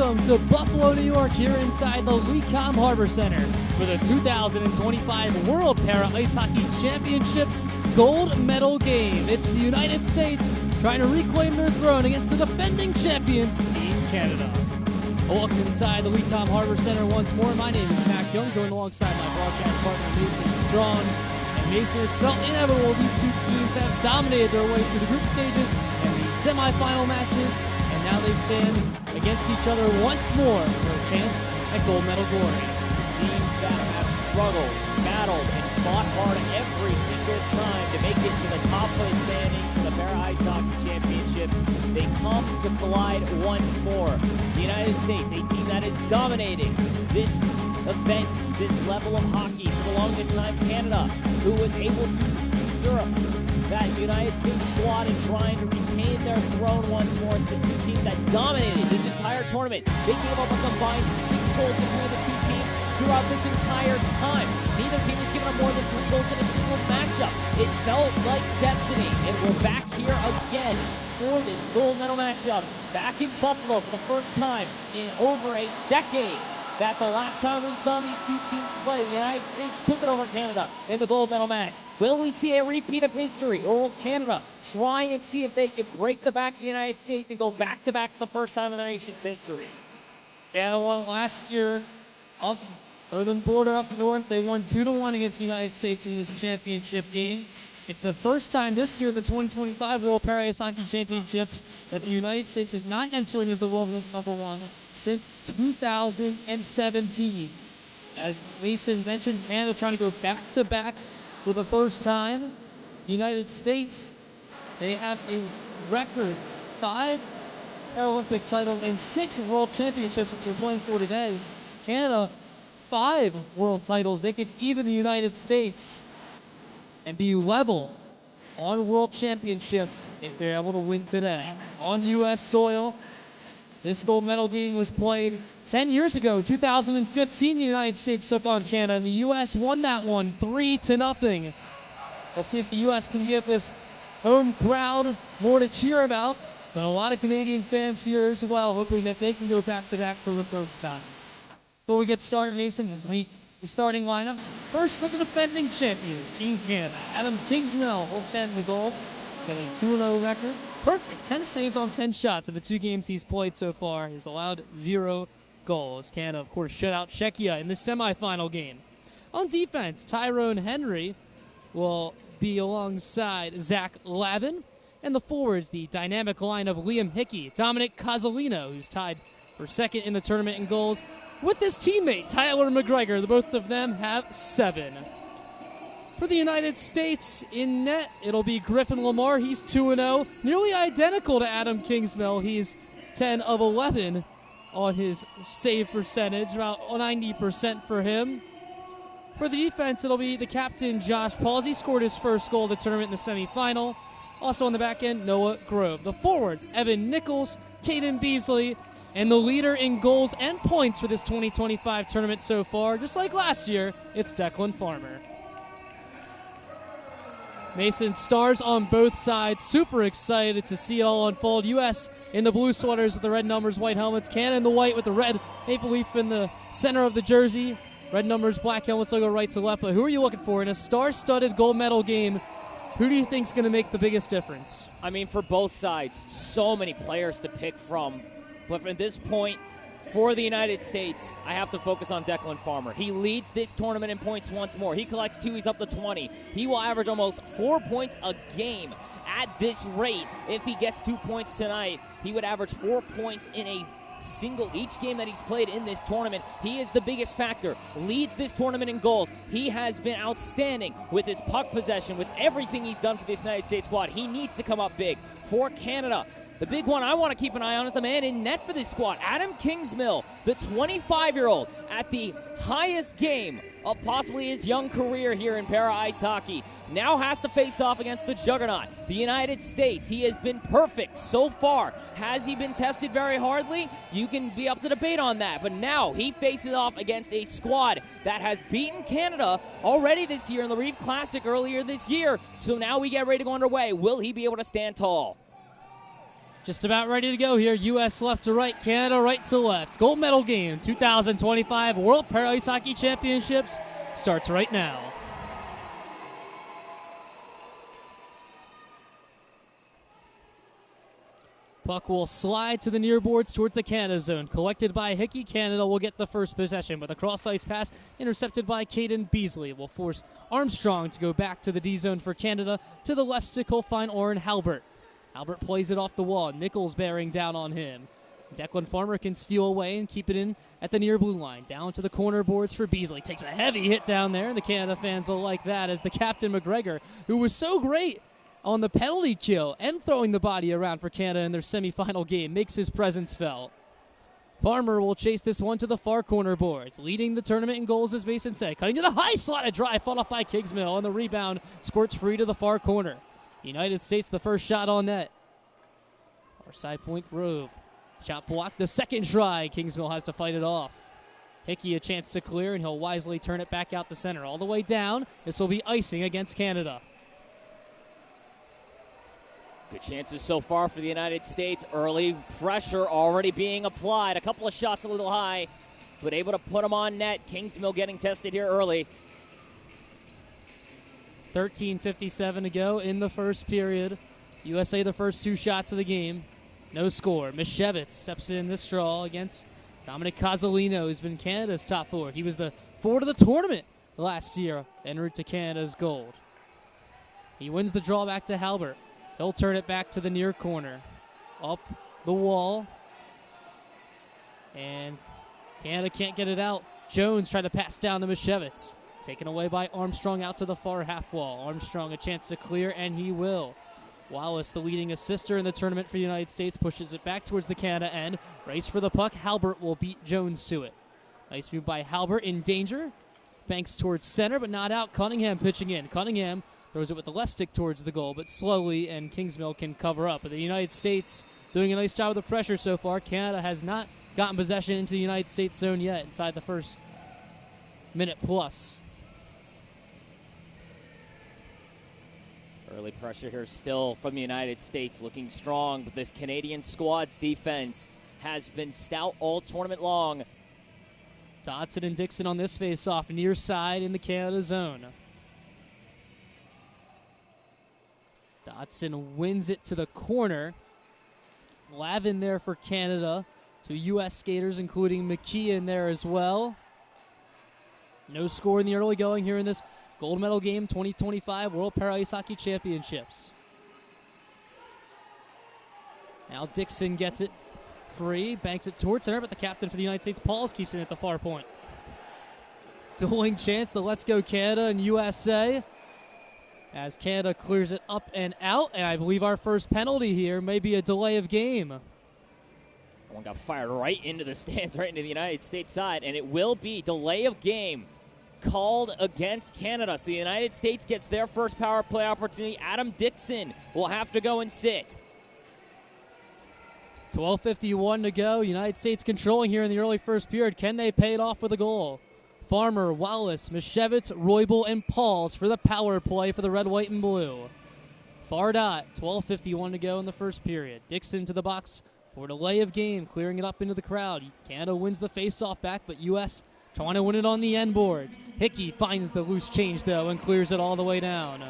welcome to Buffalo, New York, here inside the LECOM Harborcenter for the 2025 World Para Ice Hockey Championships gold medal game. It's the United States trying to reclaim their throne against the defending champions, Team Canada. Welcome inside the LECOM Harborcenter once more. My name is Mac Young, joined alongside my broadcast partner, Mason Strong. And Mason, it's felt inevitable these two teams have dominated their way through the group stages and the semifinal matches, and now they stand against each other once more for a chance at gold medal glory. Teams that have struggled, battled, and fought hard every single time to make it to the top of the standings in the Para Ice Hockey Championships, they come to collide once more. The United States, a team that is dominating this event, this level of hockey for the longest time. Canada, who was able to usurp that United States squad and trying to retain their throne once more. It's the two teams that dominated this entire tournament. They gave up a combined 6 goals between the two teams throughout this entire time. Neither team has given up more than 3 goals in a single matchup. It felt like destiny, and we're back here again for this gold medal matchup. Back in Buffalo for the first time in over a decade. That the last time we saw these two teams play, the United States took it over Canada in the gold medal match. Will we see a repeat of history, or will Canada try and see if they can break the back of the United States and go back-to-back for the first time in the nation's history? Yeah, well, last year, up the border up north, they won 2-1 against the United States in this championship game. It's the first time this year, the 2025 World Para Ice Hockey Championships, that the United States is not entering as the world number one since 2017. As Mason mentioned, Canada trying to go back-to-back for the first time. The United States, they have a record 5 Paralympic titles and 6 World Championships, which we're playing for today. Canada, 5 world titles. They could even the United States and be level on World Championships if they're able to win today. On U.S. soil, this gold medal game was played 10 years ago, 2015. The United States took on Canada, and the U.S. won that one 3-0. We'll see if the U.S. can give this home crowd more to cheer about. But a lot of Canadian fans here as well, hoping that they can go back-to-back for the first time. Before we get started, Mason, let's meet the starting lineups. First, for the defending champions, Team Canada. Adam Kingsmill holds 10 the goal. He's got a 2-0 record. Perfect. 10 saves on 10 shots in the 2 games he's played so far. He's allowed 0 goals. Canada, of course, shut out Czechia in the semifinal game. On defense, Tyrone Henry will be alongside Zach Lavin. And the forwards, the dynamic line of Liam Hickey, Dominic Cozzolino, who's tied for second in the tournament in goals, with his teammate, Tyler McGregor. The both of them have 7. For the United States in net, it'll be Griffin Lamar. He's 2-0, nearly identical to Adam Kingsmill. He's 10 of 11 on his save percentage, about 90% for him. For the defense, it'll be the captain, Josh Pauls. He scored his first goal of the tournament in the semifinal. Also on the back end, Noah Grove. The forwards, Evan Nichols, Caden Beasley, and the leader in goals and points for this 2025 tournament so far, just like last year, it's Declan Farmer. Mason, stars on both sides, super excited to see it all unfold. U.S. in the blue sweaters with the red numbers, white helmets. Canada in the white with the red maple leaf in the center of the jersey. Red numbers, black helmets, logo right to left. But who are you looking for in a star-studded gold medal game? Who do you think is going to make the biggest difference? I mean, for both sides, so many players to pick from. But from this point, for the United States, I have to focus on Declan Farmer. He leads this tournament in points once more. He collects 2, he's up to 20. He will average almost 4 points a game at this rate. If he gets 2 points tonight, he would average 4 points in a single each game that he's played in this tournament. He is the biggest factor, leads this tournament in goals. He has been outstanding with his puck possession, with everything he's done for this United States squad. He needs to come up big. For Canada, the big one I want to keep an eye on is the man in net for this squad, Adam Kingsmill, the 25-year-old at the highest game of possibly his young career here in Para Ice Hockey. Now has to face off against the juggernaut, the United States. He has been perfect so far. Has he been tested very hardly? You can be up to debate on that. But now he faces off against a squad that has beaten Canada already this year in the Reef Classic earlier this year. So now we get ready to go underway. Will he be able to stand tall? Just about ready to go here. U.S. left to right, Canada right to left. Gold medal game, 2025 World Para Ice Hockey Championships starts right now. Puck will slide to the near boards towards the Canada zone. Collected by Hickey. Canada will get the first possession, but a cross-ice pass intercepted by Caden Beasley will force Armstrong to go back to the D zone for Canada. To the left stick, he'll find Oren Halbert. Halbert plays it off the wall. Nichols bearing down on him. Declan Farmer can steal away and keep it in at the near blue line. Down to the corner boards for Beasley. Takes a heavy hit down there, and the Canada fans will like that as the captain McGregor, who was so great on the penalty kill and throwing the body around for Canada in their semifinal game, makes his presence felt. Farmer will chase this one to the far corner boards. Leading the tournament in goals, as Mason said. Cutting to the high slotted drive, fought off by Kingsmill, and the rebound squirts free to the far corner. United States the first shot on net. Our side point Grove. Shot blocked the second try. Kingsmill has to fight it off. Hickey a chance to clear, and he'll wisely turn it back out the center. All the way down. This will be icing against Canada. Good chances so far for the United States. Early pressure already being applied. A couple of shots a little high, but able to put them on net. Kingsmill getting tested here early. 13:57 to go in the first period. USA the first two shots of the game. No score. Mishevitz steps in this draw against Dominic Cozzolino, who's been Canada's top forward. He was the forward of the tournament last year en route to Canada's gold. He wins the draw back to Halbert. He'll turn it back to the near corner. Up the wall. And Canada can't get it out. Jones tried to pass down to Mishevitz. Taken away by Armstrong out to the far half wall. Armstrong a chance to clear, and he will. Wallace, the leading assister in the tournament for the United States, pushes it back towards the Canada end. Race for the puck. Halbert will beat Jones to it. Nice move by Halbert in danger. Banks towards center, but not out. Cunningham pitching in. Cunningham throws it with the left stick towards the goal, but slowly, and Kingsmill can cover up. But the United States doing a nice job with the pressure so far. Canada has not gotten possession into the United States zone yet inside the first minute plus. Early pressure here still from the United States, looking strong, but this Canadian squad's defense has been stout all tournament long. Dodson and Dixon on this face-off, near side in the Canada zone. Dodson wins it to the corner. Lavin there for Canada. Two U.S. skaters, including McKee in there as well. No score in the early going here in this gold medal game, 2025 World Para Ice Hockey Championships. Now Dixon gets it free, banks it towards center, but the captain for the United States, Pauls, keeps it at the far point. Dueling chance, the Let's Go Canada and USA, as Canada clears it up and out, and I believe our first penalty here may be a delay of game. One got fired right into the stands, right into the United States side, and it will be delay of game called against Canada. So the United States gets their first power play opportunity. Adam Dixon will have to go and sit. 12:51 to go. United States controlling here in the early first period. Can they pay it off with a goal? Farmer, Wallace, Mishevitz, Roybal, and Pauls for the power play for the red, white, and blue. Far dot. 12:51 to go in the first period. Dixon to the box for delay of game, clearing it up into the crowd. Canada wins the face-off back, but U.S. trying to win it on the end boards. Hickey finds the loose change, though, and clears it all the way down.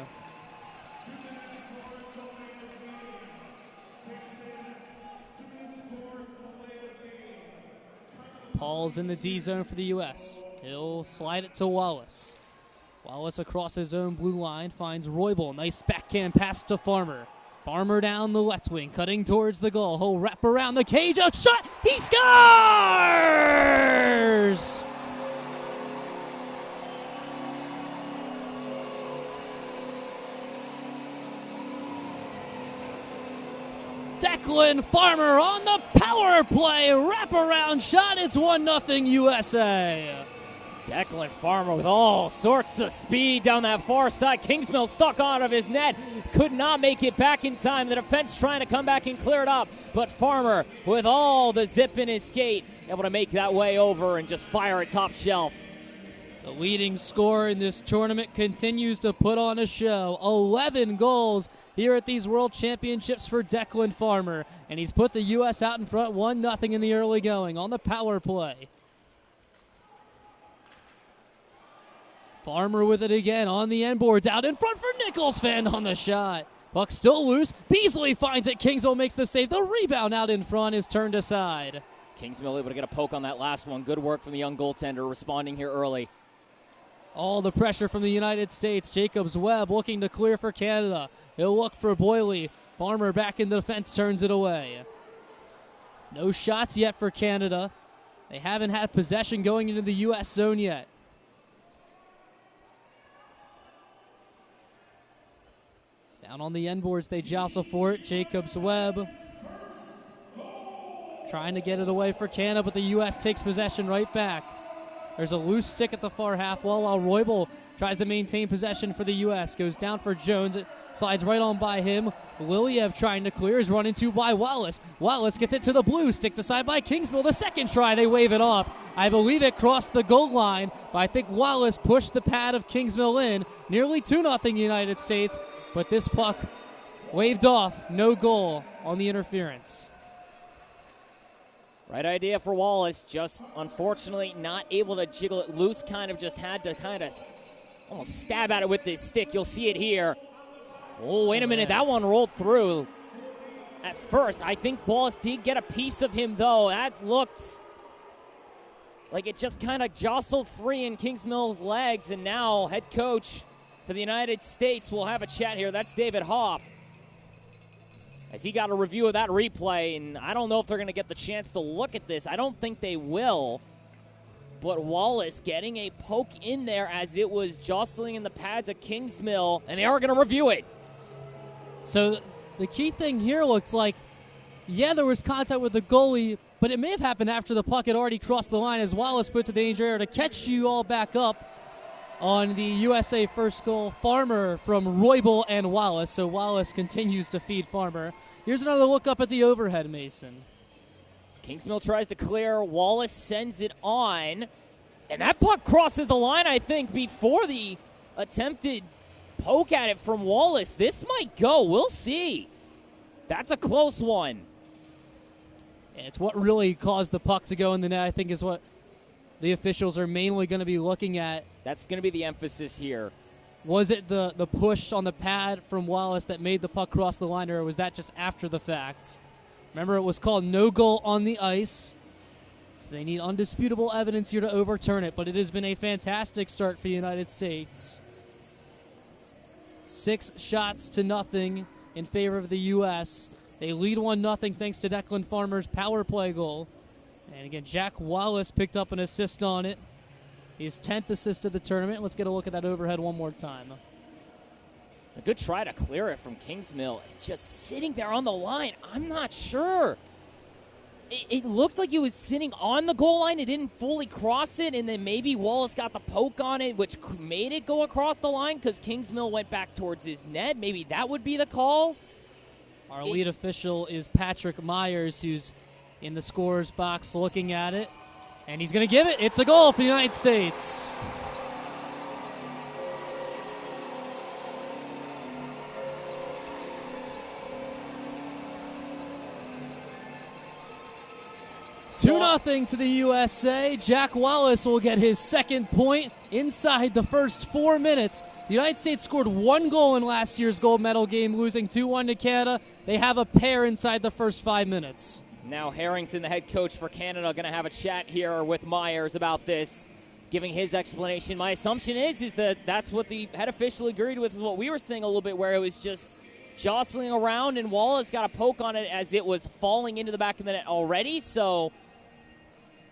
Paul's in the D zone for the U.S. He'll slide it to Wallace. Wallace across his own blue line finds Roybal. Nice backhand pass to Farmer. Farmer down the left wing, cutting towards the goal. He'll wrap around the cage. A shot! He scores! Declan Farmer on the power play. Wraparound shot. It's 1-0 USA. Declan Farmer with all sorts of speed down that far side. Kingsmill stuck out of his net. Could not make it back in time. The defense trying to come back and clear it up. But Farmer, with all the zip in his skate, able to make that way over and just fire it top shelf. The leading scorer in this tournament continues to put on a show. 11 goals here at these World Championships for Declan Farmer. And he's put the U.S. out in front 1-0 in the early going on the power play. Farmer with it again on the end boards. Out in front for Nichols. Fend on the shot. Puck still loose. Beasley finds it. Kingsmill makes the save. The rebound out in front is turned aside. Kingsmill able to get a poke on that last one. Good work from the young goaltender responding here early. All the pressure from the United States. Jacobs Webb looking to clear for Canada. He'll look for Boyley. Farmer back in the defense, turns it away. No shots yet for Canada. They haven't had possession going into the U.S. zone yet. Down on the end boards, they jostle for it. Jacobs Webb trying to get it away for Canada, but the U.S. takes possession right back. There's a loose stick at the far half wall while Roybal tries to maintain possession for the U.S. Goes down for Jones. It slides right on by him. Liliev trying to clear is run into by Wallace. Wallace gets it to the blue. Sticked aside by Kingsmill. The second try, they wave it off. I believe it crossed the goal line, but I think Wallace pushed the pad of Kingsmill in. Nearly 2-0 United States, but this puck waved off. No goal on the interference. Right idea for Wallace, just unfortunately not able to jiggle it loose, kind of just had to almost stab at it with his stick. You'll see it here. Oh, wait a minute, that one rolled through. At first, I think Wallace did get a piece of him, though. That looked like it just kind of jostled free in Kingsmill's legs, and now head coach for the United States will have a chat here. That's David Hoff, as he got a review of that replay, and I don't know if they're going to get the chance to look at this. I don't think they will. But Wallace getting a poke in there as it was jostling in the pads of Kingsmill, and they are going to review it. So the key thing here looks like, yeah, there was contact with the goalie, but it may have happened after the puck had already crossed the line as Wallace put to the danger area to catch you all back up on the USA first goal. Farmer from Roybal and Wallace, so Wallace continues to feed Farmer. Here's another look up at the overhead, Mason. Kingsmill tries to clear. Wallace sends it on. And that puck crosses the line, I think, before the attempted poke at it from Wallace. This might go. We'll see. That's a close one. And it's what really caused the puck to go in the net, I think, is what the officials are mainly going to be looking at. That's going to be the emphasis here. Was it the push on the pad from Wallace that made the puck cross the line, or was that just after the fact? Remember, it was called no goal on the ice, so they need undisputable evidence here to overturn it, but it has been a fantastic start for the United States. 6 shots to nothing in favor of the U.S. They lead 1-0 thanks to Declan Farmer's power play goal. And again, Jack Wallace picked up an assist on it. His 10th assist of the tournament. Let's get a look at that overhead one more time. A good try to clear it from Kingsmill. Just sitting there on the line. I'm not sure. It looked like he was sitting on the goal line. It didn't fully cross it, and then maybe Wallace got the poke on it, which made it go across the line because Kingsmill went back towards his net. Maybe that would be the call. Our lead official is Patrick Myers, who's in the scorer's box looking at it. And he's going to give it. It's a goal for the United States. So 2-0 to the USA. Jack Wallace will get his second point inside the first 4 minutes. The United States scored 1 goal in last year's gold medal game, losing 2-1 to Canada. They have a pair inside the first 5 minutes. Now Harrington, the head coach for Canada, going to have a chat here with Myers about this, giving his explanation. My assumption is that that's what the head official agreed with, is what we were saying a little bit, where it was just jostling around, and Wallace got a poke on it as it was falling into the back of the net already. So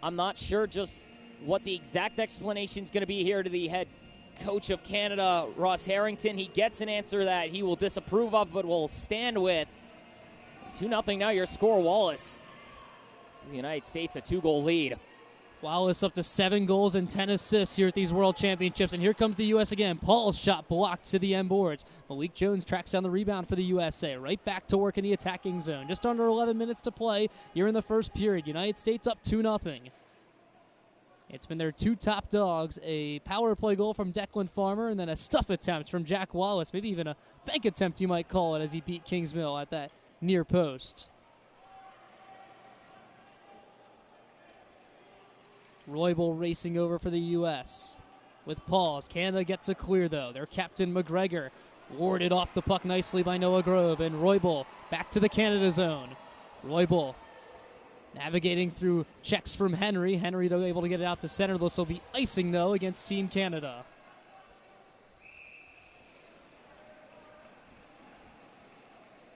I'm not sure just what the exact explanation is going to be here to the head coach of Canada, Ross Harrington. He gets an answer that he will disapprove of, but will stand with. 2-0 now, your score, Wallace. The United States a 2-goal lead. Wallace up to 7 goals and 10 assists here at these World Championships. And here comes the U.S. again. Paul's shot blocked to the end boards. Malik Jones tracks down the rebound for the USA. Right back to work in the attacking zone. Just under 11 minutes to play here in the first period. United States up 2-0. It's been their two top dogs, a power play goal from Declan Farmer and then a stuff attempt from Jack Wallace, maybe even a bank attempt you might call it, as he beat Kingsmill at that near post. Roybal racing over for the U.S. with pause. Canada gets a clear, though. Their captain, McGregor, warded off the puck nicely by Noah Grove, and Roybal back to the Canada zone. Roybal navigating through checks from Henry. Henry, though, able to get it out to center. This will be icing, though, against Team Canada.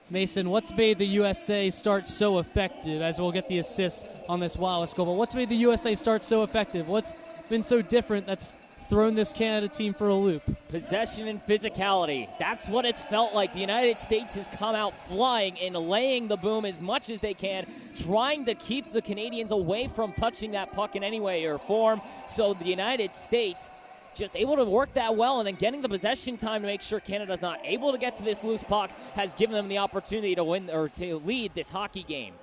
Mason, what's made the USA start so effective, as we'll get the assist on this Wallace goal, but what's made the USA start so effective? What's been so different that's thrown this Canada team for a loop? Possession and physicality. That's what it's felt like. The United States has come out flying and laying the boom as much as they can, trying to keep the Canadians away from touching that puck in any way or form. So the United States just able to work that well, and then getting the possession time to make sure Canada's not able to get to this loose puck has given them the opportunity to win or to lead this hockey game.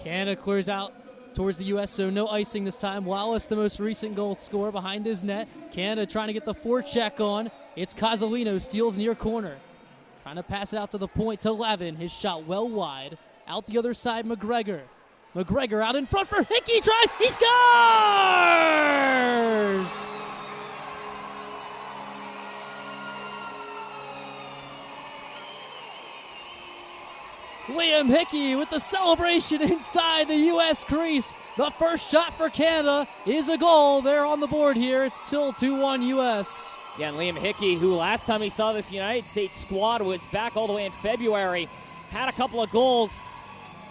Canada clears out towards the U.S., so no icing this time. Wallace, the most recent goal scorer, behind his net. Canada trying to get the forecheck on. It's Cozzolino, steals near corner. Trying to pass it out to the point to Levin. His shot well wide. Out the other side, McGregor. McGregor out in front for Hickey. Drives. He scores! Liam Hickey with the celebration inside the U.S. crease. The first shot for Canada is a goal. They're on the board here. It's still 2-1 U.S. Yeah, and Liam Hickey, who last time he saw this United States squad was back all the way in February, had a couple of goals,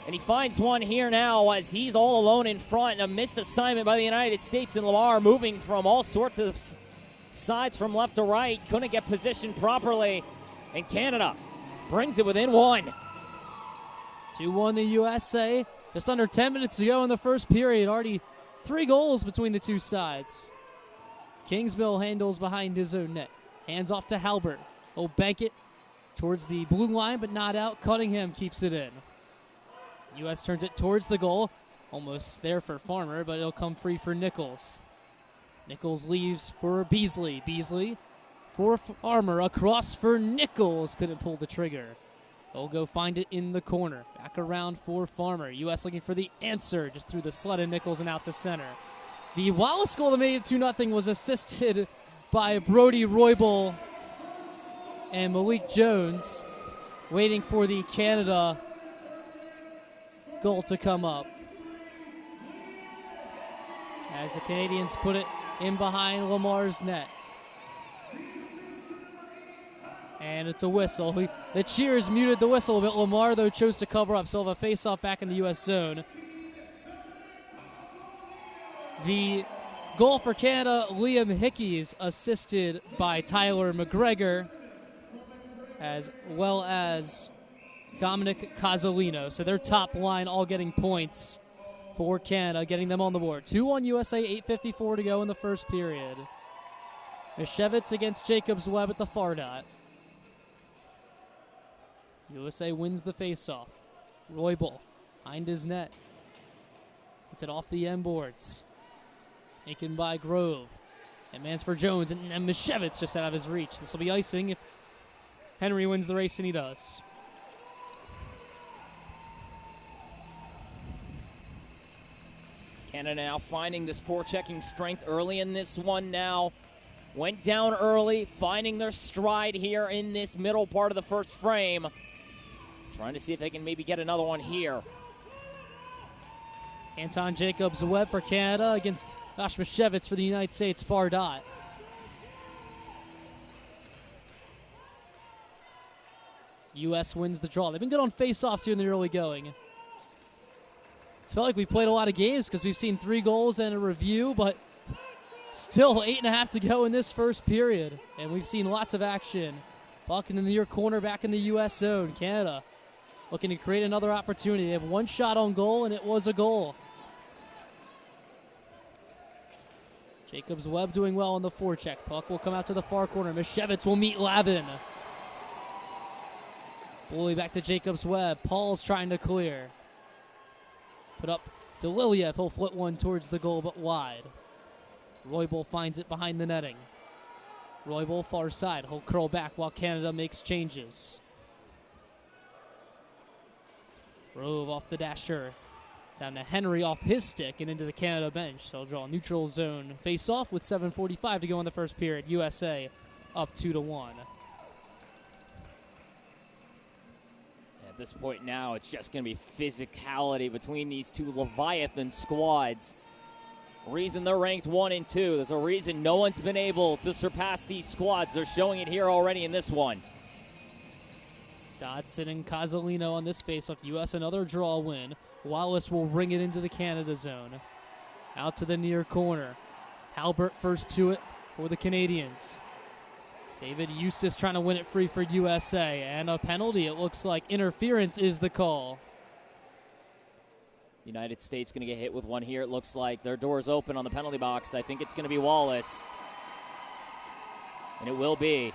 and he finds one here now as he's all alone in front. A missed assignment by the United States, and Lamar moving from all sorts of sides from left to right. Couldn't get positioned properly, and Canada brings it within one. 2-1 the USA. Just under 10 minutes to go in the first period. Already 3 goals between the two sides. Kingsmill handles behind his own net. Hands off to Halbert. He'll bank it towards the blue line, but not out. Cunningham keeps it in. U.S. turns it towards the goal. Almost there for Farmer, but it'll come free for Nichols. Nichols leaves for Beasley. Beasley for Farmer. Across for Nichols. Couldn't pull the trigger. They'll go find it in the corner. Back around for Farmer. U.S. looking for the answer. Just through the sled of Nichols and out to center. The Wallace goal that made it 2-0 was assisted by Brody Roybal and Malik Jones, waiting for the Canada goal to come up. As the Canadians put it in behind Lamar's net. And it's a whistle. The cheers muted the whistle a bit. Lamar, though, chose to cover up. So we'll have a face-off back in the U.S. zone. The goal for Canada, Liam Hickey's assisted by Tyler McGregor, as well as Dominic Cozzolino. So their top line all getting points for Canada, getting them on the board. 2-1 USA, 8:54 to go in the first period. Mishevitz against Jacobs Webb at the far dot. USA wins the faceoff. Roybal behind his net. Puts it off the end boards. Taken by Grove. And man's for Jones, and Mishevitz just out of his reach. This will be icing if Henry wins the race, and he does. Canada now finding this forechecking strength early in this one now. Went down early, finding their stride here in this middle part of the first frame. Trying to see if they can maybe get another one here. Anton Jacobs Webb for Canada against Josh Mishevitz for the United States far dot. U.S. wins the draw. They've been good on face-offs here in the early going. It's felt like we played a lot of games because we've seen 3 goals and a review, but still 8.5 to go in this first period. And we've seen lots of action. Puck in the near corner back in the U.S. zone. Canada looking to create another opportunity. They have 1 shot on goal, and it was a goal. Jacobs Webb doing well on the forecheck. Puck will come out to the far corner. Mishevitz will meet Lavin. Bully back to Jacobs Webb. Paul's trying to clear. Put up to Liliev. He'll flip one towards the goal, but wide. Roybal finds it behind the netting. Roybal far side. He'll curl back while Canada makes changes. Rove off the dasher. Down to Henry off his stick and into the Canada bench. They'll draw a neutral zone face off with 7:45 to go in the first period. USA up 2-1. At this point now, it's just going to be physicality between these two Leviathan squads. Reason they're ranked 1 and 2. There's a reason no one's been able to surpass these squads. They're showing it here already in this one. Dodson and Casalino on this faceoff. U.S. another draw win. Wallace will ring it into the Canada zone. Out to the near corner. Halbert first to it for the Canadians. David Eustace trying to win it free for USA. And a penalty. It looks like interference is the call. United States going to get hit with one here. It looks like their door's open on the penalty box. I think it's going to be Wallace. And it will be.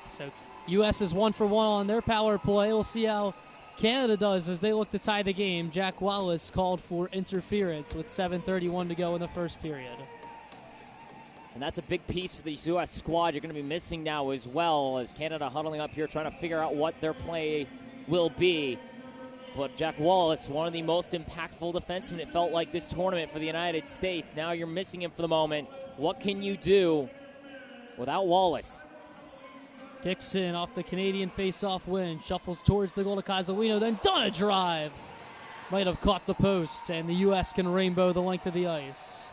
So U.S. is 1 for 1 on their power play. We'll see how Canada does as they look to tie the game. Jack Wallace called for interference with 7:31 to go in the first period. And that's a big piece for the U.S. squad you're going to be missing now as well, as Canada huddling up here trying to figure out what their play will be. But Jack Wallace, one of the most impactful defensemen, it felt like, this tournament for the United States. Now you're missing him for the moment. What can you do without Wallace? Dixon off the Canadian face-off win. Shuffles towards the goal to Casalino, then done a drive. Might have caught the post, and the U.S. can rainbow the length of the ice.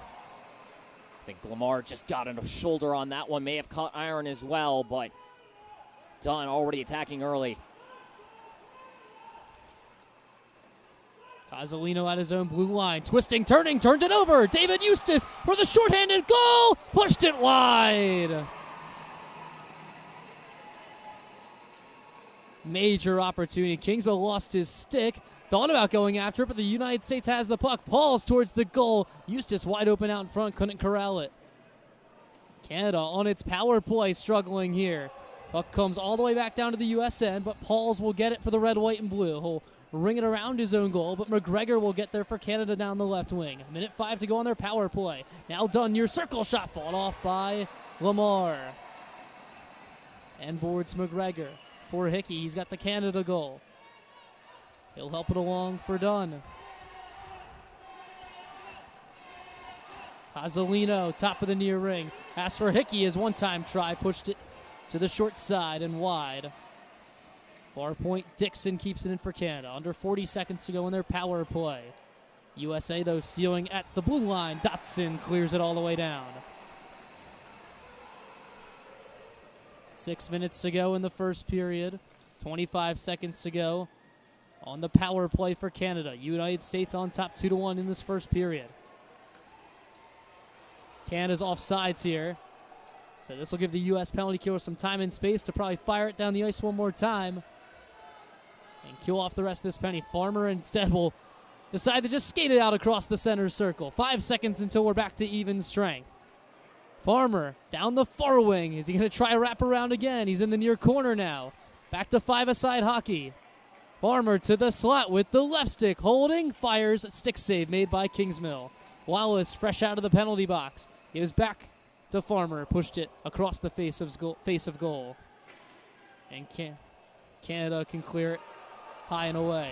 I think Lamar just got a shoulder on that one. May have caught iron as well, but Dunn already attacking early. Casalino at his own blue line. Twisting, turning, turned it over. David Eustace for the shorthanded goal. Pushed it wide. Major opportunity. Kingsville lost his stick. Thought about going after it, but the United States has the puck. Pauls towards the goal. Eustace wide open out in front. Couldn't corral it. Canada on its power play struggling here. Puck comes all the way back down to the U.S. end, but Pauls will get it for the red, white, and blue. He'll ring it around his own goal, but McGregor will get there for Canada down the left wing. 1:05 to go on their power play. Now done near circle shot, fought off by Lamar. And boards McGregor for Hickey. He's got the Canada goal. He'll help it along for Dunn. Casalino, top of the near ring. As for Hickey, his one-time try, pushed it to the short side and wide. Far point, Dixon keeps it in for Canada. Under 40 seconds to go in their power play. USA, though, stealing at the blue line. Dotson clears it all the way down. 6 minutes to go in the first period. 25 seconds to go on the power play for Canada. United States on top 2-1 in this first period. Canada's offsides here. So this will give the U.S. penalty killer some time and space to probably fire it down the ice one more time and kill off the rest of this penalty. Farmer instead will decide to just skate it out across the center circle. 5 seconds until we're back to even strength. Farmer down the far wing. Is he going to try a wrap around again? He's in the near corner now. Back to five-a-side hockey. Farmer to the slot with the left stick. Holding, fires, stick save made by Kingsmill. Wallace fresh out of the penalty box. Gives back to Farmer. Pushed it across the face of goal. And Canada can clear it high and away.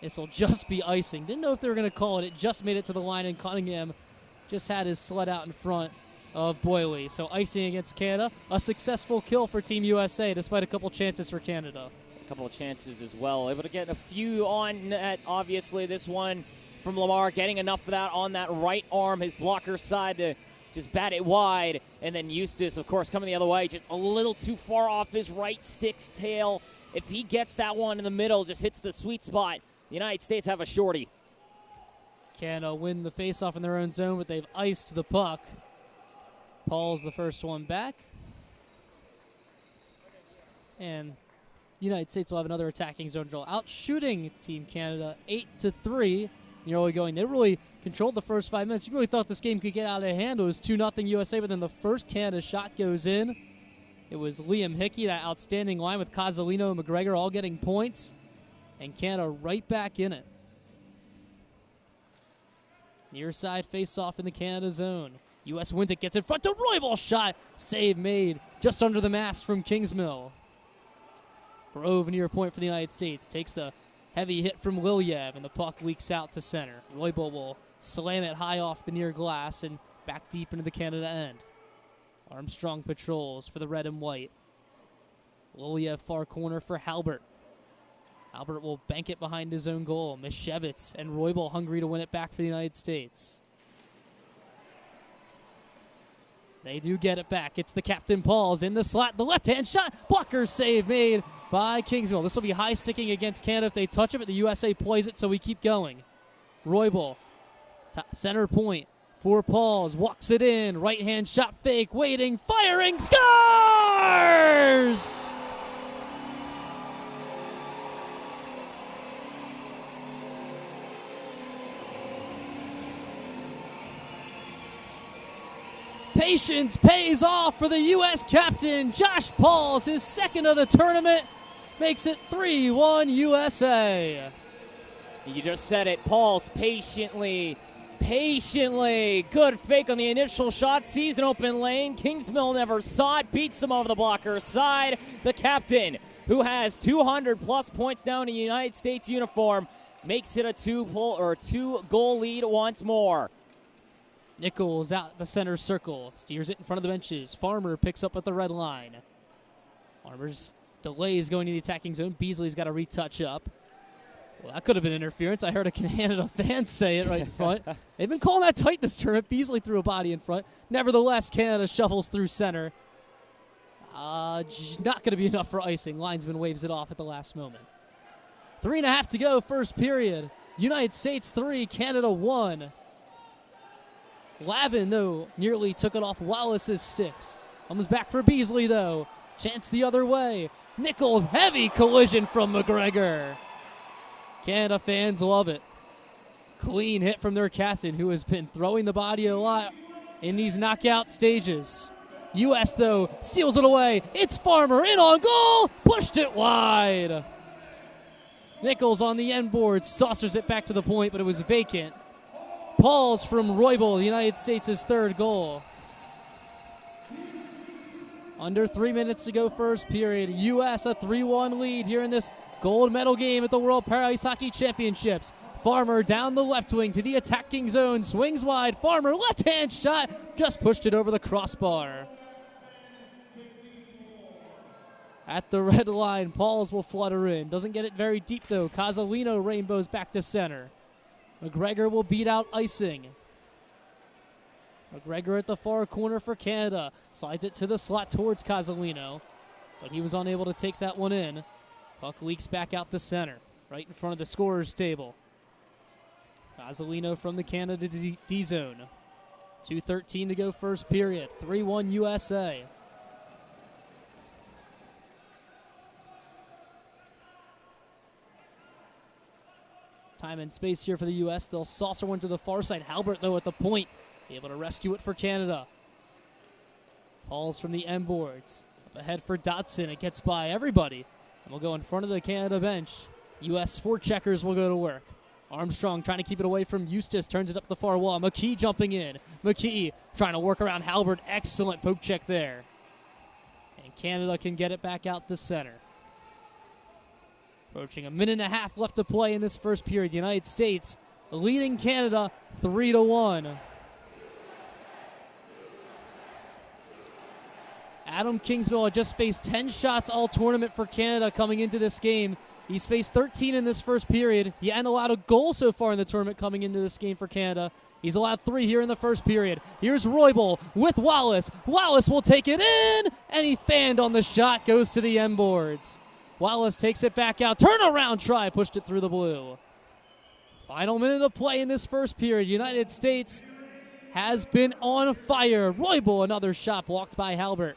This will just be icing. Didn't know if they were going to call it. It just made it to the line, and Cunningham just had his sled out in front of Boyley. So icing against Canada. A successful kill for Team USA despite a couple chances for Canada. A couple of chances as well. Able to get a few on net, obviously. This one from Lamar, getting enough of that on that right arm, his blocker side, to just bat it wide. And then Eustace, of course, coming the other way, just a little too far off his right stick's tail. If he gets that one in the middle, just hits the sweet spot, the United States have a shorty. Canada win the faceoff in their own zone, but they've iced the puck. Paul's the first one back. And United States will have another attacking zone drill. Out shooting Team Canada 8-3. You're only going. They really controlled the first 5 minutes. You really thought this game could get out of hand. It was 2-0 USA, but then the first Canada shot goes in. It was Liam Hickey, that outstanding line with Casalino and McGregor all getting points. And Canada right back in it. Near side face-off in the Canada zone. U.S. wins it, gets in front to Roybal shot. Save made just under the mast from Kingsmill. Grove near point for the United States. Takes the heavy hit from Lilyev, and the puck leaks out to center. Roybal will slam it high off the near glass and back deep into the Canada end. Armstrong patrols for the red and white. Lilyev far corner for Halbert. Halbert will bank it behind his own goal. Mishevitz and Roybal hungry to win it back for the United States. They do get it back. It's the captain Pauls in the slot. The left-hand shot. Blocker save made by Kingsmill. This will be high sticking against Canada if they touch it, but the USA plays it, so we keep going. Roybal, center point for Pauls. Walks it in. Right-hand shot fake. Waiting. Firing. Scores! Patience pays off for the U.S. captain, Josh Pauls. His second of the tournament makes it 3-1 USA. You just said it. Pauls patiently. Good fake on the initial shot. Sees an open lane. Kingsmill never saw it. Beats him over the blocker's side. The captain, who has 200-plus points now in a United States uniform, makes it a two-goal lead once more. Nichols out the center circle. Steers it in front of the benches. Farmer picks up at the red line. Farmer's delays going to the attacking zone. Beasley's got to retouch up. Well, that could have been interference. I heard a Canada fan say it right in front. They've been calling that tight this tournament. Beasley threw a body in front. Nevertheless, Canada shuffles through center. Not going to be enough for icing. Linesman waves it off at the last moment. 3.5 to go, first period. United States 3, Canada 1. Lavin, though, nearly took it off Wallace's sticks. Comes back for Beasley, though. Chance the other way. Nichols, heavy collision from McGregor. Canada fans love it. Clean hit from their captain, who has been throwing the body a lot in these knockout stages. U.S., though, steals it away. It's Farmer in on goal. Pushed it wide. Nichols on the end board. Saucers it back to the point, but it was vacant. Pauls from Roybal, the United States' third goal. Under 3 minutes to go first period. U.S. a 3-1 lead here in this gold medal game at the World Para Ice Hockey Championships. Farmer down the left wing to the attacking zone. Swings wide. Farmer, left-hand shot. Just pushed it over the crossbar. At the red line, Pauls will flutter in. Doesn't get it very deep, though. Casalino rainbows back to center. McGregor will beat out icing. McGregor at the far corner for Canada. Slides it to the slot towards Casalino, but he was unable to take that one in. Puck leaks back out to center, right in front of the scorer's table. Casalino from the Canada D zone. 2:13 to go first period. 3-1 USA. Time and space here for the U.S. They'll saucer one to the far side. Halbert, though, at the point, able to rescue it for Canada. Pauls from the end boards. Up ahead for Dotson. It gets by everybody. And we'll go in front of the Canada bench. U.S. forecheckers will go to work. Armstrong trying to keep it away from Eustace. Turns it up the far wall. McKee jumping in. McKee trying to work around Halbert. Excellent poke check there. And Canada can get it back out to center. Approaching a minute and a half left to play in this first period. United States leading Canada 3-1. Adam Kingsmill had just faced 10 shots all tournament for Canada coming into this game. He's faced 13 in this first period. He hadn't allowed a goal so far in the tournament coming into this game for Canada. He's allowed 3 here in the first period. Here's Roybal with Wallace. Wallace will take it in, and he fanned on the shot, goes to the end boards. Wallace takes it back out. Turnaround try, pushed it through the blue. Final minute of play in this first period. United States has been on fire. Roybal, another shot blocked by Halbert.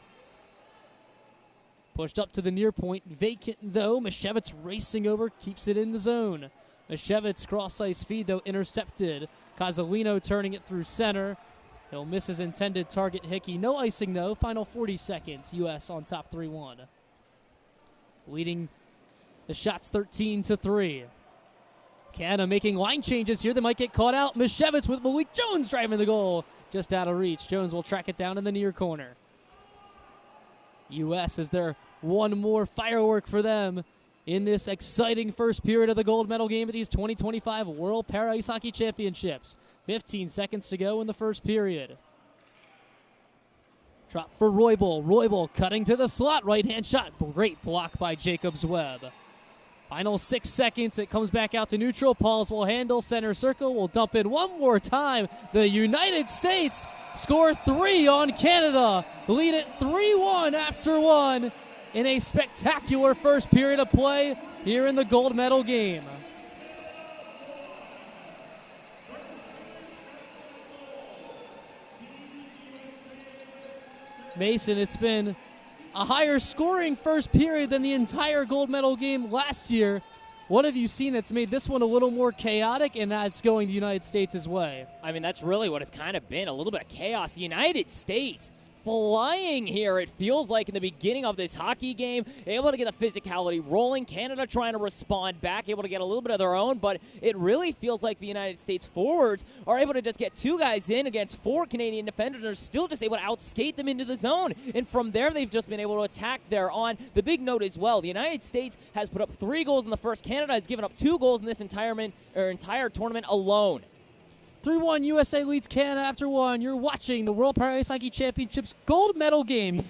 Pushed up to the near point. Vacant, though. Mishevitz racing over, keeps it in the zone. Mishevitz cross-ice feed, though, intercepted. Casalino turning it through center. He'll miss his intended target, Hickey. No icing, though. Final 40 seconds. U.S. on top 3-1. Leading the shots 13-3. Canada making line changes here. They might get caught out. Mishevitz with Malik Jones driving the goal. Just out of reach. Jones will track it down in the near corner. U.S. is there one more firework for them in this exciting first period of the gold medal game at these 2025 World Para Ice Hockey Championships. 15 seconds to go in the first period. Drop for Roybal. Roybal cutting to the slot. Right-hand shot. Great block by Jacobs Webb. Final 6 seconds. It comes back out to neutral. Pauls will handle center circle. Will dump in one more time. The United States score 3 on Canada. Lead it 3-1 after one in a spectacular first period of play here in the gold medal game. Mason, it's been a higher scoring first period than the entire gold medal game last year. What have you seen that's made this one a little more chaotic and that's going the United States' way? I mean, that's really what it's kind of been, a little bit of chaos. The United States flying here, it feels like, in the beginning of this hockey game, able to get the physicality rolling. Canada trying to respond back, able to get a little bit of their own, but it really feels like the United States forwards are able to just get 2 guys in against 4 Canadian defenders and are still just able to outskate them into the zone. And from there, they've just been able to attack there. On the big note as well, the United States has put up 3 goals in the first. Canada has given up 2 goals in this entire tournament alone. 3-1 USA leads Canada after one. You're watching the World Para Ice Hockey Championships gold medal game.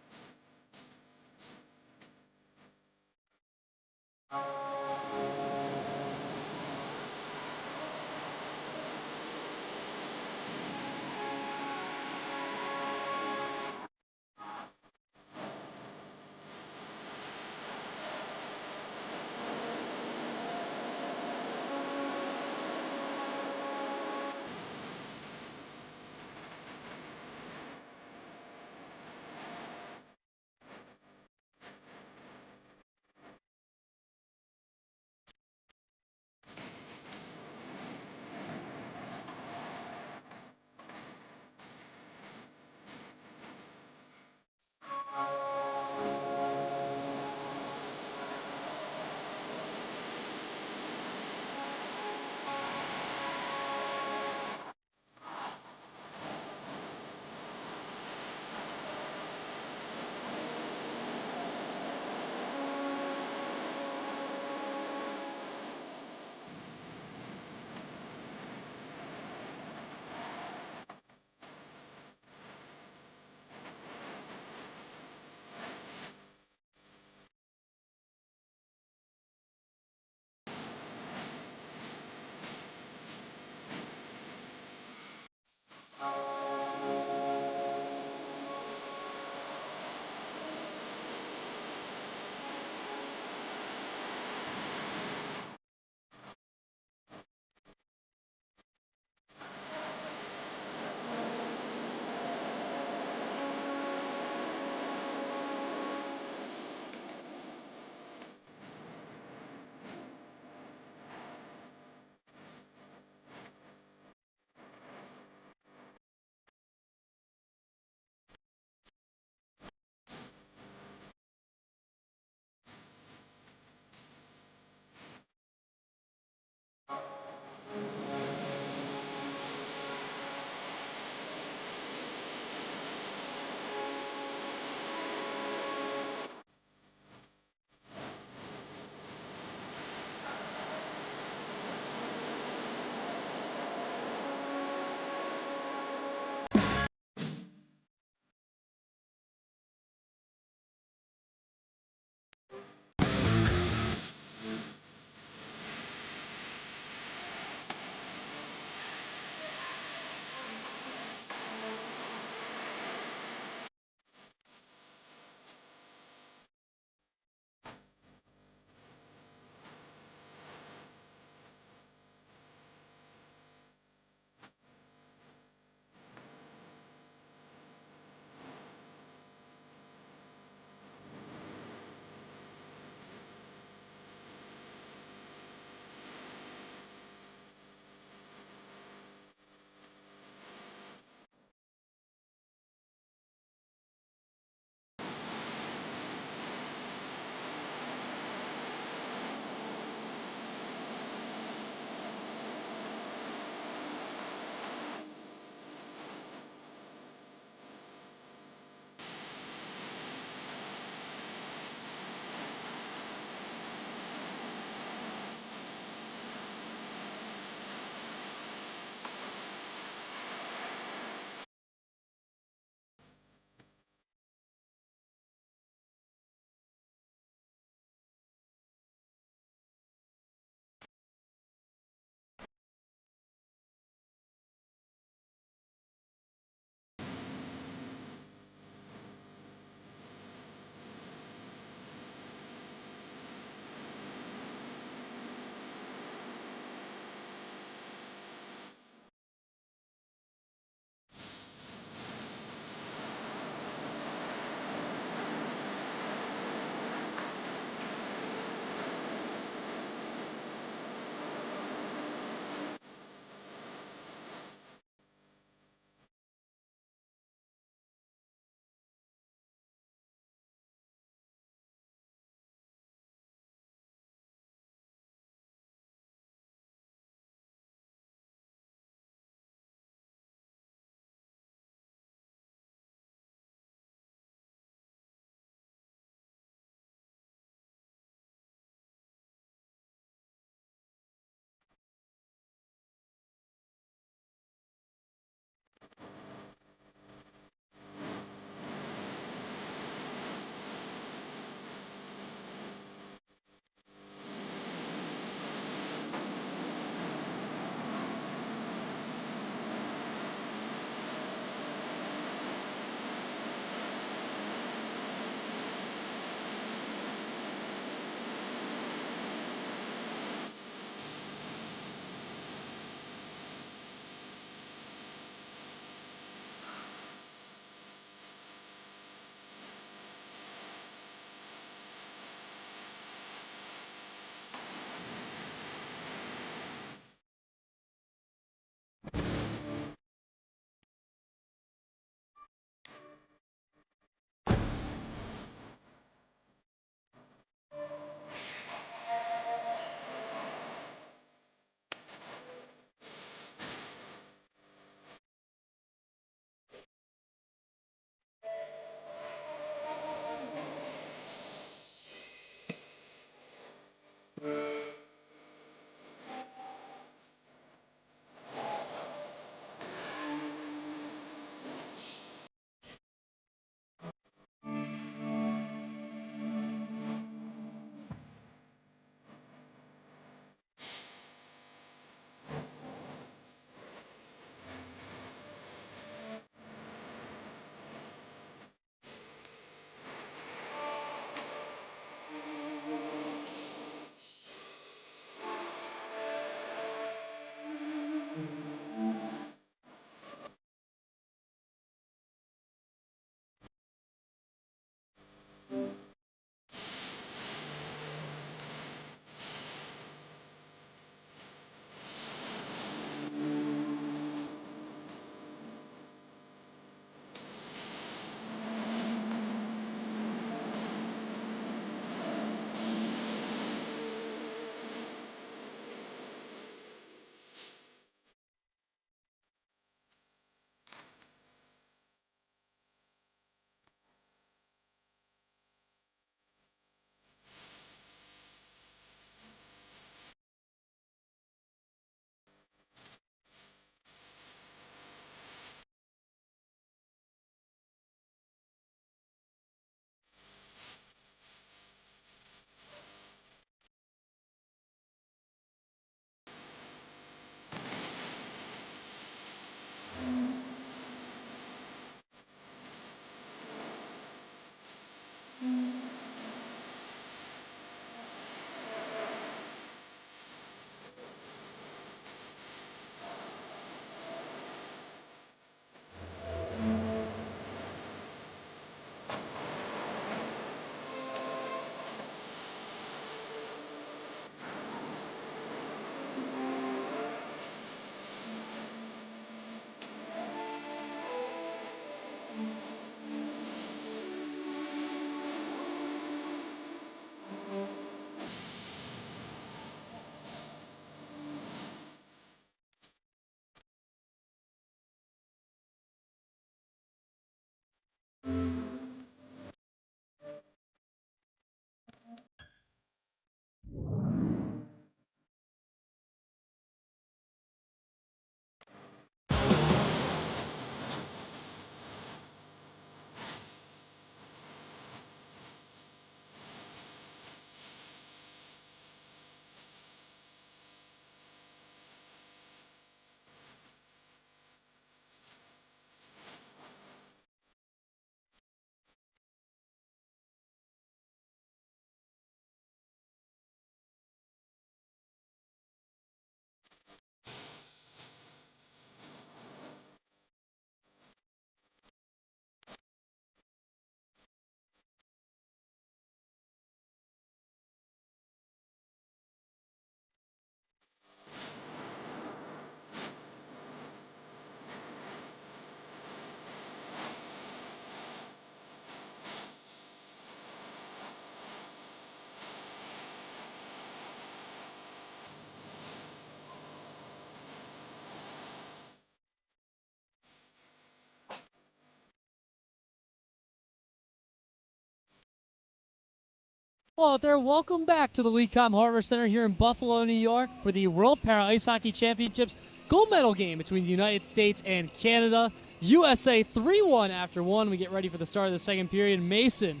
Well, there, welcome back to the LECOM Harborcenter here in Buffalo, New York for the World Para Ice Hockey Championships gold medal game between the United States and Canada. USA 3-1 after one. We get ready for the start of the second period. Mason,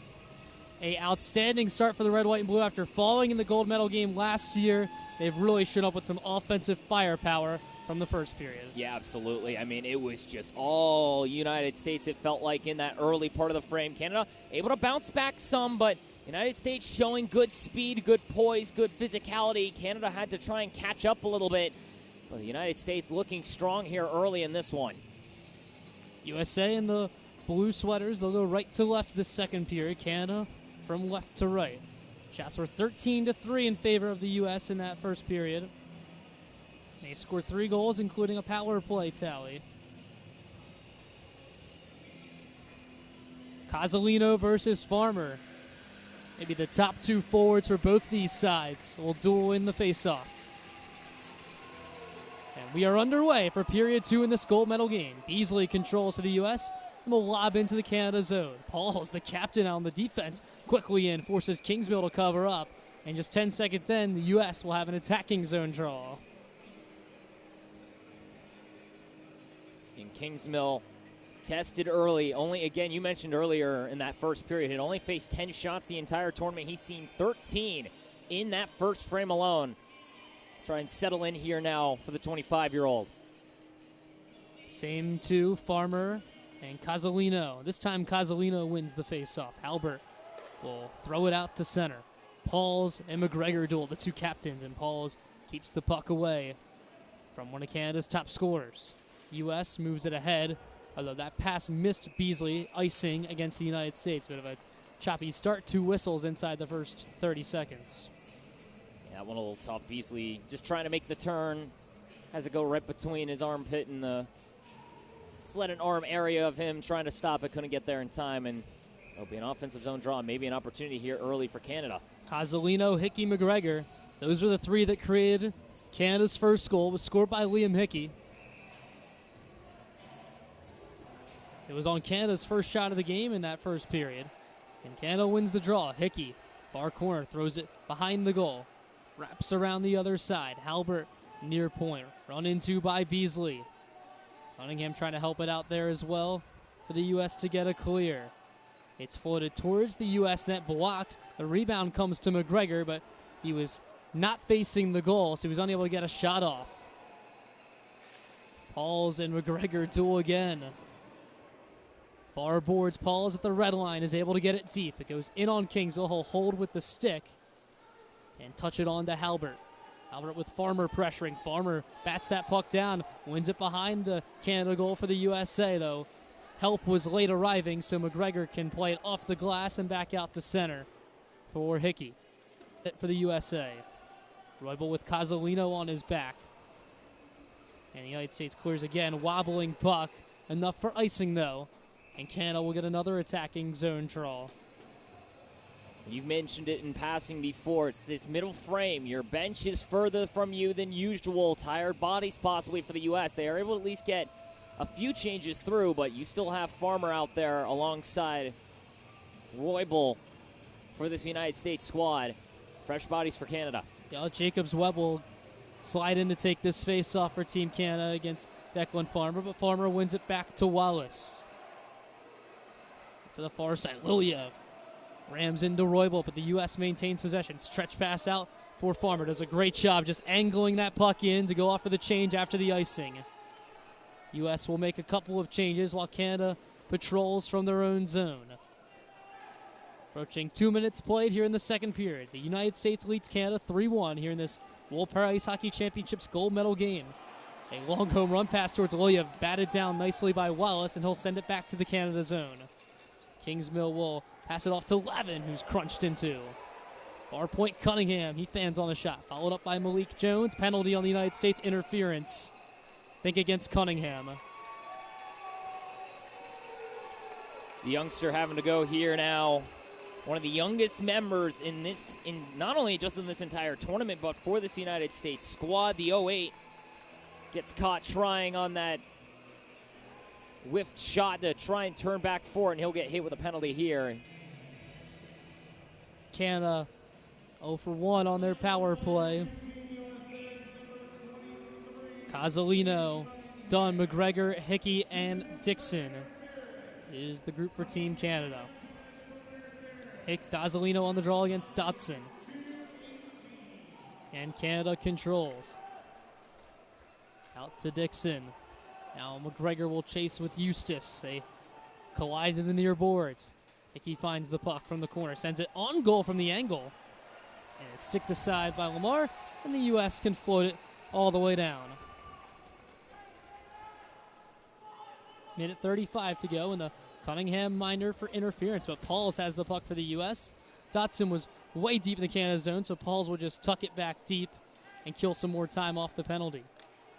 a outstanding start for the red, white, and blue after falling in the gold medal game last year. They've really shown up with some offensive firepower from the first period. Yeah, absolutely. I mean, it was just all United States, it felt like, in that early part of the frame. Canada able to bounce back some, but United States showing good speed, good poise, good physicality. Canada had to try and catch up a little bit, but the United States looking strong here early in this one. USA in the blue sweaters, they'll go right to left this second period. Canada from left to right. Shots were 13-3 in favor of the U.S. in that first period. They scored 3 goals, including a power play tally. Casalino versus Farmer. Maybe the top 2 forwards for both these sides will duel in the faceoff. And we are underway for period 2 in this gold medal game. Beasley controls to the U.S. and will lob into the Canada zone. Pauls, the captain on the defense, quickly in, forces Kingsmill to cover up. And just 10 seconds in, the U.S. will have an attacking zone draw. And Kingsmill tested early. Only, again, you mentioned earlier in that first period, had only faced 10 shots the entire tournament. He's seen 13 in that first frame alone. Try and settle in here now for the 25-year-old. Same two, Farmer and Casalino. This time Casalino wins the faceoff. Albert will throw it out to center. Pauls and McGregor duel, the 2 captains, and Pauls keeps the puck away from one of Canada's top scorers. U.S. moves it ahead, although that pass missed Beasley, icing against the United States. Bit of a choppy start, 2 whistles inside the first 30 seconds. Yeah, one a little tough. Beasley just trying to make the turn. Has it go right between his armpit and the sled and arm area of him, trying to stop it. Couldn't get there in time, and it'll be an offensive zone draw. Maybe an opportunity here early for Canada. Casalino, Hickey, McGregor. Those are the 3 that created Canada's first goal. It was scored by Liam Hickey. It was on Canada's first shot of the game in that first period. And Canada wins the draw. Hickey, far corner, throws it behind the goal. Wraps around the other side. Halbert, near point. Run into by Beasley. Cunningham trying to help it out there as well for the U.S. to get a clear. It's floated towards the U.S. net, blocked. The rebound comes to McGregor, but he was not facing the goal, so he was unable to get a shot off. Pauls and McGregor duel again. Far boards, Pauls at the red line, is able to get it deep. It goes in on Kingsville. He'll hold with the stick and touch it on to Halbert. Halbert with Farmer pressuring. Farmer bats that puck down, wins it behind the Canada goal for the USA, though. Help was late arriving, so McGregor can play it off the glass and back out to center for Hickey. For the USA. Roybal with Casalino on his back. And the United States clears again. Wobbling puck. Enough for icing, though. And Canada will get another attacking zone draw. You've mentioned it in passing before. It's this middle frame. Your bench is further from you than usual. Tired bodies possibly for the U.S. They are able to at least get a few changes through, but you still have Farmer out there alongside Roybal for this United States squad. Fresh bodies for Canada. Yeah, Jacobs Webb will slide in to take this face-off for Team Canada against Declan Farmer, but Farmer wins it back to Wallace. To the far side, Liliev rams into Roybal, but the U.S. maintains possession. Stretch pass out for Farmer. Does a great job just angling that puck in to go off for the change after the icing. U.S. will make a couple of changes while Canada patrols from their own zone. Approaching 2 minutes played here in the second period. The United States leads Canada 3-1 here in this World Para Ice Hockey Championships gold medal game. A long home run pass towards Liliev, batted down nicely by Wallace, and he'll send it back to the Canada zone. Kingsmill will pass it off to Levin, who's crunched into. Far point Cunningham, he fans on the shot. Followed up by Malik Jones. Penalty on the United States, interference. Think against Cunningham. The youngster having to go here now. One of the youngest members in this, not only just in this entire tournament, but for this United States squad. The 08 gets caught trying on that whiffed shot to try and turn back for it, and he'll get hit with a penalty here. Canada 0 for 1 on their power play. Casalino, Dunn, McGregor, Hickey, and Dixon is the group for Team Canada. Casalino on the draw against Dotson. And Canada controls. Out to Dixon. Now McGregor will chase with Eustace. They collide in the near boards. Hickey finds the puck from the corner, sends it on goal from the angle. And it's sticked aside by Lamar, and the U.S. can float it all the way down. Minute 35 to go, and the Cunningham minor for interference, but Pauls has the puck for the U.S. Dotson was way deep in the Canada zone, so Pauls will just tuck it back deep and kill some more time off the penalty.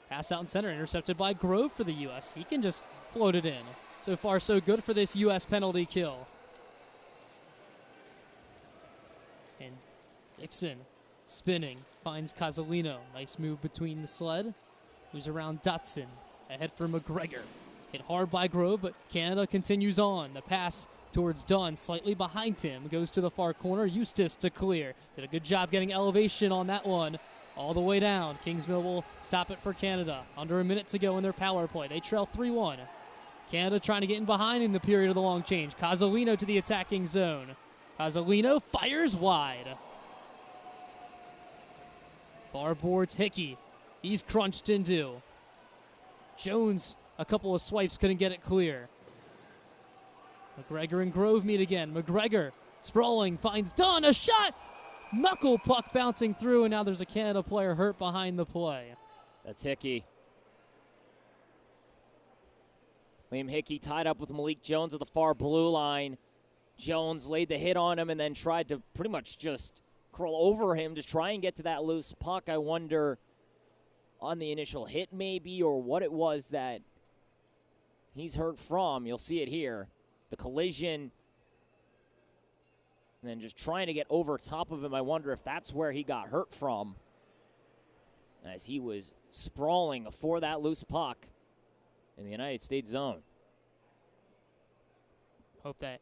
Pass out in center, intercepted by Grove for the U.S. He can just float it in. So far, so good for this U.S. penalty kill. And Dixon spinning, finds Casalino. Nice move between the sled. Moves around Dotson. Ahead for McGregor. Hit hard by Grove, but Canada continues on. The pass towards Dunn, slightly behind him. Goes to the far corner. Eustace to clear. Did a good job getting elevation on that one. All the way down. Kingsmill will stop it for Canada. Under a minute to go in their power play. They trail 3-1. Canada trying to get in behind in the period of the long change. Casalino to the attacking zone. Casalino fires wide. Far boards Hickey. He's crunched into. Jones, a couple of swipes, couldn't get it clear. McGregor and Grove meet again. McGregor sprawling, finds Dunn, a shot! Knuckle puck bouncing through, and now there's a Canada player hurt behind the play. That's Hickey. Liam Hickey tied up with Malik Jones at the far blue line. Jones laid the hit on him and then tried to pretty much just crawl over him to try and get to that loose puck. I wonder on the initial hit maybe, or what it was that he's hurt from. You'll see it here. The collision, and then just trying to get over top of him. I wonder if that's where he got hurt from, as he was sprawling for that loose puck in the United States zone. Hope that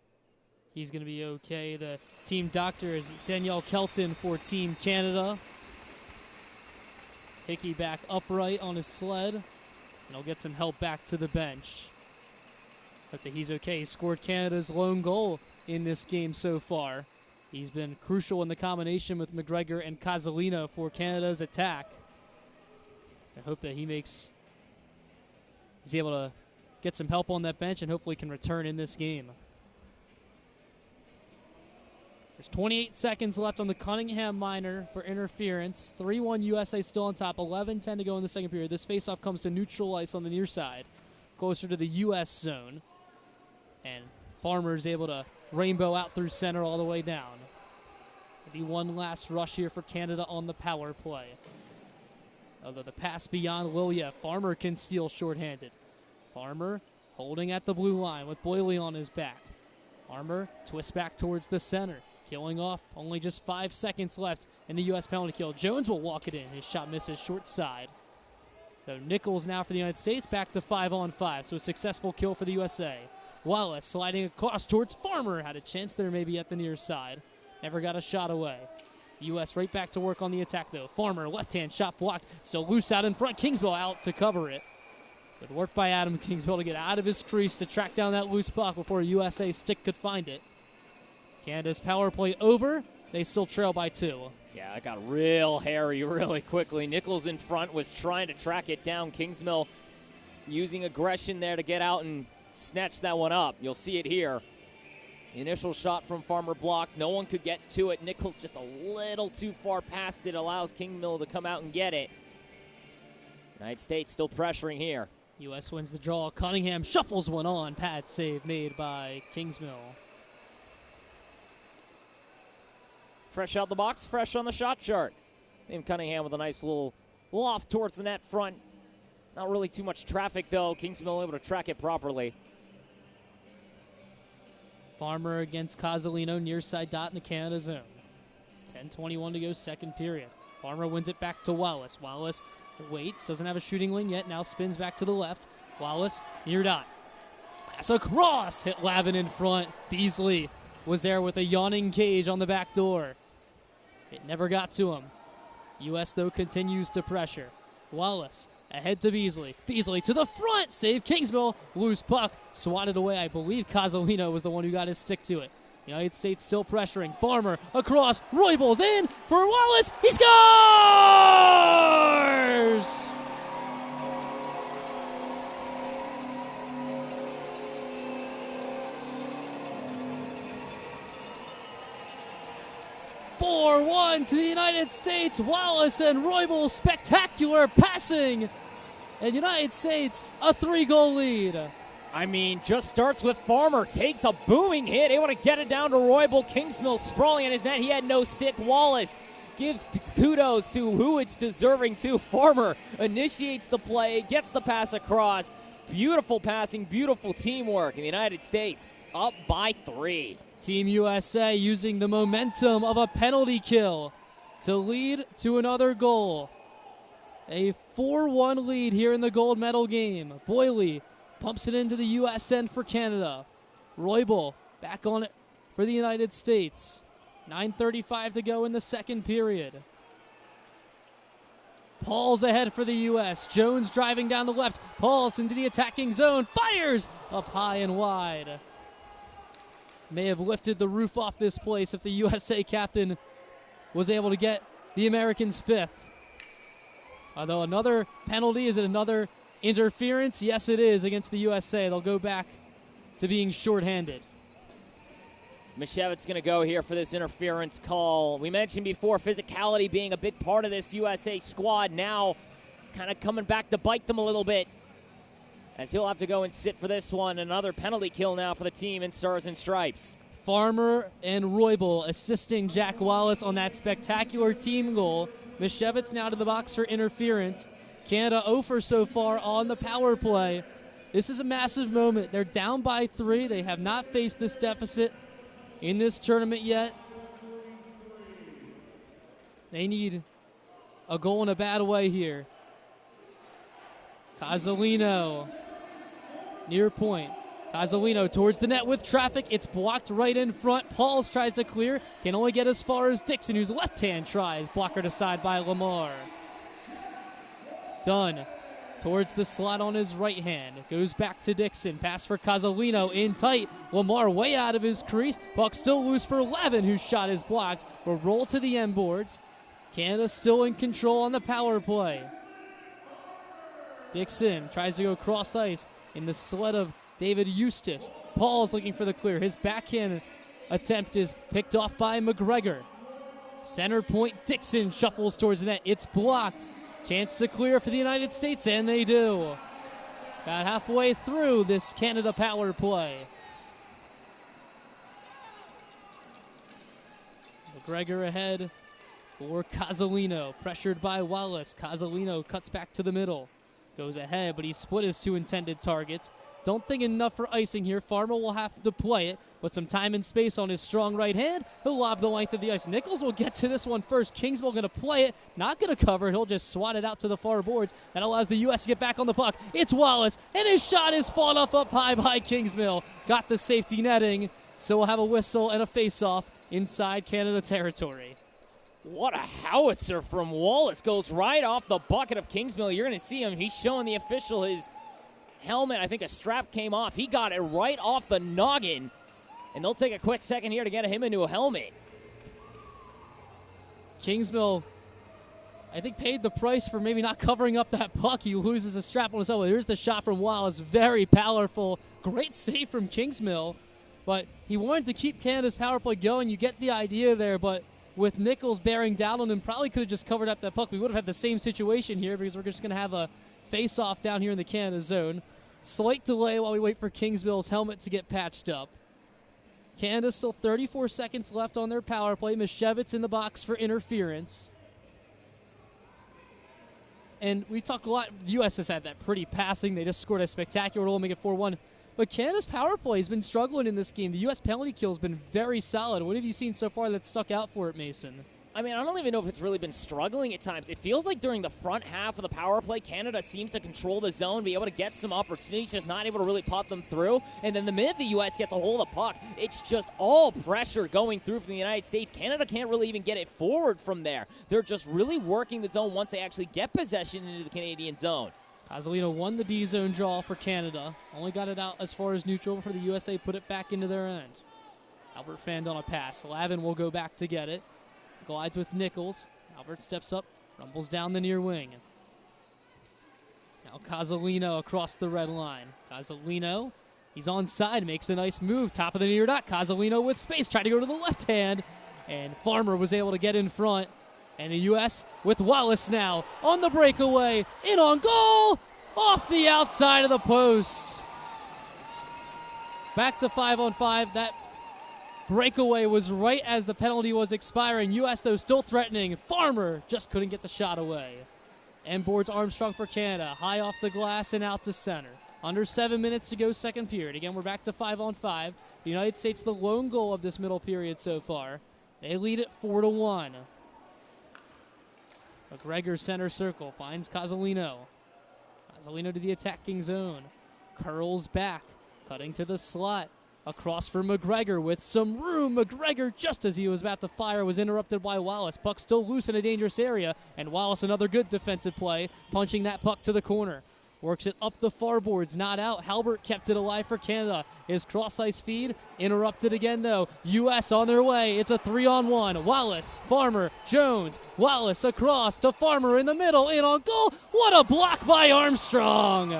he's going to be okay. The team doctor is Danielle Kelton for Team Canada. Hickey back upright on his sled, and he'll get some help back to the bench. Hope that he's okay. He scored Canada's lone goal in this game so far. He's been crucial in the combination with McGregor and Casalino for Canada's attack. I hope that he's able to get some help on that bench and hopefully can return in this game. There's 28 seconds left on the Cunningham minor for interference. 3-1 USA still on top. 11-10 to go in the second period. This faceoff comes to neutral ice on the near side, closer to the U.S. zone. And Farmer is able to rainbow out through center all the way down. Maybe one last rush here for Canada on the power play. Although the pass beyond Lilia, Farmer can steal shorthanded. Farmer holding at the blue line with Boyley on his back. Farmer twists back towards the center. Killing off, only just 5 seconds left in the U.S. penalty kill. Jones will walk it in. His shot misses short side. So Nichols now for the United States, back to 5-on-5. So a successful kill for the USA. Wallace sliding across towards Farmer. Had a chance there maybe at the near side. Never got a shot away. U.S. right back to work on the attack though. Farmer, left-hand shot blocked. Still loose out in front. Kingsmill out to cover it. Good work by Adam Kingsmill to get out of his crease to track down that loose puck before a USA stick could find it. Canada's power play over. They still trail by 2. Yeah, it got real hairy really quickly. Nichols in front was trying to track it down. Kingsmill using aggression there to get out and snatch that one up. You'll see it here. The initial shot from Farmer blocked. No one could get to it. Nichols just a little too far past it. Allows Kingsmill to come out and get it. United States still pressuring here. U.S. wins the draw. Cunningham shuffles one on. Pad save made by Kingsmill. Fresh out the box, fresh on the shot chart. Liam Cunningham with a nice little loft towards the net front. Not really too much traffic, though. Kingsmill able to track it properly. Farmer against Casalino, near side dot in the Canada zone. 10:21 to go, second period. Farmer wins it back to Wallace. Wallace waits, doesn't have a shooting lane yet, now spins back to the left. Wallace, near dot. Pass across, hit Lavin in front. Beasley was there with a yawning cage on the back door. It never got to him. U.S., though, continues to pressure. Wallace ahead to Beasley. Beasley to the front. Save Kingsmill. Loose puck. Swatted away. I believe Casalino was the one who got his stick to it. United States still pressuring. Farmer across. Roybals in for Wallace. He scores! 4-1 to the United States. Wallace and Roybal, spectacular passing. And United States, a 3-goal lead. I mean, just starts with Farmer, takes a booming hit, able to get it down to Roybal. Kingsmill sprawling in his net. He had no stick. Wallace gives kudos to who it's deserving to. Farmer initiates the play, gets the pass across. Beautiful passing, beautiful teamwork. And the United States up by 3. Team USA using the momentum of a penalty kill to lead to another goal. A 4-1 lead here in the gold medal game. Boyley pumps it into the U.S. end for Canada. Roybal back on it for the United States. 9:35 to go in the second period. Paul's ahead for the U.S. Jones driving down the left. Paul's into the attacking zone. Fires up high and wide. May have lifted the roof off this place if the USA captain was able to get the Americans 5th. Although another penalty, is it another interference? Yes, it is against the USA. They'll go back to being shorthanded. Mishevit's going to go here for this interference call. We mentioned before physicality being a big part of this USA squad. Now it's kind of coming back to bite them a little bit, as he'll have to go and sit for this one. Another penalty kill now for the team in Stars and Stripes. Farmer and Roybal assisting Jack Wallace on that spectacular team goal. Mishevitz now to the box for interference. Canada 0 for so far on the power play. This is a massive moment. They're down by 3. They have not faced this deficit in this tournament yet. They need a goal in a bad way here. Casalino near point. Casalino towards the net with traffic. It's blocked right in front. Pauls tries to clear. Can only get as far as Dixon, whose left hand tries. Blockered aside by Lamar. Dunn towards the slot on his right hand. Goes back to Dixon. Pass for Casalino in tight. Lamar way out of his crease. Puck still loose for Levin, whose shot is blocked. Will roll to the end boards. Canada still in control on the power play. Dixon tries to go cross ice in the sled of David Eustace. Paul's looking for the clear. His backhand attempt is picked off by McGregor. Center point, Dixon shuffles towards the net. It's blocked. Chance to clear for the United States, and they do. About halfway through this Canada power play. McGregor ahead for Casalino. Pressured by Wallace. Casalino cuts back to the middle. Goes ahead, but he split his 2 intended targets. Don't think enough for icing here. Farmer will have to play it, but some time and space on his strong right hand. He'll lob the length of the ice. Nichols will get to this one first. Kingsmill going to play it. Not going to cover it. He'll just swat it out to the far boards. That allows the U.S. to get back on the puck. It's Wallace, and his shot is fought off up high by Kingsmill. Got the safety netting, so we'll have a whistle and a face-off inside Canada territory. What a howitzer from Wallace. Goes right off the bucket of Kingsmill. You're going to see him. He's showing the official his helmet. I think a strap came off. He got it right off the noggin. And they'll take a quick second here to get him into a helmet. Kingsmill, I think, paid the price for maybe not covering up that puck. He loses a strap on his elbow. Here's the shot from Wallace. Very powerful. Great save from Kingsmill. But he wanted to keep Canada's power play going. You get the idea there, but with Nichols bearing down on him, probably could have just covered up that puck. We would have had the same situation here because we're just going to have a face-off down here in the Canada zone. Slight delay while we wait for Kingsmill's helmet to get patched up. Canada still 34 seconds left on their power play. Mishevitz in the box for interference. And we talked a lot. The U.S. has had that pretty passing. They just scored a spectacular goal, make it 4-1. But Canada's power play has been struggling in this game. The U.S. penalty kill has been very solid. What have you seen so far that stuck out for it, Mason? I mean, I don't even know if it's really been struggling at times. It feels like during the front half of the power play, Canada seems to control the zone, be able to get some opportunities, just not able to really pop them through. And then the minute the U.S. gets a hold of the puck, it's just all pressure going through from the United States. Canada can't really even get it forward from there. They're just really working the zone once they actually get possession into the Canadian zone. Kozolino won the D-zone draw for Canada. Only got it out as far as neutral before the USA put it back into their end. Albert fanned on a pass. Lavin will go back to get it. Glides with Nichols. Albert steps up, rumbles down the near wing. Now Kozolino across the red line. Kozolino, he's onside, makes a nice move. Top of the near dot. Kozolino with space, tried to go to the left hand. And Farmer was able to get in front. And the U.S. with Wallace now on the breakaway. In on goal! Off the outside of the post. Back to 5-on-5. That breakaway was right as the penalty was expiring. U.S., though, still threatening. Farmer just couldn't get the shot away. And boards Armstrong for Canada. High off the glass and out to center. Under 7 minutes to go, second period. Again, we're back to 5-on-5. The United States, the lone goal of this middle period so far. They lead it 4-1. McGregor center circle. Finds Kozolino. Kozolino to the attacking zone. Curls back. Cutting to the slot. Across for McGregor with some room. McGregor, just as he was about to fire, was interrupted by Wallace. Puck still loose in a dangerous area. And Wallace, another good defensive play, punching that puck to the corner. Works it up the far boards, not out. Halbert kept it alive for Canada. His cross-ice feed, interrupted again, though. U.S. on their way. It's a 3-on-1. Wallace, Farmer, Jones. Wallace across to Farmer in the middle. In on goal. What a block by Armstrong.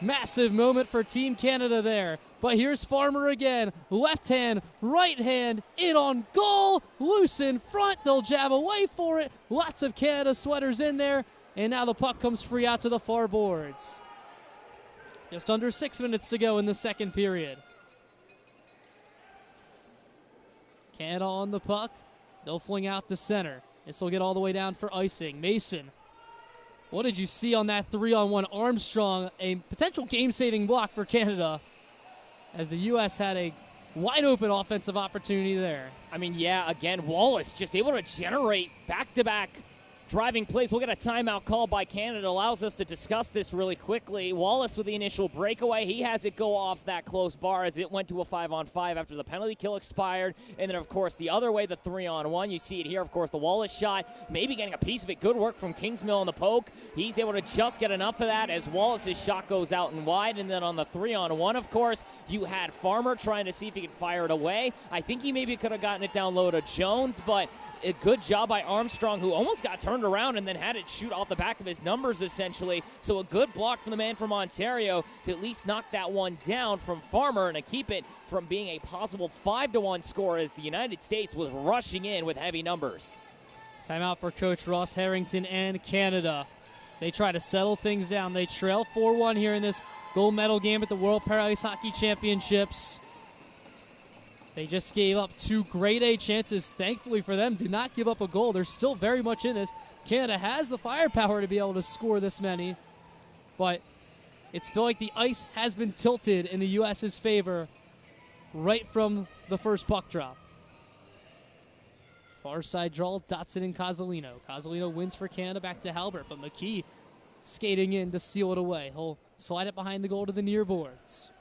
Massive moment for Team Canada there. But here's Farmer again. Left hand, right hand, in on goal. Loose in front. They'll jab away for it. Lots of Canada sweaters in there. And now the puck comes free out to the far boards. Just under 6 minutes to go in the second period. Canada on the puck. They'll fling out to center. This will get all the way down for icing. Mason. What did you see on that 3-on-1? Armstrong, a potential game-saving block for Canada as the U.S. had a wide-open offensive opportunity there. I mean, yeah, again, Wallace just able to generate back-to-back driving plays. We'll get a timeout call by Canada. Allows us to discuss this really quickly. Wallace with the initial breakaway. He has it go off that close bar as it went to a 5-on-5 after the penalty kill expired. And then, of course, the other way, the 3-on-1. You see it here, of course, the Wallace shot. Maybe getting a piece of it. Good work from Kingsmill on the poke. He's able to just get enough of that as Wallace's shot goes out and wide. And then on the 3-on-1, of course, you had Farmer trying to see if he could fire it away. I think he maybe could have gotten it down low to Jones, but a good job by Armstrong, who almost got turned around and then had it shoot off the back of his numbers, essentially. So a good block from the man from Ontario to at least knock that one down from Farmer and to keep it from being a possible 5-1 score as the United States was rushing in with heavy numbers. Timeout for Coach Ross Harrington and Canada. They try to settle things down. They trail 4-1 here in this gold medal game at the World Para Ice Hockey Championships. They just gave up 2 grade A chances. Thankfully for them, did not give up a goal. They're still very much in this. Canada has the firepower to be able to score this many, but it's feel like the ice has been tilted in the U.S.'s favor right from the first puck drop. Far side draw, Dotson and Kozolino. Kozolino wins for Canada, back to Halbert, but McKee skating in to seal it away. He'll slide it behind the goal to the near boards.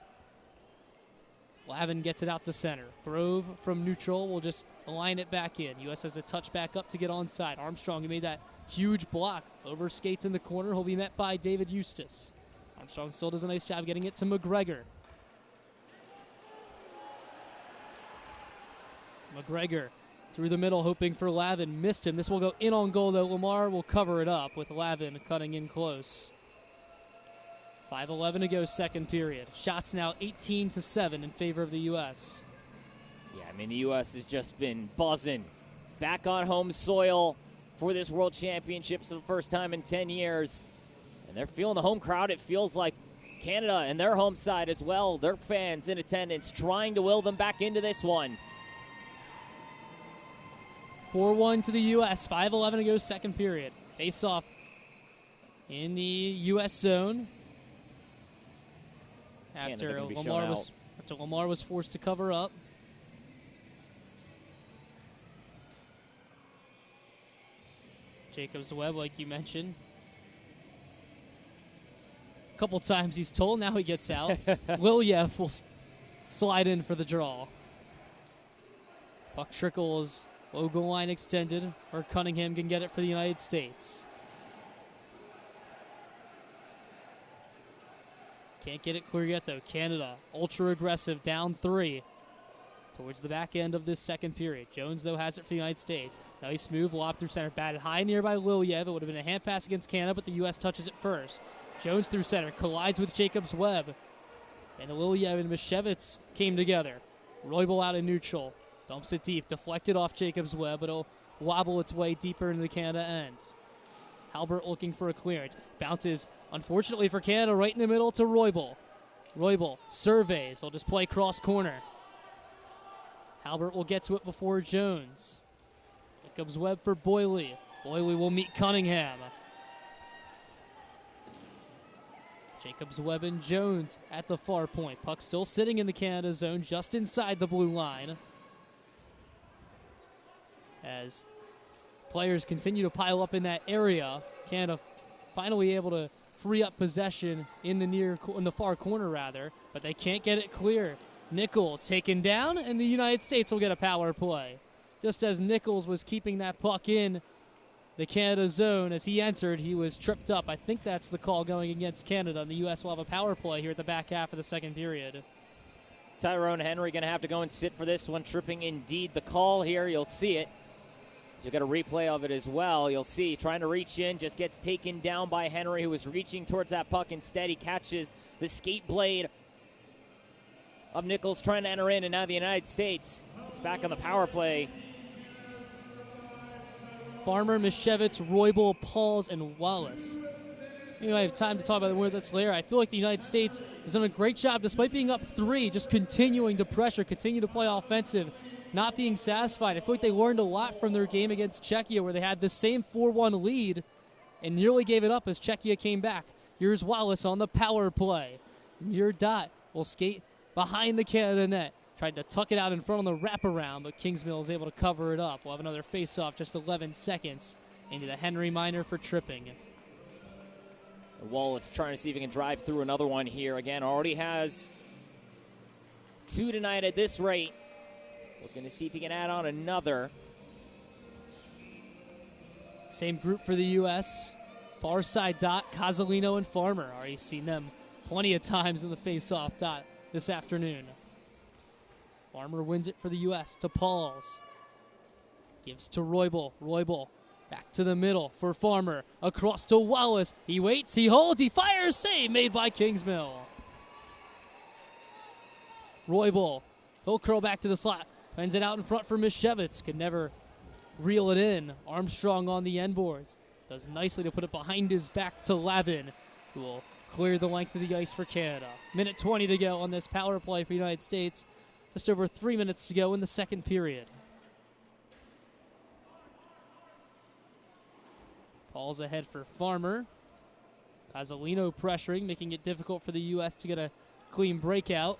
Lavin gets it out to center. Grove from neutral will just line it back in. U.S. has a touch back up to get onside. Armstrong, who made that huge block, over skates in the corner. He'll be met by David Eustace. Armstrong still does a nice job getting it to McGregor. McGregor through the middle, hoping for Lavin. Missed him. This will go in on goal, though. Lamar will cover it up with Lavin cutting in close. 5:11 to go, second period. Shots now 18-7 in favor of the U.S. Yeah, I mean, the U.S. has just been buzzing. Back on home soil for this World Championships for the first time in 10 years. And they're feeling the home crowd. It feels like Canada and their home side as well, their fans in attendance, trying to will them back into this one. 4-1 to the U.S. 5:11 to go, second period. Face off in the U.S. zone. After Lamar was forced to cover up. Jacob's Webb, like you mentioned. A couple times he's told, now he gets out. Liljev will slide in for the draw. Puck trickles, low goal line extended, or Cunningham can get it for the United States. Can't get it clear yet, though. Canada, ultra aggressive, down 3 towards the back end of this second period. Jones, though, has it for the United States. Nice move, lob through center. Batted high near by Liljev. It would have been a hand pass against Canada, but the U.S. touches it first. Jones through center, collides with Jacob's Webb. And Liljev and Mishevitz came together. Roybal out in neutral. Dumps it deep, deflected off Jacob's Webb, but it'll wobble its way deeper into the Canada end. Halbert looking for a clearance. Bounces, unfortunately for Canada, right in the middle to Roybal. Roybal surveys. He'll just play cross corner. Halbert will get to it before Jones. Jacob's Webb for Boyley. Boyley will meet Cunningham. Jacob's Webb and Jones at the far point. Puck still sitting in the Canada zone, just inside the blue line. As players continue to pile up in that area, Canada finally able to free up possession in the far corner rather, but they can't get it clear. Nichols taken down, and the United States will get a power play. Just as Nichols was keeping that puck in the Canada zone, as he entered, he was tripped up. I think that's the call going against Canada, and the U.S. will have a power play here at the back half of the second period. Tyrone Henry going to have to go and sit for this one, tripping indeed. The call here, you'll see it. You'll get a replay of it as well. You'll see, trying to reach in, just gets taken down by Henry, who was reaching towards that puck. Instead, he catches the skate blade of Nichols trying to enter in, and now the United States, it's back on the power play. Farmer, Mishevitz, Roybal, Pauls, and Wallace. I have time to talk about the winner that's later. I feel like the United States has done a great job, despite being up 3, just continuing to pressure, continue to play offensive, not being satisfied. I feel like they learned a lot from their game against Czechia, where they had the same 4-1 lead and nearly gave it up as Czechia came back. Here's Wallace on the power play. Near dot will skate behind the Canada net. Tried to tuck it out in front on the wraparound, but Kingsmill is able to cover it up. We'll have another face-off, just 11 seconds into the Henry minor for tripping. Wallace trying to see if he can drive through another one here. Again, already has 2 tonight at this rate. Looking to see if he can add on another. Same group for the U.S. Far side dot, Casalino and Farmer. Already seen them plenty of times in the face-off dot this afternoon. Farmer wins it for the U.S. to Pauls. Gives to Roybal. Roybal back to the middle for Farmer. Across to Wallace. He waits, he holds, he fires. Save made by Kingsmill. Roybal. He'll curl back to the slot. Pens it out in front for Mishevitz. Could never reel it in. Armstrong on the end boards. Does nicely to put it behind his back to Lavin, who will clear the length of the ice for Canada. Minute 20 to go on this power play for the United States. Just over 3 minutes to go in the second period. Paul's ahead for Farmer. Casalino pressuring, making it difficult for the U.S. to get a clean breakout.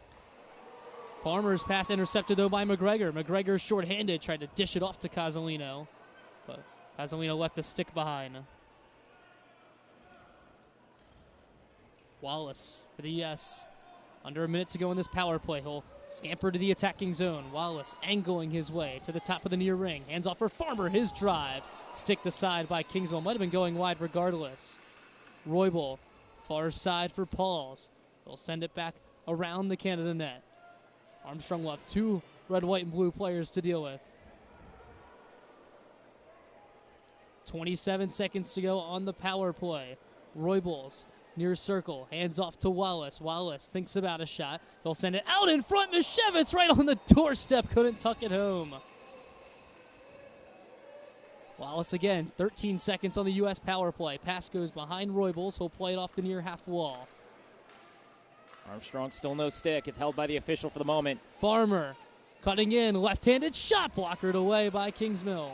Farmer's pass intercepted, though, by McGregor. McGregor shorthanded, tried to dish it off to Casalino, but Casalino left the stick behind. Wallace for the U.S. Under a minute to go in this power play. He'll scamper to the attacking zone. Wallace angling his way to the top of the near ring. Hands off for Farmer. His drive. Sticked aside by Kingsmill. Might have been going wide regardless. Roybal. Far side for Pauls. They'll send it back around the Canada net. Armstrong will have 2 red, white, and blue players to deal with. 27 seconds to go on the power play. Roybal's near circle, hands off to Wallace. Wallace thinks about a shot. They'll send it out in front. Mishevitz right on the doorstep, couldn't tuck it home. Wallace again, 13 seconds on the U.S. power play. Pass goes behind Roybal, so he'll play it off the near half wall. Armstrong still no stick. It's held by the official for the moment. Farmer cutting in, left-handed shot, blockered away by Kingsmill.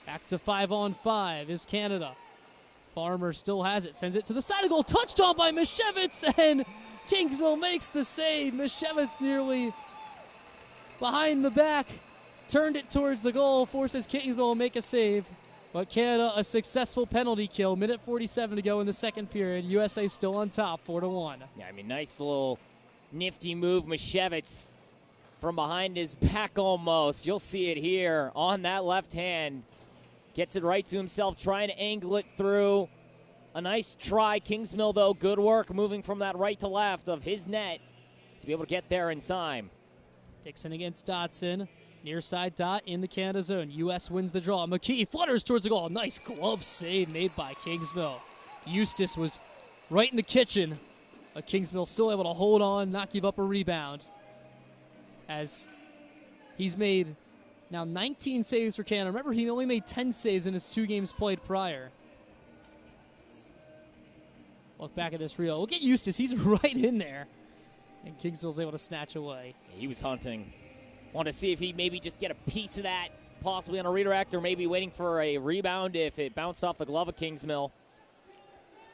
Back to 5-on-5 is Canada. Farmer still has it, sends it to the side of goal, touched on by Mishevitz, and Kingsmill makes the save. Mishevitz nearly behind the back turned it towards the goal, forces Kingsville to make a save. But Canada, a successful penalty kill. Minute 47 to go in the second period. USA still on top, 4-1. Yeah, I mean, nice little nifty move. Mashevitz from behind his back almost. You'll see it here on that left hand. Gets it right to himself, trying to angle it through. A nice try. Kingsmill, though, good work moving from that right to left of his net to be able to get there in time. Dixon against Dotson. Near side dot in the Canada zone. U.S. wins the draw. McKee flutters towards the goal. Nice glove save made by Kingsmill. Eustace was right in the kitchen. But Kingsmill still able to hold on, not give up a rebound. As he's made now 19 saves for Canada. Remember, he only made 10 saves in his 2 games played prior. Look back at this reel. Look at Eustace. He's right in there. And Kingsville's able to snatch away. He was hunting. Want to see if he'd maybe just get a piece of that, possibly on a redirect, or maybe waiting for a rebound if it bounced off the glove of Kingsmill.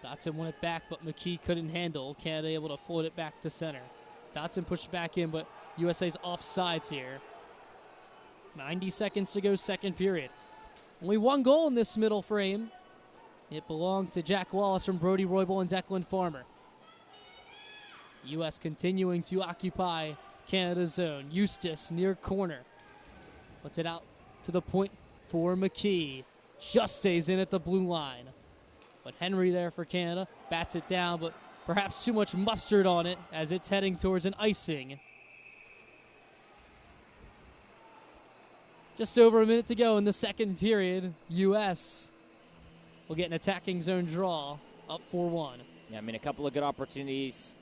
Dotson won it back, but McKee couldn't handle. Canada able to float it back to center. Dotson pushed it back in, but USA's offsides here. 90 seconds to go, second period. Only 1 goal in this middle frame. It belonged to Jack Wallace from Brody Roybal and Declan Farmer. U.S. continuing to occupy Canada's zone. Eustace near corner. Puts it out to the point for McKee. Just stays in at the blue line. But Henry there for Canada. Bats it down, but perhaps too much mustard on it as it's heading towards an icing. Just over a minute to go in the second period. U.S. will get an attacking zone draw, up 4-1. Yeah, I mean, a couple of good opportunities.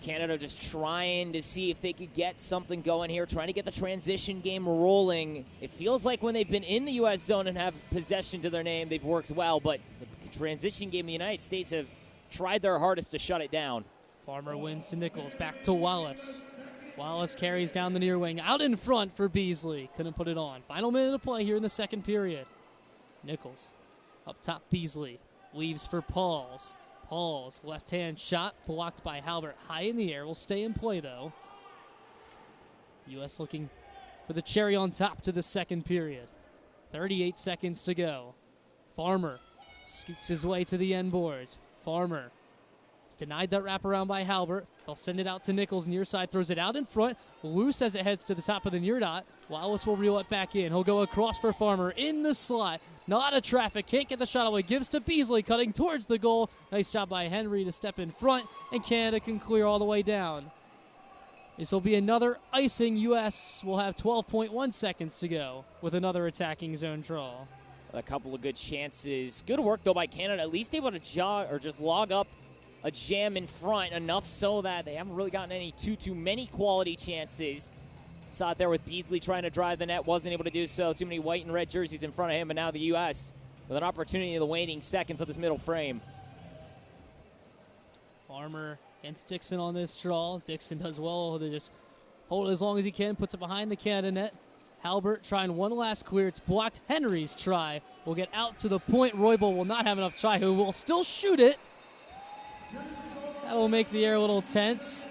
Canada just trying to see if they could get something going here, trying to get the transition game rolling. It feels like when they've been in the U.S. zone and have possession to their name, they've worked well, but the transition game, the United States have tried their hardest to shut it down. Farmer wins to Nichols, back to Wallace. Wallace carries down the near wing, out in front for Beasley. Couldn't put it on. Final minute of play here in the second period. Nichols, up top Beasley, leaves for Pauls. Paul's left-hand shot blocked by Halbert. High in the air. Will stay in play, though. U.S. looking for the cherry on top to the second period. 38 seconds to go. Farmer scoots his way to the end boards. Farmer is denied that wraparound by Halbert. They'll send it out to Nichols. Near side throws it out in front. Loose as it heads to the top of the near dot. Wallace will reel it back in. He'll go across for Farmer in the slot. Not a traffic. Can't get the shot away. Gives to Beasley, cutting towards the goal. Nice job by Henry to step in front, and Canada can clear all the way down. This will be another icing. U.S. will have 12.1 seconds to go with another attacking zone draw. A couple of good chances. Good work, though, by Canada. At least able to jog or just log up a jam in front, enough so that they haven't really gotten any too many quality chances. Saw it there with Beasley trying to drive the net. Wasn't able to do so. Too many white and red jerseys in front of him, but now the U.S. with an opportunity in the waning seconds of this middle frame. Farmer against Dixon on this draw. Dixon does well to just hold it as long as he can. Puts it behind the Canada net. Halbert trying one last clear. It's blocked. Henry's try will get out to the point. Roybal will not have enough try. Who will still shoot it. That'll make the air a little tense.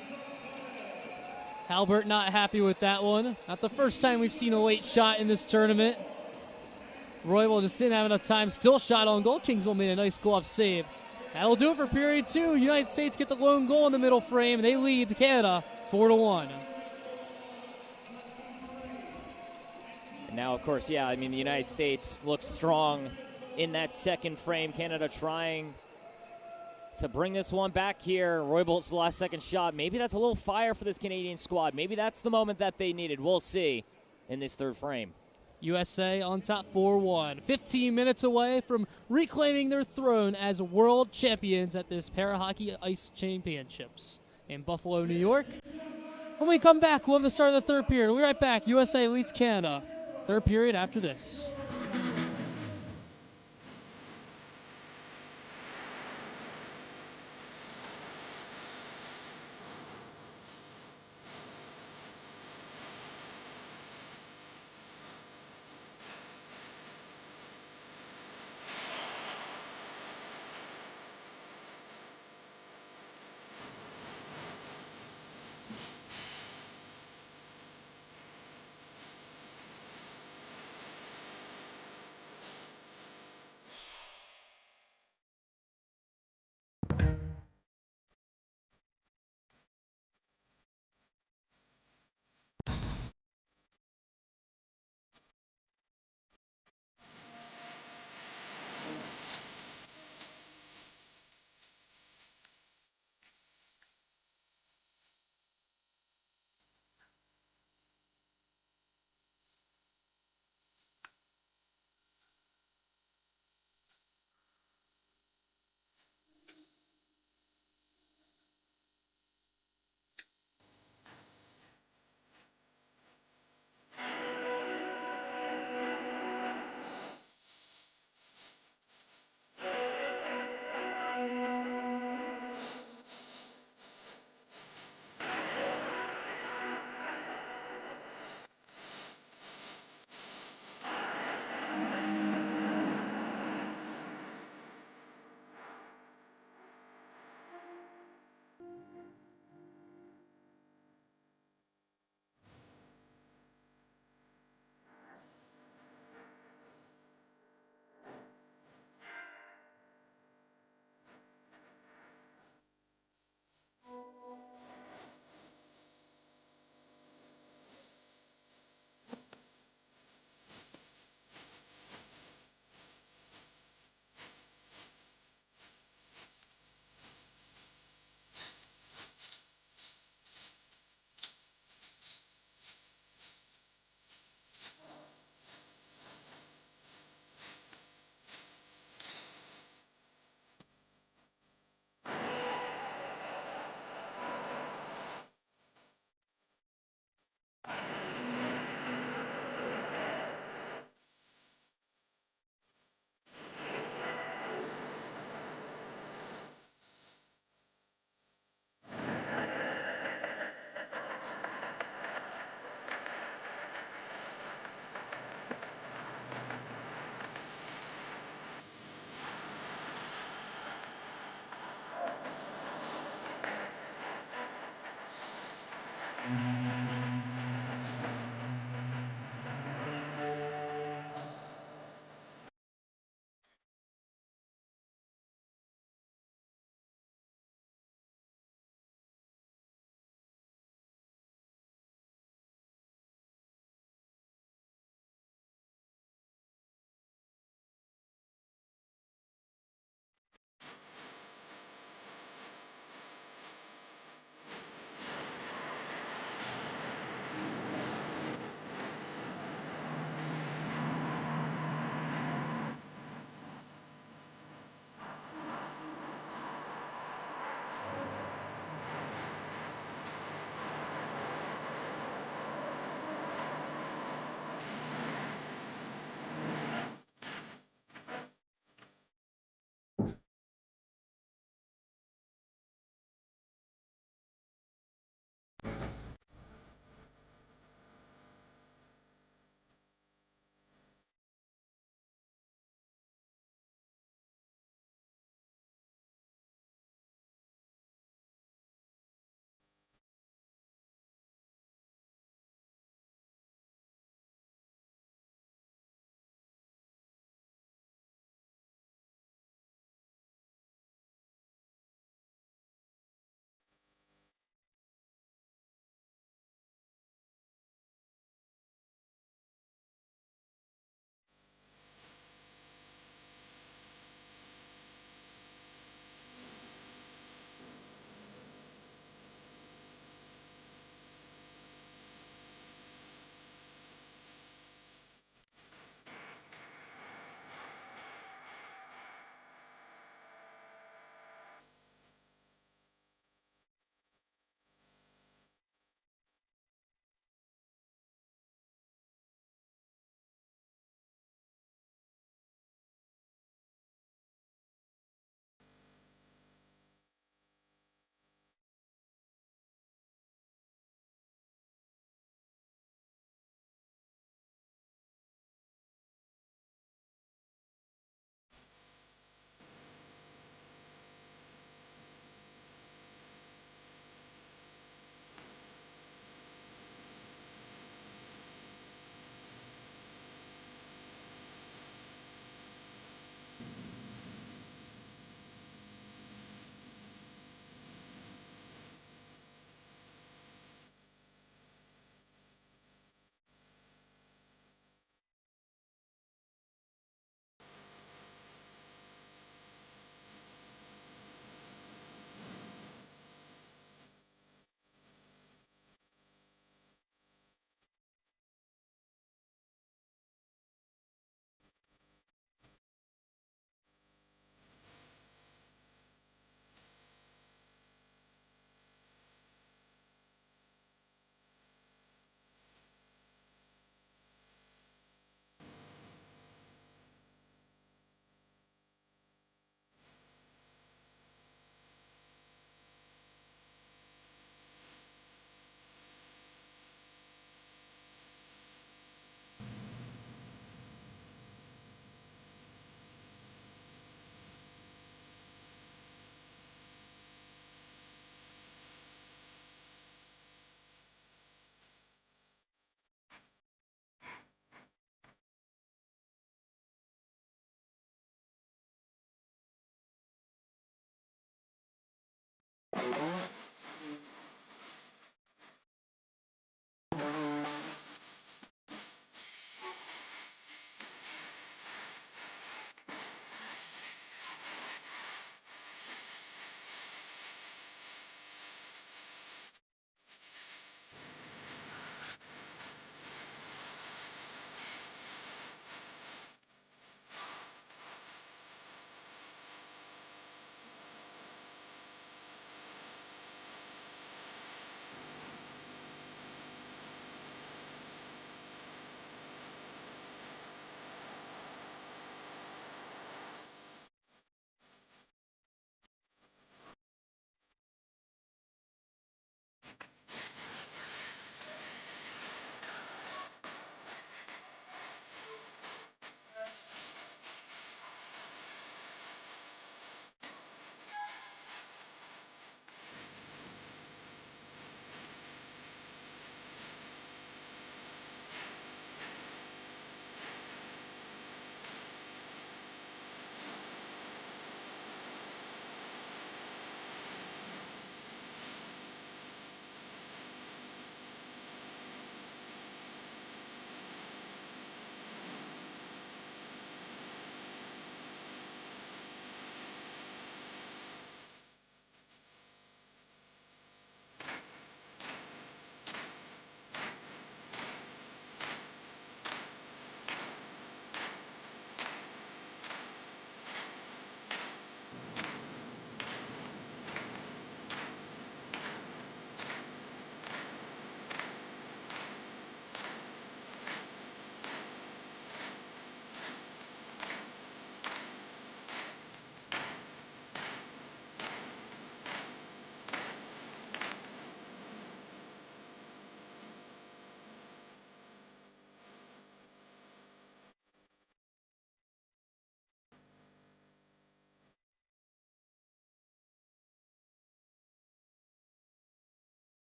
Halbert not happy with that one. Not the first time we've seen a late shot in this tournament. Roybal just didn't have enough time. Still shot on goal. Kingsville made a nice glove save. That'll do it for period 2. United States get the lone goal in the middle frame, and they lead Canada 4-1. And now, of course, yeah, I mean, the United States looks strong in that second frame. Canada trying to bring this one back here. Roybal's last second shot. Maybe that's a little fire for this Canadian squad. Maybe that's the moment that they needed. We'll see in this third frame. USA on top 4-1. 15 minutes away from reclaiming their throne as world champions at this Para-Hockey Ice Championships in Buffalo, New York. When we come back, we'll have the start of the third period. We'll be right back. USA leads Canada. Third period after this.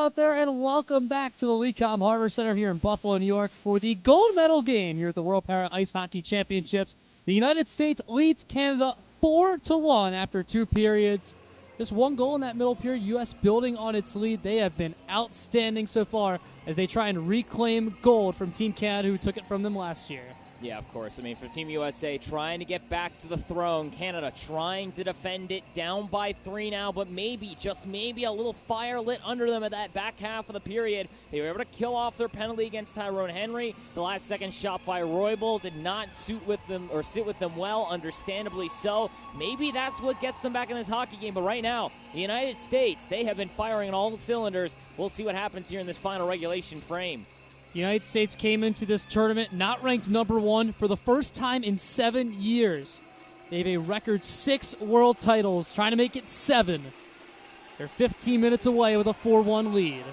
out there, and welcome back to the LECOM Harborcenter here in Buffalo, New York for the gold medal game here at the World Para Ice Hockey Championships. The United States leads Canada 4-1 after 2 periods. Just 1 goal in that middle period. U.S. building on its lead. They have been outstanding so far as they try and reclaim gold from Team Canada, who took it from them last year. Yeah, of course. I mean, for Team USA, trying to get back to the throne. Canada trying to defend it, down by 3 now, but maybe, just maybe, a little fire lit under them at that back half of the period. They were able to kill off their penalty against Tyrone Henry. The last second shot by Roybal did not sit with them well, understandably so. Maybe that's what gets them back in this hockey game, but right now, the United States, they have been firing on all the cylinders. We'll see what happens here in this final regulation frame. The United States came into this tournament not ranked number 1 for the first time in 7 years. They have a record 6 world titles, trying to make it 7. They're 15 minutes away with a 4-1 lead.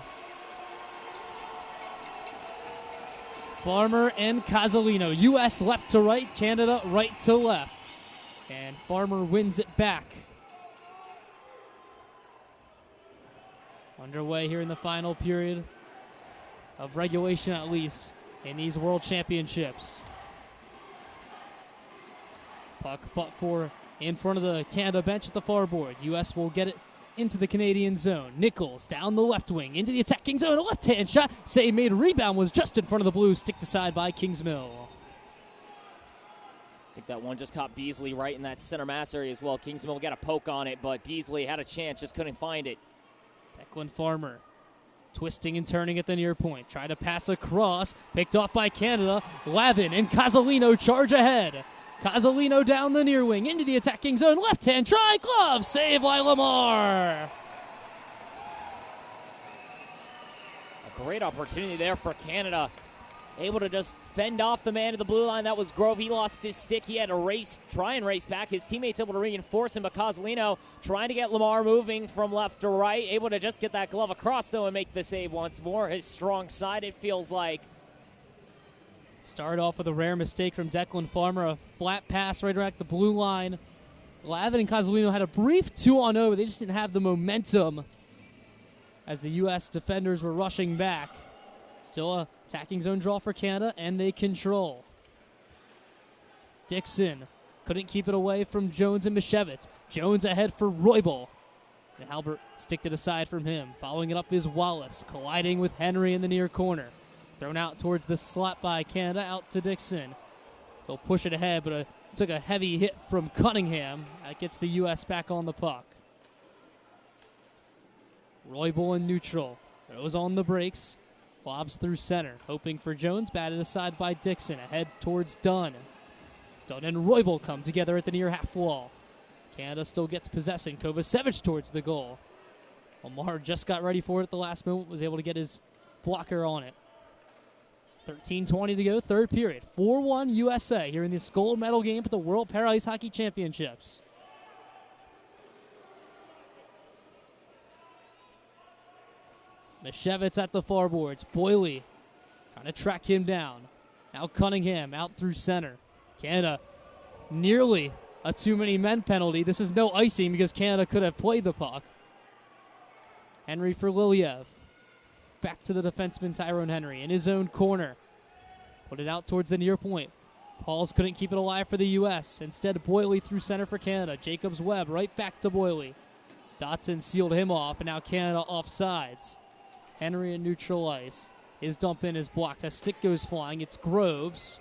Farmer and Casalino. U.S. left to right, Canada right to left. And Farmer wins it back. Underway here in the final period of regulation, at least, in these World Championships. Puck fought for in front of the Canada bench at the far boards. U.S. will get it into the Canadian zone. Nichols down the left wing into the attacking zone. A left-hand shot. Save made. Rebound was just in front of the Blues. Sticked aside by Kingsmill. I think that one just caught Beasley right in that center mass area as well. Kingsmill got a poke on it, but Beasley had a chance, just couldn't find it. Declan Farmer twisting and turning at the near point. Try to pass across. Picked off by Canada. Lavin and Casalino charge ahead. Casalino down the near wing into the attacking zone. Left-hand try. Glove. Save by Lamar. A great opportunity there for Canada. Able to just fend off the man at the blue line. That was Grove. He lost his stick. He had to try and race back. His teammates able to reinforce him, but Casalino trying to get Lamar moving from left to right. Able to just get that glove across, though, and make the save once more. His strong side, it feels like. Started off with a rare mistake from Declan Farmer. A flat pass right around the blue line. Lavin and Casalino had a brief 2-on-0, but they just didn't have the momentum as the U.S. defenders were rushing back. Still a attacking zone draw for Canada, and they control. Dixon couldn't keep it away from Jones and Mishevitz. Jones ahead for Roybal. And Halbert sticked it aside from him. Following it up is Wallace, colliding with Henry in the near corner. Thrown out towards the slot by Canada, out to Dixon. They'll push it ahead, but took a heavy hit from Cunningham. That gets the U.S. back on the puck. Roybal in neutral. Throws on the brakes. Lobs through center, hoping for Jones, batted aside by Dixon, ahead towards Dunn. Dunn and Roybal come together at the near half wall. Canada still gets possession. Kovacevic towards the goal. Lamar just got ready for it at the last moment, was able to get his blocker on it. 13:20 to go, third period. 4-1 USA here in this gold medal game at the World Para Ice Hockey Championships. Mishevitz at the far boards. Boyle trying to track him down. Now Cunningham out through center. Canada nearly a too many men penalty. This is no icing because Canada could have played the puck. Henry for Liliev. Back to the defenseman Tyrone Henry in his own corner. Put it out towards the near point. Pauls couldn't keep it alive for the U.S. Instead, Boyle through center for Canada. Jacobs Webb right back to Boyle. Dotson sealed him off, and now Canada offsides. Henry in neutral ice. His dump in is blocked. A stick goes flying. It's Groves.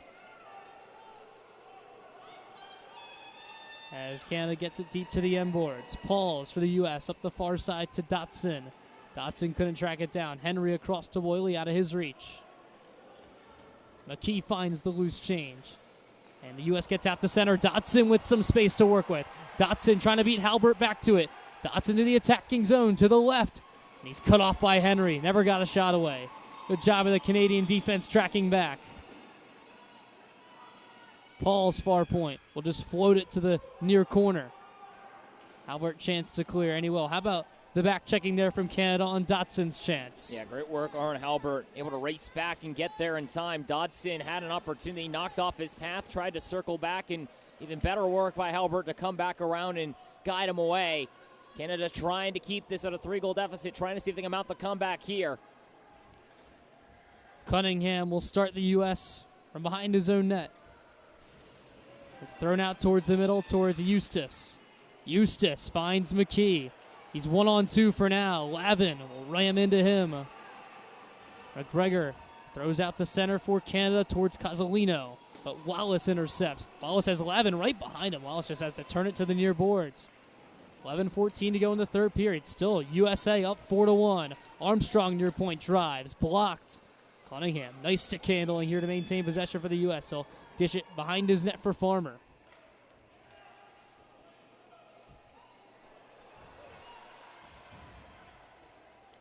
As Canada gets it deep to the end boards. Pauls for the U.S. up the far side to Dotson. Dotson couldn't track it down. Henry across to Boyle out of his reach. McKee finds the loose change. And the U.S. gets out to center. Dotson with some space to work with. Dotson trying to beat Halbert back to it. Dotson to the attacking zone to the left. And he's cut off by Henry. Never got a shot away. Good job of the Canadian defense tracking back. Paul's far point. Will just float it to the near corner. Halbert chance to clear, and he will. How about the back checking there from Canada on Dotson's chance? Yeah, great work, Aaron Halbert. Able to race back and get there in time. Dodson had an opportunity, knocked off his path, tried to circle back, and even better work by Halbert to come back around and guide him away. Canada trying to keep this at a 3-goal deficit, trying to see if they can mount the comeback here. Cunningham will start the U.S. from behind his own net. It's thrown out towards the middle, towards Eustace. Eustace finds McKee. He's 1-on-2 for now. Lavin will ram into him. McGregor throws out the center for Canada towards Casalino, but Wallace intercepts. Wallace has Lavin right behind him. Wallace just has to turn it to the near boards. 11:14 to go in the third period. Still USA up 4-1. Armstrong near point drives. Blocked. Cunningham, nice stick handling here to maintain possession for the U.S. He'll dish it behind his net for Farmer.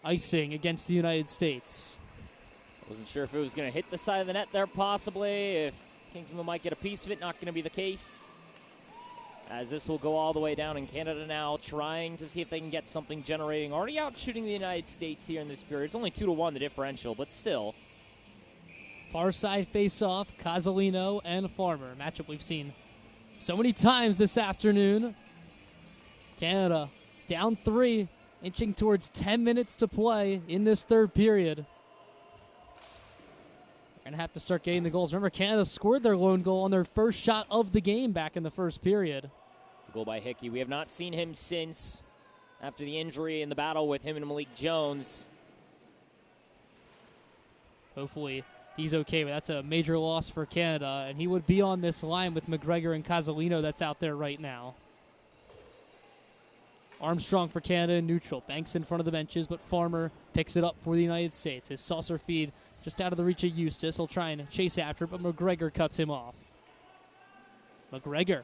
Icing against the United States. Wasn't sure if it was going to hit the side of the net there possibly, if Kingsmill might get a piece of it. Not going to be the case, as this will go all the way down in Canada now, trying to see if they can get something generating. Already out shooting the United States here in this period. It's only 2-1 the differential, but still. Far side face-off, Casalino and Farmer. Matchup we've seen so many times this afternoon. Canada down 3, inching towards 10 minutes to play in this third period. They're going to have to start getting the goals. Remember, Canada scored their lone goal on their first shot of the game back in the first period. Goal by Hickey. We have not seen him since after the injury in the battle with him and Malik Jones. Hopefully he's okay, but that's a major loss for Canada, and he would be on this line with McGregor and Casalino that's out there right now. Armstrong for Canada in neutral. Banks in front of the benches, but Farmer picks it up for the United States. His saucer feed just out of the reach of Eustace. He'll try and chase after it, but McGregor cuts him off. McGregor.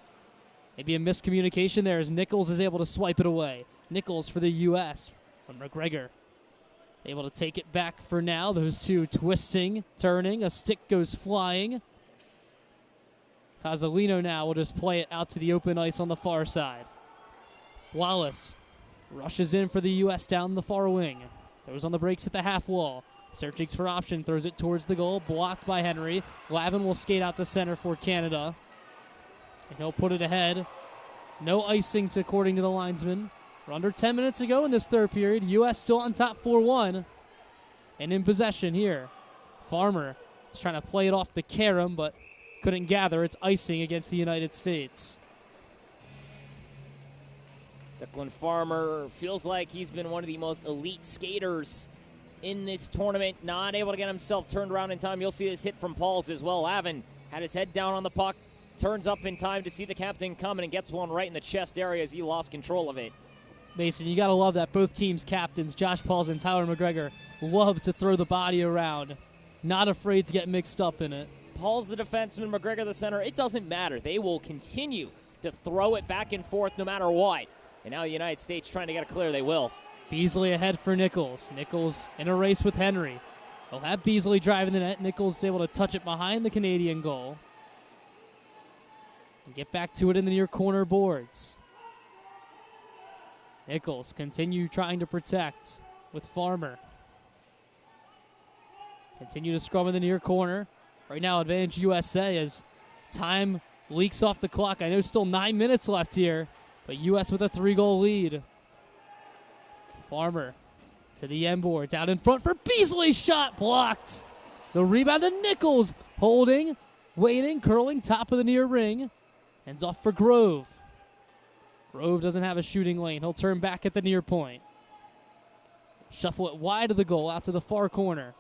Maybe a miscommunication there as Nichols is able to swipe it away. Nichols for the U.S. But McGregor able to take it back for now. Those two twisting, turning. A stick goes flying. Casalino now will just play it out to the open ice on the far side. Wallace rushes in for the U.S. down the far wing. Throws on the brakes at the half wall. Searching for option, throws it towards the goal. Blocked by Henry. Lavin will skate out the center for Canada. And he'll put it ahead. No icing according to the linesman. We're under 10 minutes to go in this third period. U.S. still on top 4-1. And in possession here. Farmer is trying to play it off the carom, but couldn't gather. It's icing against the United States. Declan Farmer feels like he's been one of the most elite skaters in this tournament. Not able to get himself turned around in time. You'll see this hit from Pauls as well. Lavin had his head down on the puck. Turns up in time to see the captain coming and gets one right in the chest area as he lost control of it. Mason, you got to love that both teams' captains, Josh Pauls and Tyler McGregor, love to throw the body around. Not afraid to get mixed up in it. Paul's the defenseman, McGregor the center. It doesn't matter. They will continue to throw it back and forth no matter what. And now the United States trying to get it clear. They will. Beasley ahead for Nichols. Nichols in a race with Henry. They'll have Beasley driving the net. Nichols is able to touch it behind the Canadian goal. And get back to it in the near corner boards. Nichols continue trying to protect with Farmer. Continue to scrum in the near corner. Right now, advantage USA as time leaks off the clock. I know still 9 minutes left here, but U.S. with a 3-goal lead. Farmer to the end boards. Out in front for Beasley's shot. Blocked. The rebound to Nichols. Holding, waiting, curling, top of the near ring. Ends off for Grove. Grove doesn't have a shooting lane. He'll turn back at the near point. Shuffle it wide of the goal, out to the far corner.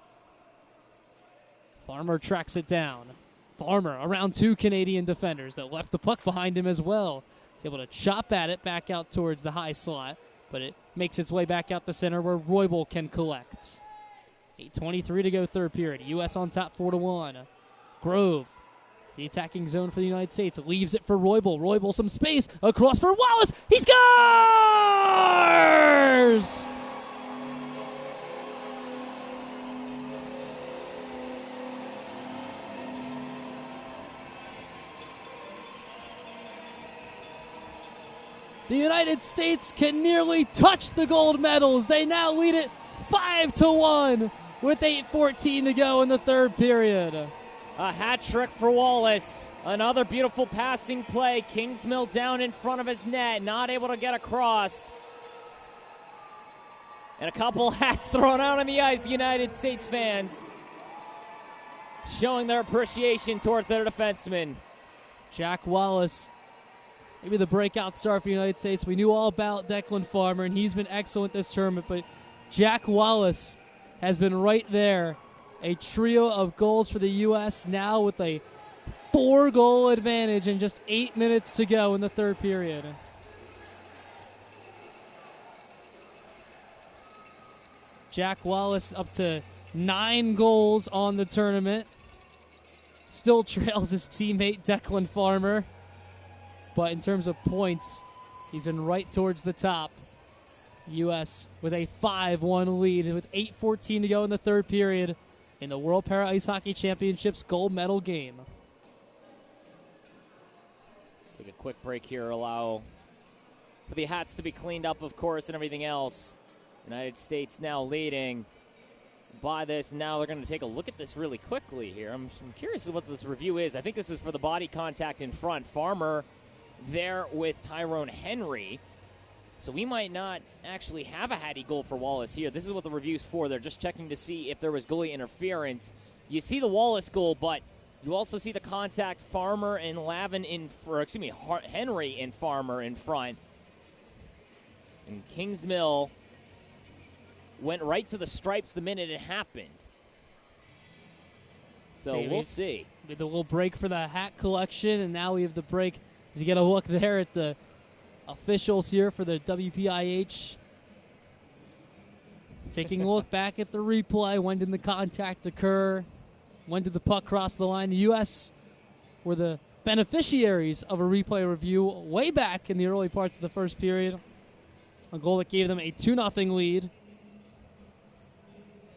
Farmer tracks it down. Farmer around 2 Canadian defenders that left the puck behind him as well. He's able to chop at it back out towards the high slot, but it makes its way back out the center where Roybal can collect. 8:23 to go third period. U.S. on top 4-1. Grove, the attacking zone for the United States, leaves it for Roybal. Roybal some space across for Wallace. He scores! The United States can nearly touch the gold medals. They now lead it 5-1 with 8:14 to go in the third period. A hat trick for Wallace. Another beautiful passing play. Kingsmill down in front of his net, not able to get across. And a couple hats thrown out on the ice. The United States fans showing their appreciation towards their defenseman. Jack Wallace, maybe the breakout star for the United States. We knew all about Declan Farmer, and he's been excellent this tournament, but Jack Wallace has been right there. A trio of goals for the U.S. now with a 4-goal advantage and just 8 minutes to go in the third period. Jack Wallace up to 9 goals on the tournament. Still trails his teammate Declan Farmer. But in terms of points, he's been right towards the top. U.S. with a 5-1 lead with 8:14 to go in the third period in the World Para Ice Hockey Championships gold medal game. Take a quick break here, allow for the hats to be cleaned up, of course, and everything else. United States now leading by this. Now they're going to take a look at this really quickly here. I'm curious what this review is. I think this is for the body contact in front. Farmer there with Tyrone Henry. So we might not actually have a Hattie goal for Wallace here. This is what the review's for. They're just checking to see if there was goalie interference. You see the Wallace goal, but you also see the contact Farmer and Henry and Farmer in front. And Kingsmill went right to the stripes the minute it happened. So we'll see. With a little break for the hat collection, and now we have the break as you get a look there at the officials here for the WPIH. Taking a look back at the replay. When did the contact occur? When did the puck cross the line? The U.S. were the beneficiaries of a replay review way back in the early parts of the first period. A goal that gave them a 2-0 lead.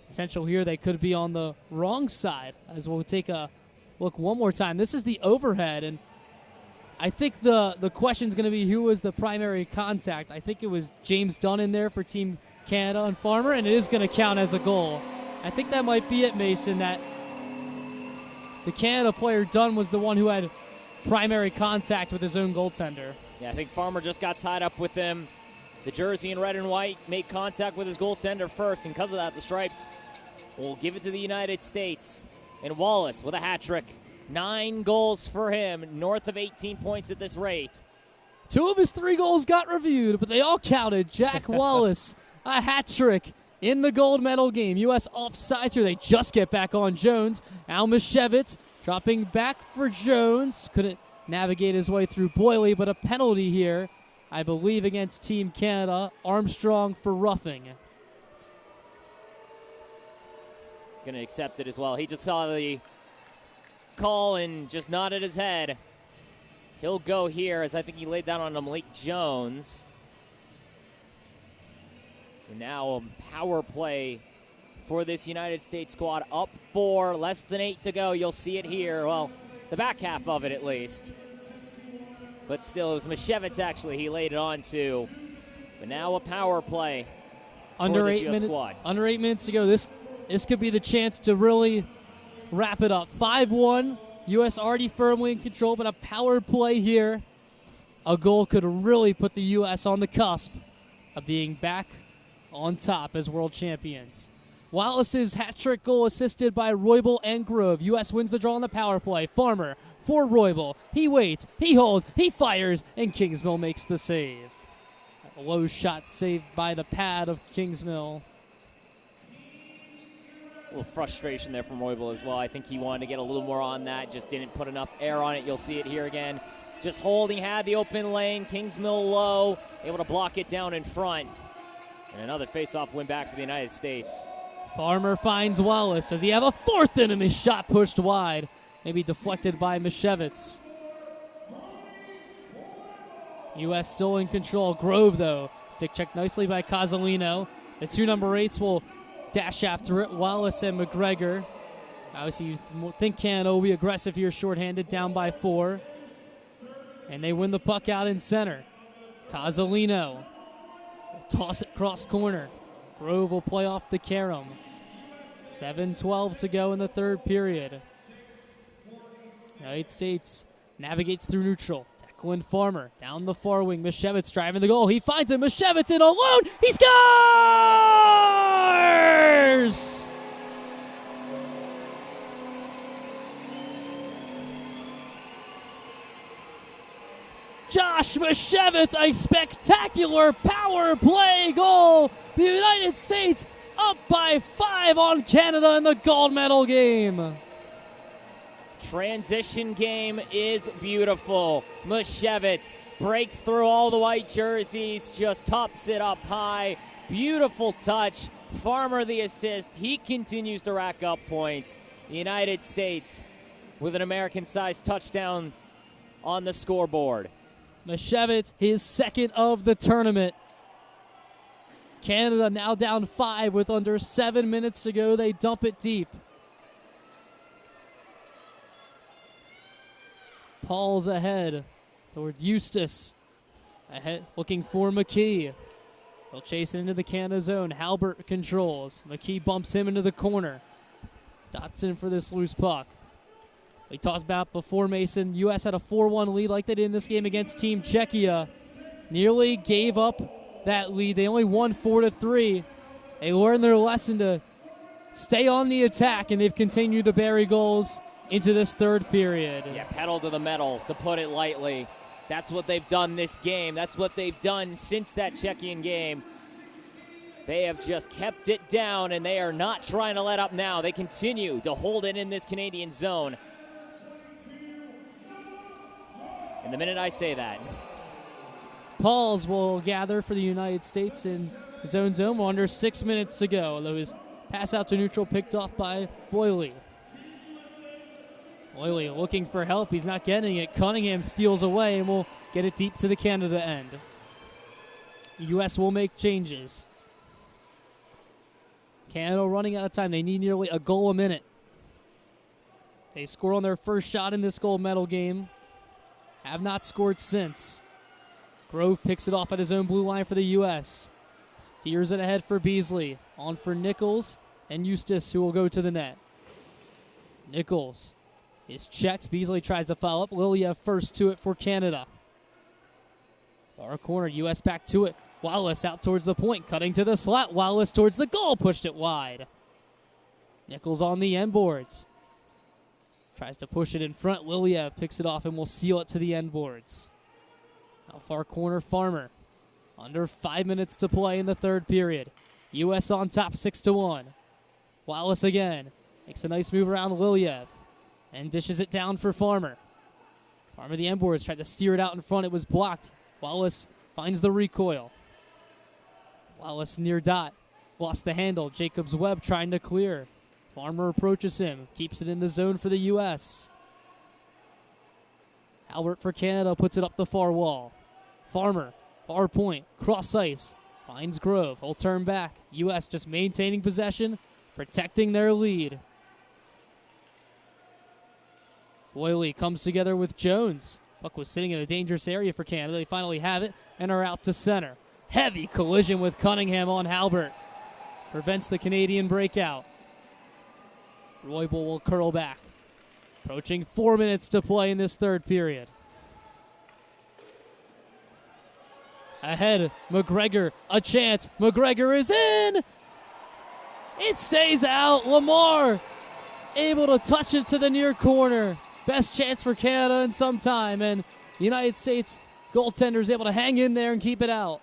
Potential here, they could be on the wrong side, as we'll take a look one more time. This is the overhead, and I think the question's going to be who was the primary contact. I think it was James Dunn in there for Team Canada and Farmer, and it is going to count as a goal. I think that might be it, Mason, that the Canada player Dunn was the one who had primary contact with his own goaltender. Yeah, I think Farmer just got tied up with him. The jersey in red and white made contact with his goaltender first, and because of that, the Stripes will give it to the United States. And Wallace with a hat trick. 9 goals for him, north of 18 points at this rate. 2 of his 3 goals got reviewed, but they all counted. Jack Wallace, a hat trick in the gold medal game. U.S. offsides here. They just get back on Jones. Al Mishevitz dropping back for Jones. Couldn't navigate his way through Boyley, but a penalty here, I believe, against Team Canada. Armstrong for roughing. He's going to accept it as well. He just saw the call and just nodded his head. He'll go here, as I think he laid down on Malik Jones. And now a power play for this United States squad. Up 4, less than 8 to go. You'll see it here. Well, the back half of it at least. But still, it was Mishevitz, actually, he laid it on to. But now a power play for this U.S. squad. Under 8 minutes to go. This could be the chance to really wrap it up. 5-1. U.S. already firmly in control, but a power play here. A goal could really put the U.S. on the cusp of being back on top as world champions. Wallace's hat-trick goal assisted by Roybal and Grove. U.S. wins the draw on the power play. Farmer for Roybal. He waits, he holds, he fires, and Kingsmill makes the save. A low shot saved by the pad of Kingsmill. A little frustration there from Roybal as well. I think he wanted to get a little more on that, just didn't put enough air on it. You'll see it here again. Just holding, had the open lane. Kingsmill low, able to block it down in front. And another face-off win back for the United States. Farmer finds Wallace. Does he have a fourth in him? His shot pushed wide. Maybe deflected by Mishevitz. U.S. still in control. Grove, though. Stick checked nicely by Casalino. The 2 number 8s will dash after it. Wallace and McGregor. Obviously, you think Canada will be aggressive here, shorthanded, down by 4. And they win the puck out in center. Casalino. Toss it cross corner. Grove will play off the carom. 7:12 to go in the third period. United States navigates through neutral. Declan Farmer down the far wing. Mashevitz driving the goal. He finds him. Mashevitz in alone. He scores! Josh Mashevitz, a spectacular power play goal. The United States up by 5 on Canada in the gold medal game. Transition game is beautiful. Mashevitz breaks through all the white jerseys, just tops it up high. Beautiful touch. Farmer the assist. He continues to rack up points. The United States with an American-sized touchdown on the scoreboard. Mashevitz, his second of the tournament. Canada now down 5 with under 7 minutes to go. They dump it deep. Paul's ahead toward Eustace. Ahead, looking for McKee. He'll chase it into the Canada zone. Halbert controls. McKee bumps him into the corner. Dotson for this loose puck. We talked about before, Mason, U.S. had a 4-1 lead like they did in this game against Team Czechia. Nearly gave up that lead. They only won 4-3. They learned their lesson to stay on the attack, and they've continued to bury goals into this third period. Yeah, pedal to the metal, to put it lightly. That's what they've done this game. That's what they've done since that Czechian game. They have just kept it down, and they are not trying to let up now. They continue to hold it in this Canadian zone. And the minute I say that, Pauls will gather for the United States in his own zone. We're under 6 minutes to go, although his pass out to neutral picked off by Boyley. Boyley looking for help. He's not getting it. Cunningham steals away and will get it deep to the Canada end. The U.S. will make changes. Canada running out of time. They need nearly a goal a minute. They score on their first shot in this gold medal game. Have not scored since. Grove picks it off at his own blue line for the U.S. Steers it ahead for Beasley. On for Nichols and Eustace, who will go to the net. Nichols is checked. Beasley tries to follow up. Liliev first to it for Canada. Far corner, U.S. back to it. Wallace out towards the point, cutting to the slot. Wallace towards the goal, pushed it wide. Nichols on the end boards. Tries to push it in front. Liliev picks it off and will seal it to the end boards. Now far corner, Farmer. Under 5 minutes to play in the third period. U.S. on top, 6-1. Wallace again. Makes a nice move around Liliev. And dishes it down for Farmer. Farmer, the end boards, tried to steer it out in front. It was blocked. Wallace finds the recoil. Wallace near dot. Lost the handle. Jacobs Webb trying to clear. Farmer approaches him. Keeps it in the zone for the U.S. Albert for Canada puts it up the far wall. Farmer, far point, cross ice. Finds Grove. He'll turn back. U.S. just maintaining possession, protecting their lead. Boyley comes together with Jones. Puck was sitting in a dangerous area for Canada. They finally have it and are out to center. Heavy collision with Cunningham on Halbert. Prevents the Canadian breakout. Roybal will curl back. Approaching 4 minutes to play in this third period. Ahead, McGregor, a chance. McGregor is in! It stays out. Lamar able to touch it to the near corner. Best chance for Canada in some time, and the United States goaltender is able to hang in there and keep it out.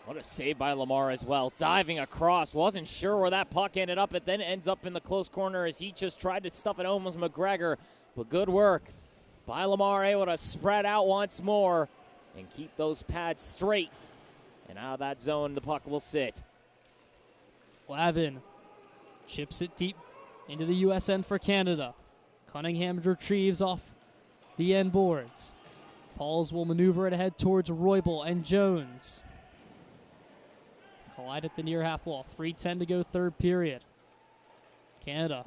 What a save by Lamar as well. Diving across. Wasn't sure where that puck ended up. It then ends up in the close corner as he just tried to stuff it home as McGregor. But good work by Lamar, able to spread out once more and keep those pads straight. And out of that zone, the puck will sit. Lavin chips it deep into the U.S. end for Canada. Cunningham retrieves off the end boards. Pauls will maneuver it ahead towards Roybal and Jones. Collide at the near half wall. 3:10 to go, third period. Canada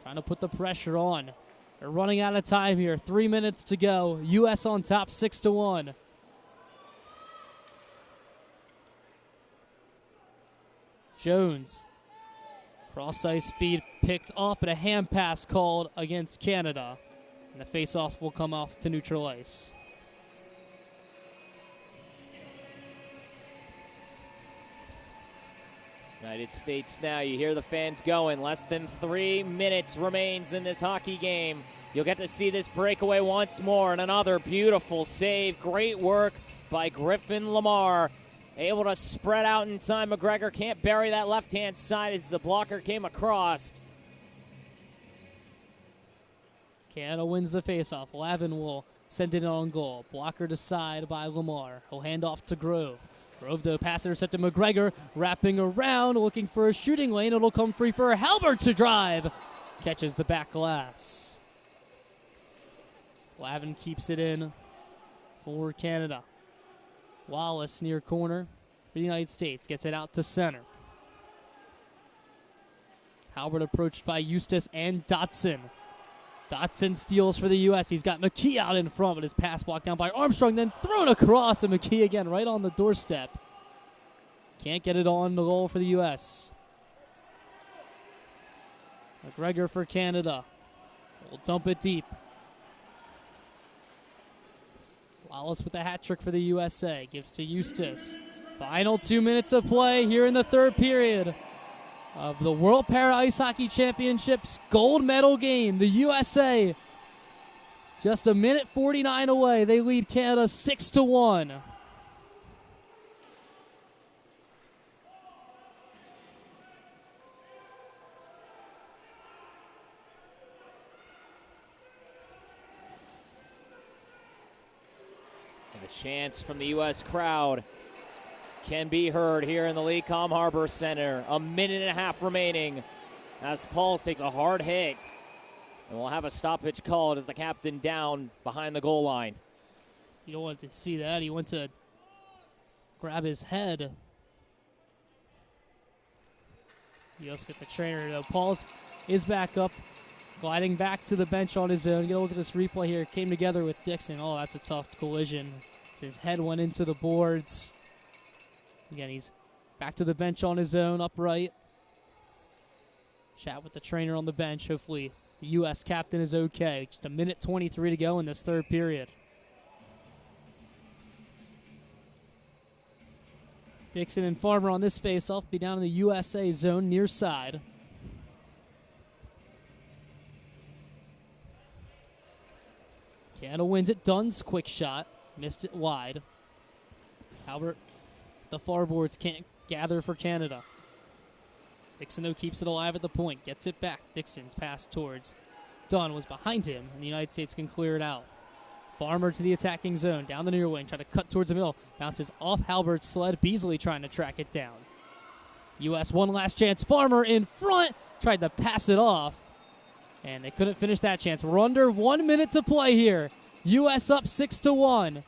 trying to put the pressure on. They're running out of time here. 3 minutes to go. U.S. on top, 6-1. Jones. Cross ice feed picked off, but a hand pass called against Canada. And the face-off will come off to neutral ice. United States now, you hear the fans going. Less than 3 minutes remains in this hockey game. You'll get to see this breakaway once more, and another beautiful save. Great work by Griffin Lamar. Able to spread out in time. McGregor can't bury that left-hand side as the blocker came across. Canada wins the faceoff. Lavin will send it on goal. Blocker to side by Lamar. He'll hand off to Grove. Grove, though, pass intercepted McGregor. Wrapping around, looking for a shooting lane. It'll come free for Halbert to drive. Catches the back glass. Lavin keeps it in for Canada. Wallace near corner for the United States. Gets it out to center. Halbert approached by Eustace and Dotson. Dotson steals for the U.S. He's got McKee out in front, but his pass blocked down by Armstrong, then thrown across, and McKee again right on the doorstep. Can't get it on the goal for the U.S. McGregor for Canada. Will dump it deep. Wallace with a hat trick for the USA. Gives to Eustace. Final 2 minutes of play here in the third period of the World Para Ice Hockey Championships gold medal game. The USA just a minute 49 away. They lead Canada 6-1. And the chants from the U.S. crowd can be heard here in the LECOM Harborcenter. A minute and a half remaining as Pauls takes a hard hit. And we'll have a stoppage called as the captain down behind the goal line. You don't want to see that. He went to grab his head. You also get the trainer, though. Pauls is back up, gliding back to the bench on his own. Get a look at this replay here. Came together with Dixon. Oh, that's a tough collision. His head went into the boards. Again, he's back to the bench on his own, upright. Chat with the trainer on the bench. Hopefully the U.S. captain is okay. Just a minute 23 to go in this third period. Dixon and Farmer on this faceoff. Be down in the USA zone near side. Canada wins it. Dunn's quick shot. Missed it wide. Albert, the far boards can't gather for Canada. Dixon, though, keeps it alive at the point. Gets it back. Dixon's pass towards Dunn was behind him, and the United States can clear it out. Farmer to the attacking zone. Down the near wing. Try to cut towards the middle. Bounces off Halbert's sled. Beasley trying to track it down. U.S. one last chance. Farmer in front. Tried to pass it off, and they couldn't finish that chance. We're under 1 minute to play here. U.S. up 6-1.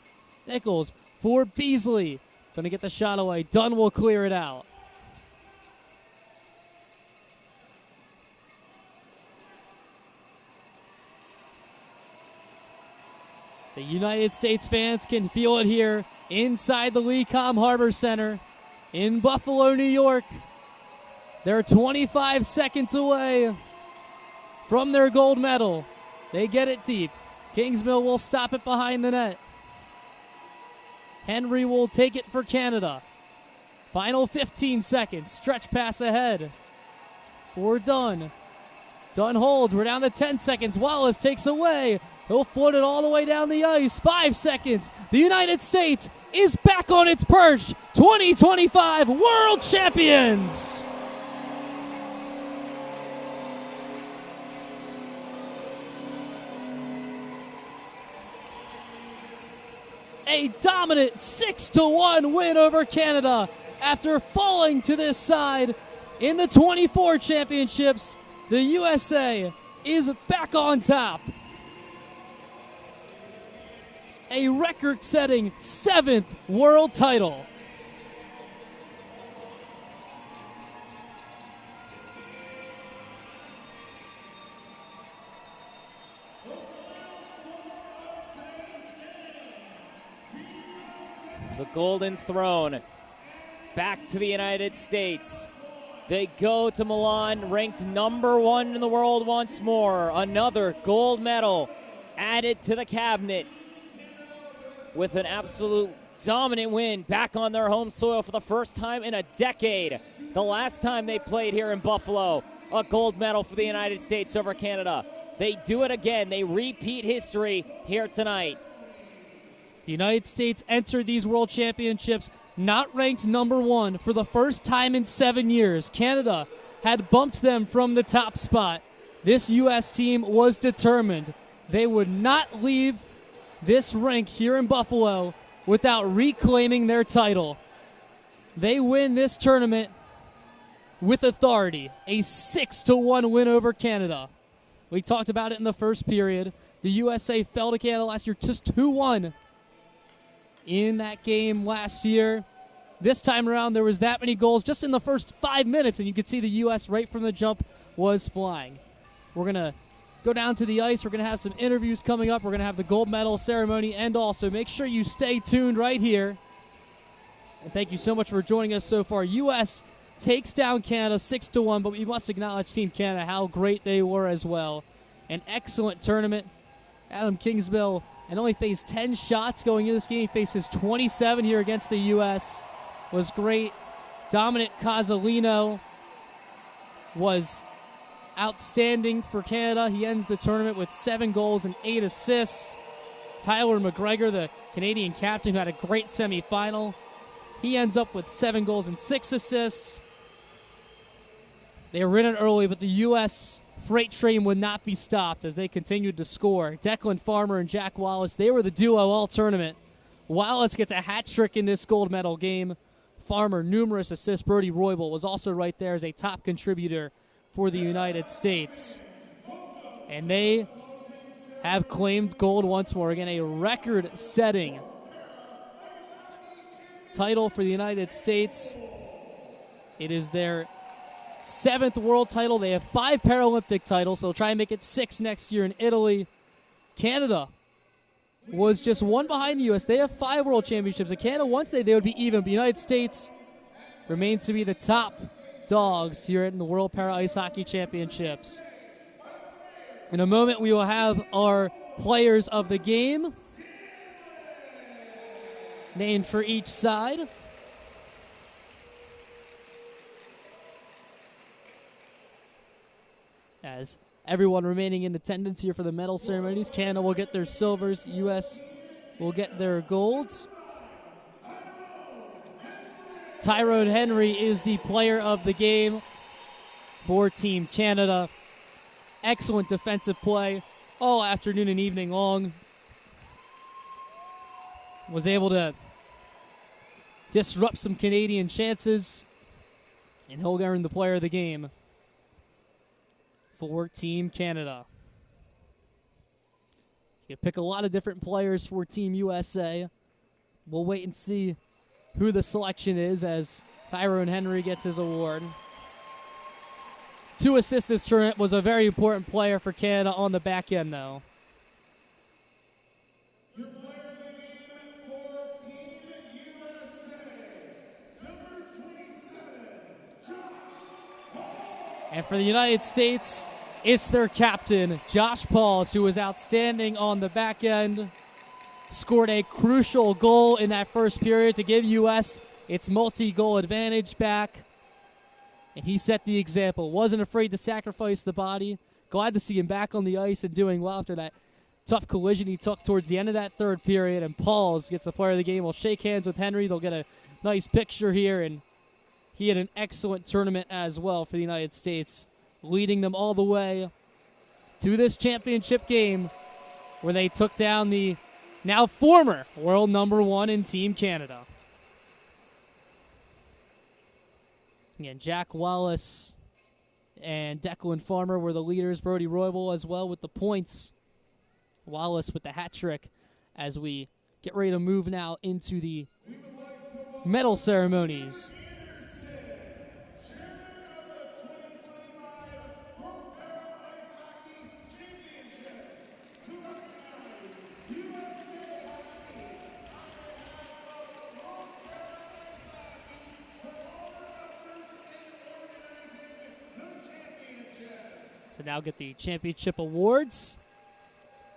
Nichols for Beasley. Going to get the shot away. Dunn will clear it out. The United States fans can feel it here inside the LECOM Harborcenter in Buffalo, New York. They're 25 seconds away from their gold medal. They get it deep. Kingsmill will stop it behind the net. Henry will take it for Canada. Final 15 seconds. Stretch pass ahead for Dunn. Dunn holds. We're down to 10 seconds. Wallace takes away. He'll float it all the way down the ice. 5 seconds. The United States is back on its perch. 2025 World Champions. A dominant 6-1 win over Canada after falling to this side in the 24 championships. The USA is back on top. A record-setting 7th world title. The Golden Throne back to the United States. They go to Milan, ranked #1 in the world once more. Another gold medal added to the cabinet with an absolute dominant win back on their home soil for the first time in a decade. The last time they played here in Buffalo, a gold medal for the United States over Canada. They do it again. They repeat history here tonight. The United States entered these World Championships not ranked number 1 for the first time in 7 years. Canada had bumped them from the top spot. This U.S. team was determined. They would not leave this rink here in Buffalo without reclaiming their title. They win this tournament with authority, a 6-1 win over Canada. We talked about it in the first period. The USA fell to Canada last year just 2-1 in that game last year. This time around, there was that many goals just in the first 5 minutes, and you could see the U.S. right from the jump was flying. We're going to go down to the ice. We're going to have some interviews coming up. We're going to have the gold medal ceremony, and also make sure you stay tuned right here. And thank you so much for joining us so far. U.S. takes down Canada 6-1, but we must acknowledge Team Canada, how great they were as well. An excellent tournament. Adam Kingsmill and only faced 10 shots going into this game. He faces 27 here against the U.S. Was great. Dominic Casalino was outstanding for Canada. He ends the tournament with 7 goals and 8 assists. Tyler McGregor, the Canadian captain, who had a great semifinal, he ends up with 7 goals and 6 assists. They were in it early, but the U.S. freight train would not be stopped as they continued to score. Declan Farmer and Jack Wallace, they were the duo all tournament. Wallace gets a hat trick in this gold medal game. Farmer, numerous assists. Brody Roybal was also right there as a top contributor for the United States. And they have claimed gold once more. Again, a record-setting title for the United States. It is their 7th world title. They have 5 Paralympic titles. They'll try and make it 6 next year in Italy. Canada was just 1 behind the U.S. They have 5 world championships. And Canada, once they would be even. But the United States remains to be the top dogs here in the World Para Ice Hockey Championships. In a moment, we will have our players of the game named for each side. As everyone remaining in attendance here for the medal ceremonies, Canada will get their silvers, U.S. will get their golds. Tyrone Henry is the player of the game for Team Canada. Excellent defensive play all afternoon and evening long. Was able to disrupt some Canadian chances, and he'll earn the player of the game for Team Canada. You pick a lot of different players for Team USA. We'll wait and see who the selection is as Tyrone Henry gets his award. 2 assists this tournament, was a very important player for Canada on the back end, though. Your player of the game for Team USA, number 27, Josh Paul. And for the United States, it's their captain, Josh Pauls, who was outstanding on the back end. Scored a crucial goal in that first period to give U.S. its multi-goal advantage back. And he set the example. Wasn't afraid to sacrifice the body. Glad to see him back on the ice and doing well after that tough collision he took towards the end of that third period. And Pauls gets the player of the game. We'll shake hands with Henry. They'll get a nice picture here. And he had an excellent tournament as well for the United States, leading them all the way to this championship game where they took down the now former world number 1 in Team Canada. Again, Jack Wallace and Declan Farmer were the leaders. Brody Roybal as well with the points. Wallace with the hat trick as we get ready to move now into the medal ceremonies. So now get the championship awards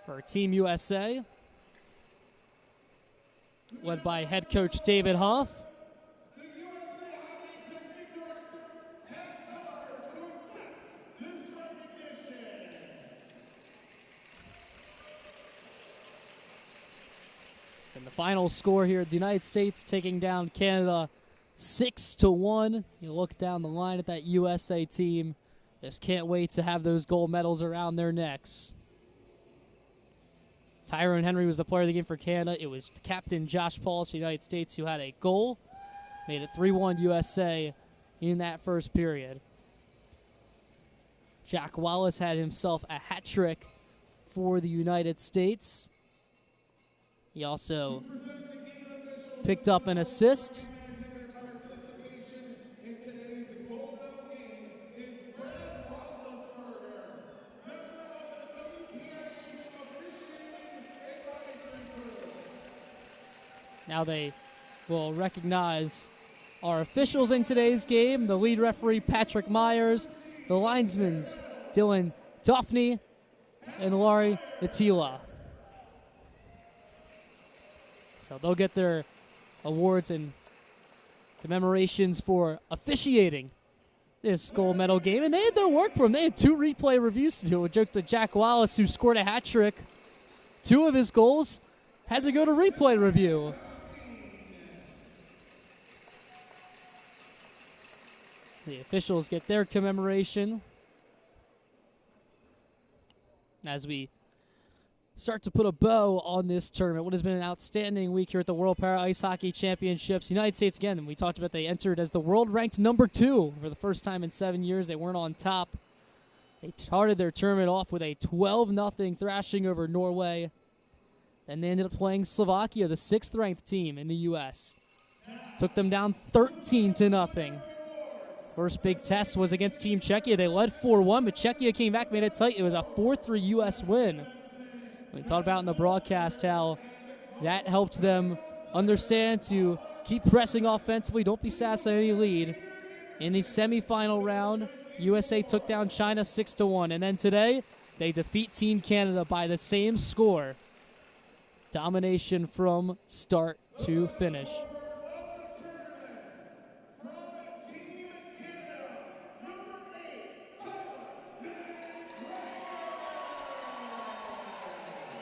for Team USA. led by head coach David Huff. The USA Hockey Executive Director, Pat Carter, to accept this recognition. And the final score here, the United States taking down Canada 6-1. You look down the line at that USA team. Just can't wait to have those gold medals around their necks. Tyrone Henry was the player of the game for Canada. It was Captain Josh Paulus for the United States who had a goal. Made it 3-1 USA in that first period. Jack Wallace had himself a hat trick for the United States. He also picked up an assist. In today's gold medal game is Brad Roethlisberger, member of the WPIH Officiating Advisory Group. Now they will recognize our officials in today's game. The lead referee, Patrick Myers. The linesmans, Dylan Duffney and Laurie Attila. So they'll get their awards and commemorations for officiating this gold medal game. And they had their work for them. They had 2 replay reviews to do. A joke to Jack Wallace, who scored a hat trick. 2 of his goals had to go to replay review. The officials get their commemoration as we start to put a bow on this tournament. What has been an outstanding week here at the World Para Ice Hockey Championships. United States, again, and we talked about they entered as the world-ranked number 2 for the first time in 7 years. They weren't on top. They started their tournament off with a 12-0 thrashing over Norway. Then they ended up playing Slovakia, the 6th-ranked team in the U.S. Took them down 13-0. First big test was against Team Czechia. They led 4-1, but Czechia came back, made it tight. It was a 4-3 U.S. win. We talked about in the broadcast how that helped them understand to keep pressing offensively. Don't be sassy on any lead. In the semifinal round, USA took down China 6-1. And then today, they defeat Team Canada by the same score. Domination from start to finish.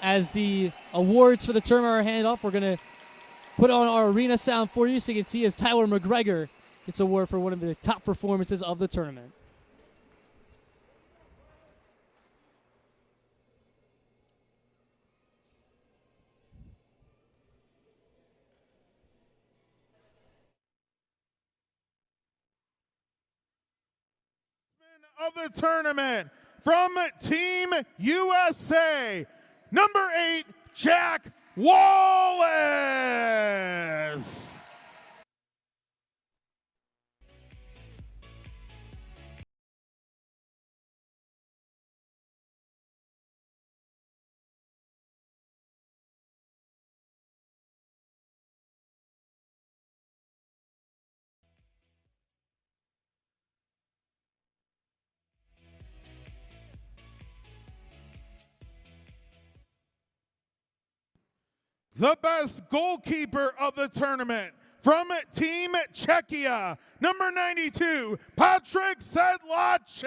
As the awards for the tournament are handed off, we're going to put on our arena sound for you so you can see as Tyler McGregor gets an award for one of the top performances of the tournament. Of the tournament from Team USA, number 8, Jack Wallace. The best goalkeeper of the tournament from Team Czechia, number 92, Patrick Sedlacek.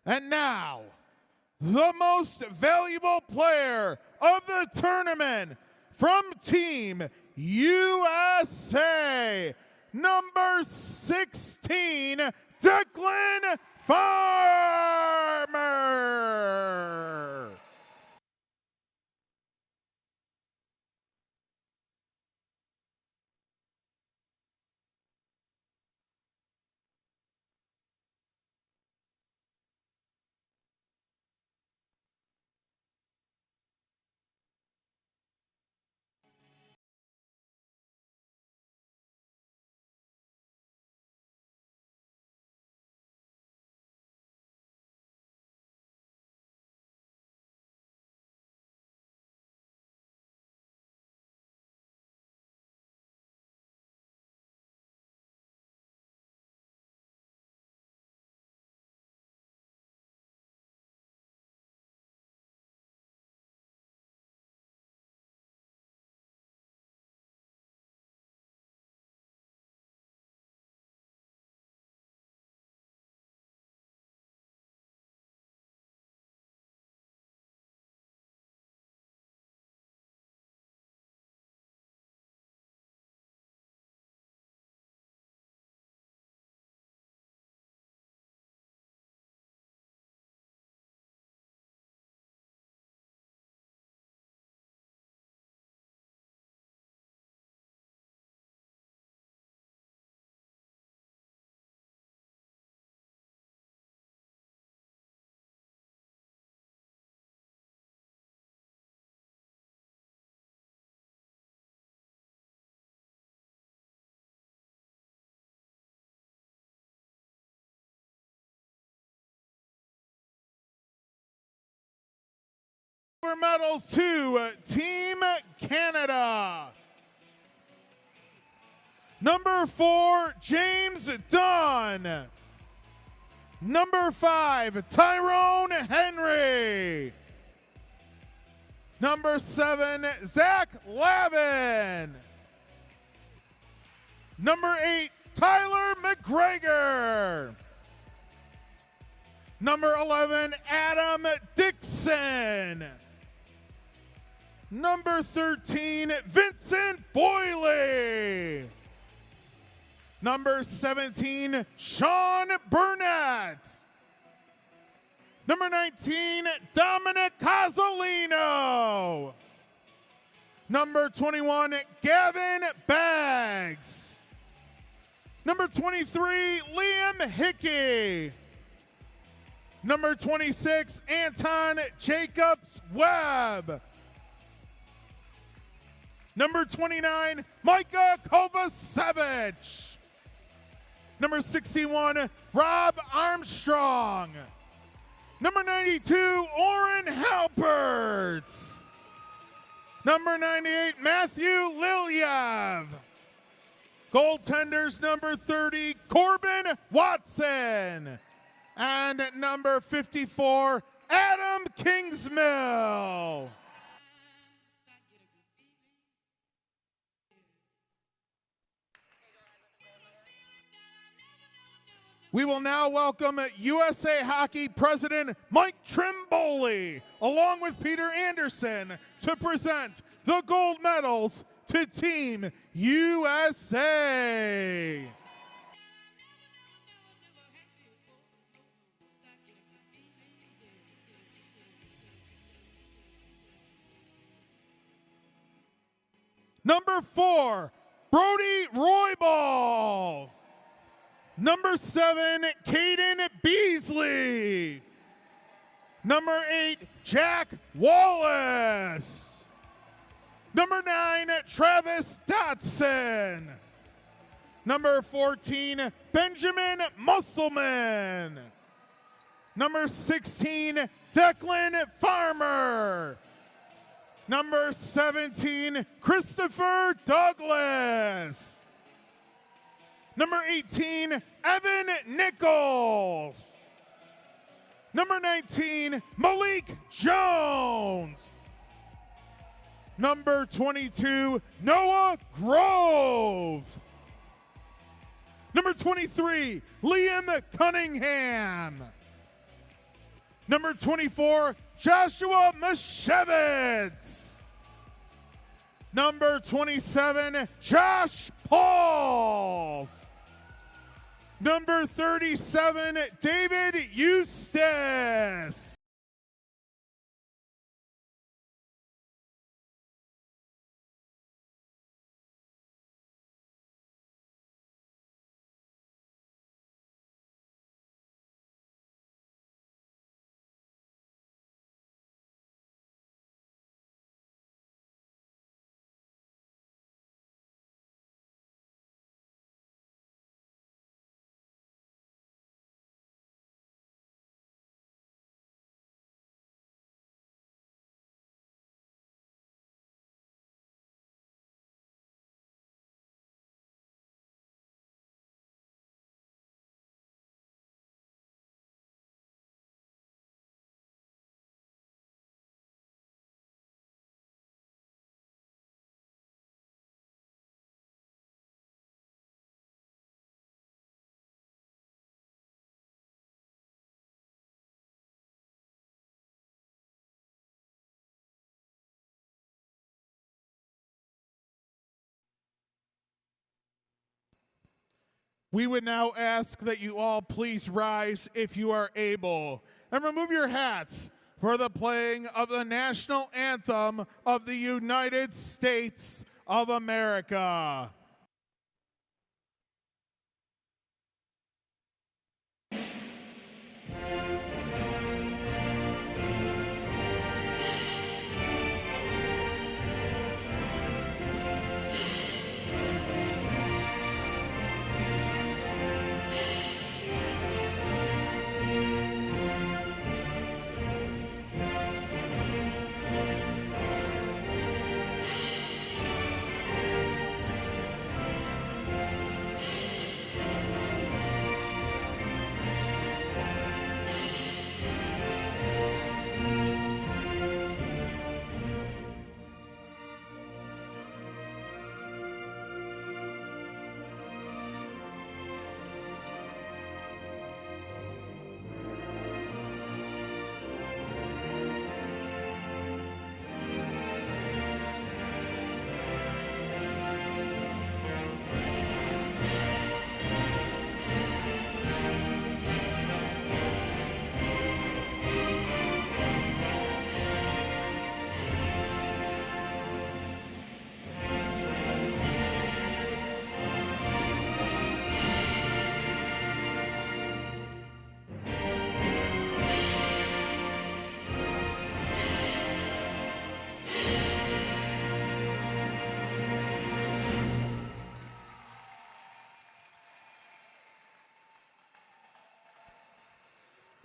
And now, the most valuable player of the tournament from Team USA, number 16, Declan Farmer. silver medals to Team Canada. Number 4, James Dunn. Number 5, Tyrone Henry. Number 7, Zach Lavin. Number 8, Tyler McGregor. Number 11, Adam Dixon. Number 13, Vincent Boyley. Number 17, Sean Burnett. Number 19, Dominic Cozzolino. Number 21, Gavin Baggs. Number 23, Liam Hickey. Number 26, Anton Jacobs Webb. Number 29, Micah Kovacevic. Number 61, Rob Armstrong. Number 92, Oren Halpert. Number 98, Matthew Lilyev. Goaltenders, number 30, Corbin Watson. And at number 54, Adam Kingsmill. We will now welcome USA Hockey President Mike Trimboli, along with Peter Anderson, to present the gold medals to Team USA. Number 4, Brody Roybal. Number 7, Caden Beasley. Number 8, Jack Wallace. Number 9, Travis Dotson. Number 14, Benjamin Musselman. Number 16, Declan Farmer. Number 17, Christopher Douglas. Number 18, Evan Nichols. Number 19, Malik Jones. Number 22, Noah Grove. Number 23, Liam Cunningham. Number 24, Joshua Mashevitz. Number 27, Josh Pauls. Number 37, David Eustace. We would now ask that you all please rise if you are able and remove your hats for the playing of the national anthem of the United States of America.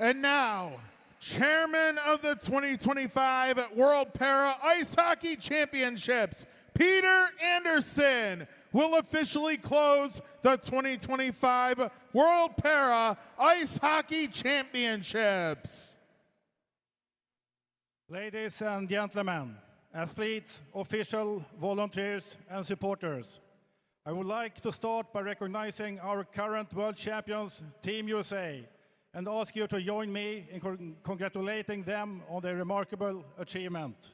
And now, Chairman of the 2025 World Para Ice Hockey Championships, Peter Anderson, will officially close the 2025 World Para Ice Hockey Championships. Ladies and gentlemen, athletes, officials, volunteers, and supporters, I would like to start by recognizing our current world champions, Team USA, and ask you to join me in congratulating them on their remarkable achievement.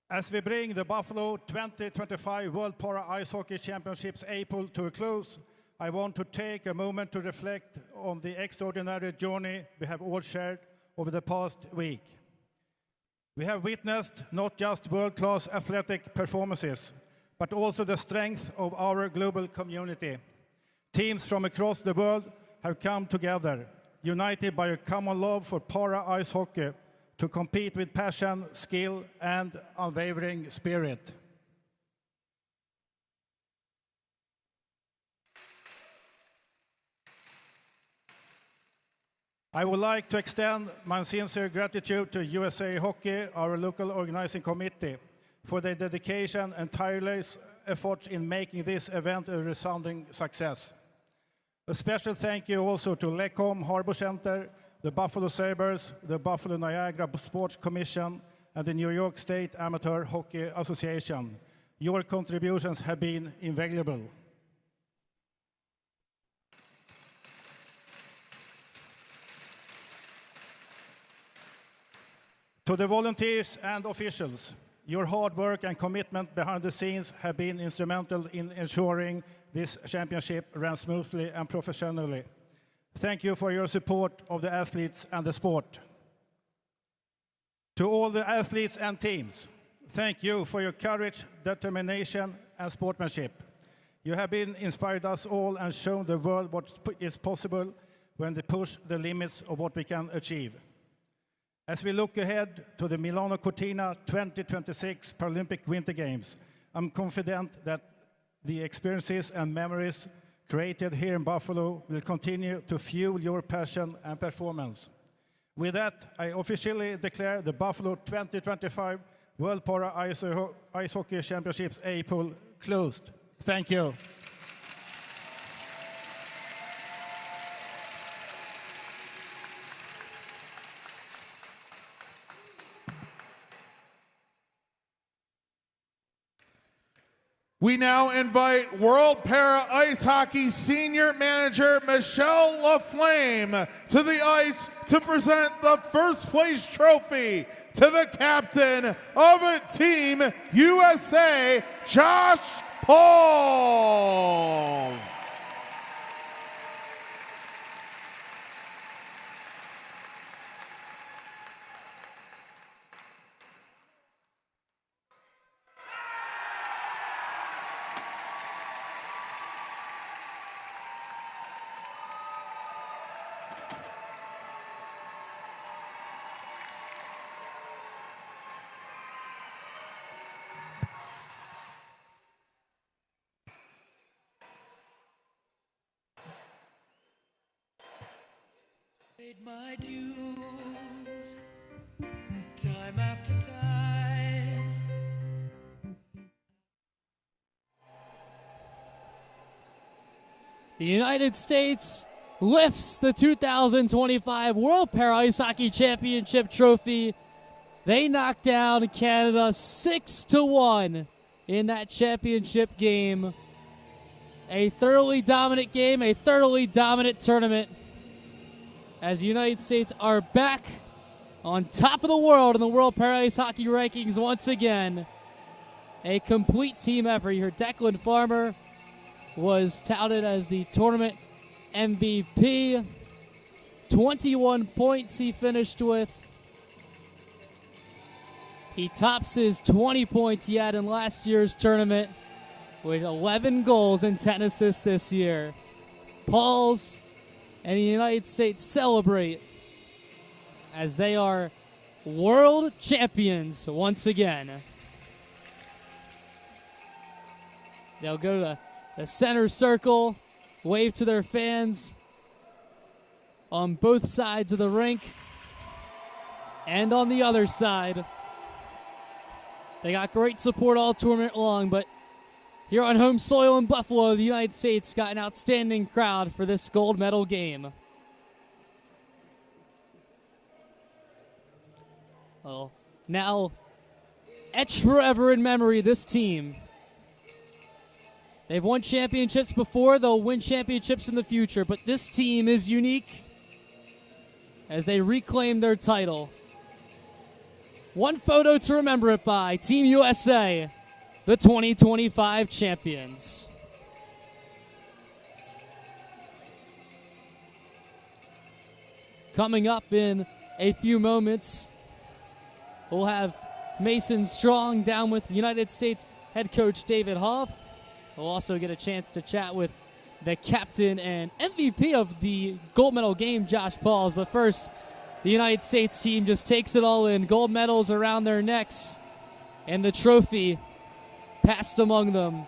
As we bring the Buffalo 2025 World Para Ice Hockey Championships April to a close, I want to take a moment to reflect on the extraordinary journey we have all shared over the past week. We have witnessed not just world-class athletic performances, but also the strength of our global community. Teams from across the world have come together, united by a common love for para ice hockey, to compete with passion, skill, and unwavering spirit. I would like to extend my sincere gratitude to USA Hockey, our local organizing committee, for their dedication and tireless efforts in making this event a resounding success. A special thank you also to LECOM Harborcenter, the Buffalo Sabres, the Buffalo Niagara Sports Commission, and the New York State Amateur Hockey Association. Your contributions have been invaluable. To the volunteers and officials, your hard work and commitment behind the scenes have been instrumental in ensuring this championship ran smoothly and professionally. Thank you for your support of the athletes and the sport. To all the athletes and teams, thank you for your courage, determination, and sportsmanship. You have inspired us all and shown the world what is possible when they push the limits of what we can achieve. As we look ahead to the Milano Cortina 2026 Paralympic Winter Games, I'm confident that the experiences and memories created here in Buffalo will continue to fuel your passion and performance. With that, I officially declare the Buffalo 2025 World Para Ice Hockey Championships April closed. Thank you. We now invite World Para Ice Hockey Senior Manager Michelle LaFlame to the ice to present the first place trophy to the captain of Team USA, Josh Pauls. Paid my dues, time after time. The United States lifts the 2025 World Para Ice Hockey Championship trophy. They knocked down Canada 6-1 in that championship game. A thoroughly dominant game, a thoroughly dominant tournament, as the United States are back on top of the world in the World Para Ice Hockey rankings once again. A complete team effort here. Declan Farmer was touted as the tournament MVP. 21 points he finished with. He tops his 20 points he had in last year's tournament with 11 goals and 10 assists this year. Pauls and the United States celebrate as they are world champions once again. They'll go to the center circle, wave to their fans on both sides of the rink and on the other side. They got great support all tournament long, but here on home soil in Buffalo, the United States got an outstanding crowd for this gold medal game. Well, now etched forever in memory, this team. They've won championships before. They'll win championships in the future. But this team is unique as they reclaim their title. One photo to remember it by. Team USA, the 2025 champions. Coming up in a few moments, we'll have Mason Strong down with United States head coach David Hoff. We'll also get a chance to chat with the captain and MVP of the gold medal game, Josh Pauls. But first, the United States team just takes it all in. Gold medals around their necks and the trophy passed among them.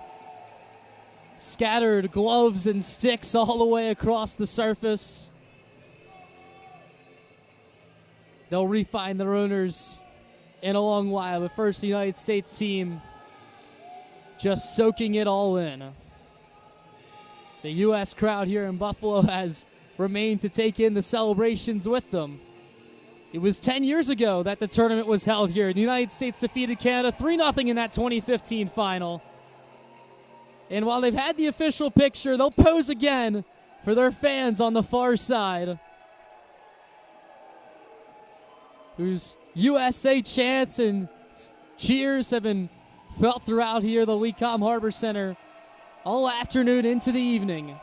Scattered gloves and sticks all the way across the surface. They'll re-find their owners in a long while. But first, the United States team just soaking it all in. The U.S. crowd here in Buffalo has remained to take in the celebrations with them. It was 10 years ago that the tournament was held here. The United States defeated Canada 3-0 in that 2015 final. And while they've had the official picture, they'll pose again for their fans on the far side, whose USA chants and cheers have been felt throughout here, the LECOM Harborcenter, all afternoon into the evening.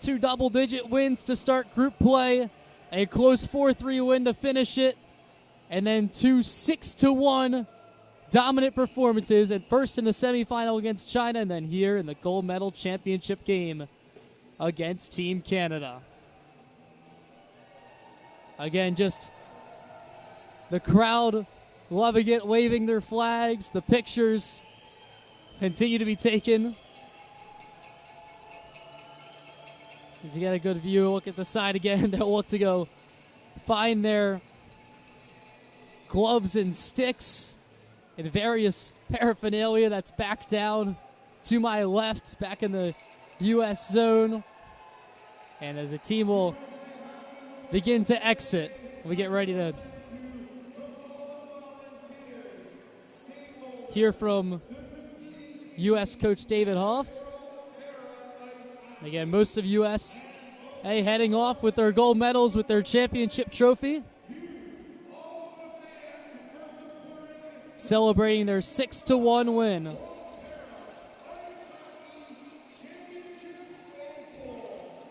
Two double-digit wins to start group play, a close 4-3 win to finish it, and then two 6-1 dominant performances, at first in the semifinal against China, and then here in the gold medal championship game against Team Canada. Again, just the crowd loving it, waving their flags. The pictures continue to be taken. As you get a good view, look at the side again. They'll look to go find their gloves and sticks and various paraphernalia that's back down to my left, back in the U.S. zone. And as the team will begin to exit, we get ready to hear from U.S. coach David Hoff. Again, most of USA heading off with their gold medals, with their championship trophy, celebrating their 6-1 win.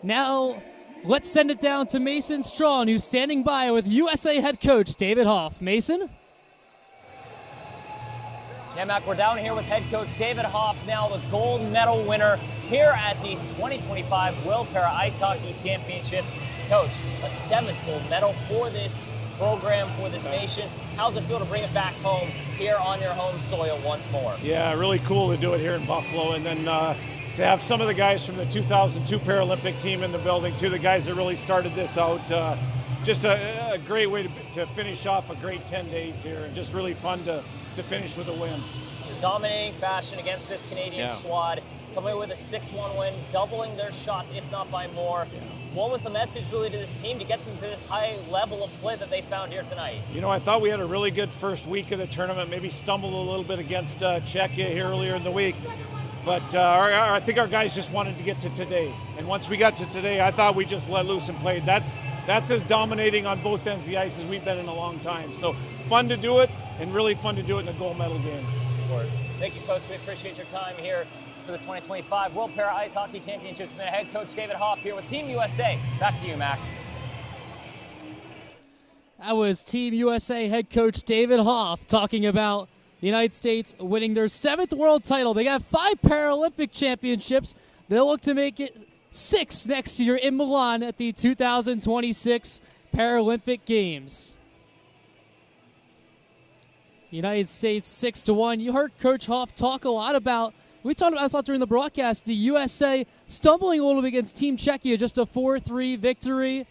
Now, let's send it down to Mason Strong, who's standing by with USA head coach David Hoff. Mason? Yeah, Mac, we're down here with head coach David Hoff, now the gold medal winner here at the 2025 World Para Ice Hockey Championships. Coach, a 7th gold medal for this program, for this nation. How's it feel to bring it back home here on your home soil once more? Yeah, really cool to do it here in Buffalo, and then to have some of the guys from the 2002 Paralympic team in the building, too, the guys that really started this out. Just a great way to finish off a great 10 days here, and just really fun to finish with a win. Dominating fashion against this Canadian squad, coming away with a 6-1 win, doubling their shots, if not by more. Yeah. What was the message really to this team to get to this high level of play that they found here tonight? You know, I thought we had a really good first week of the tournament, maybe stumbled a little bit against Czechia here earlier in the week. But I think our guys just wanted to get to today. And once we got to today, I thought we just let loose and played. That's as dominating on both ends of the ice as we've been in a long time. So fun to do it, and really fun to do it in a gold medal game. Of course. Thank you, Coach. We appreciate your time here for the 2025 World Para Ice Hockey Championships. And head coach David Hoff here with Team USA. Back to you, Mac. That was Team USA head coach David Hoff talking about the United States winning their 7th world title. They got 5 Paralympic championships. They'll look to make it 6 next year in Milan at the 2026 Paralympic Games. United States 6-1. You heard Coach Hoff talk a lot about, we talked about this a lot during the broadcast, the USA stumbling a little bit against Team Czechia, just a 4-3 victory.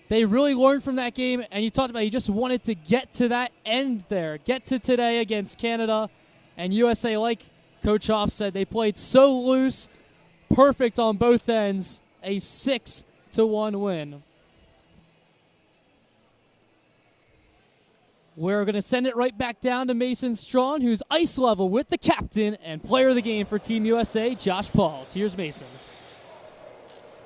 They really learned from that game, and you talked about you just wanted to get to that end there, get to today against Canada. And USA, like Coach Hoff said, they played so loose, perfect on both ends, a 6-1 win. We're going to send it right back down to Mason Strong, who's ice level with the captain and player of the game for Team USA, Josh Pauls. Here's Mason.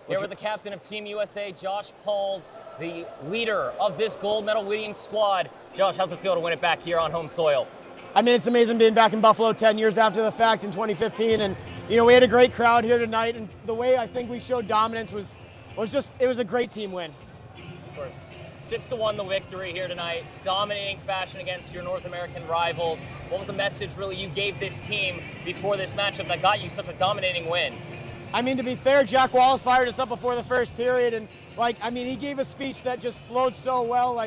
Here with the captain of Team USA, Josh Pauls, the leader of this gold medal winning squad. Josh, how's it feel to win it back here on home soil? I mean, it's amazing being back in Buffalo 10 years after the fact in 2015. And, you know, we had a great crowd here tonight. And the way I think we showed dominance was just, it was a great team win. Of course. 6-1 the victory here tonight, dominating fashion against your North American rivals. What was the message really you gave this team before this matchup that got you such a dominating win? I mean, to be fair, Jack Wallace fired us up before the first period. And, he gave a speech that just flowed so well.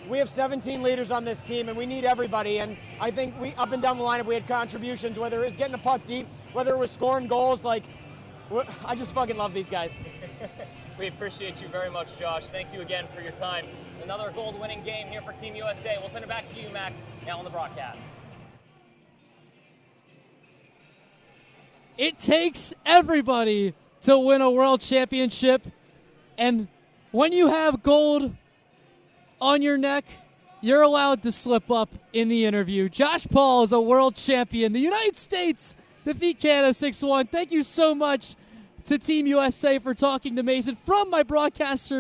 We have 17 leaders on this team, and we need everybody. And I think up and down the lineup, we had contributions, whether it was getting the puck deep, whether it was scoring goals. I just fucking love these guys. We appreciate you very much, Josh. Thank you again for your time. Another gold-winning game here for Team USA. We'll send it back to you, Mac, now on the broadcast. It takes everybody to win a world championship. And when you have gold on your neck, you're allowed to slip up in the interview. Josh Paul is a world champion. The United States defeat Canada 6-1. Thank you so much to Team USA for talking to Mason. From my broadcast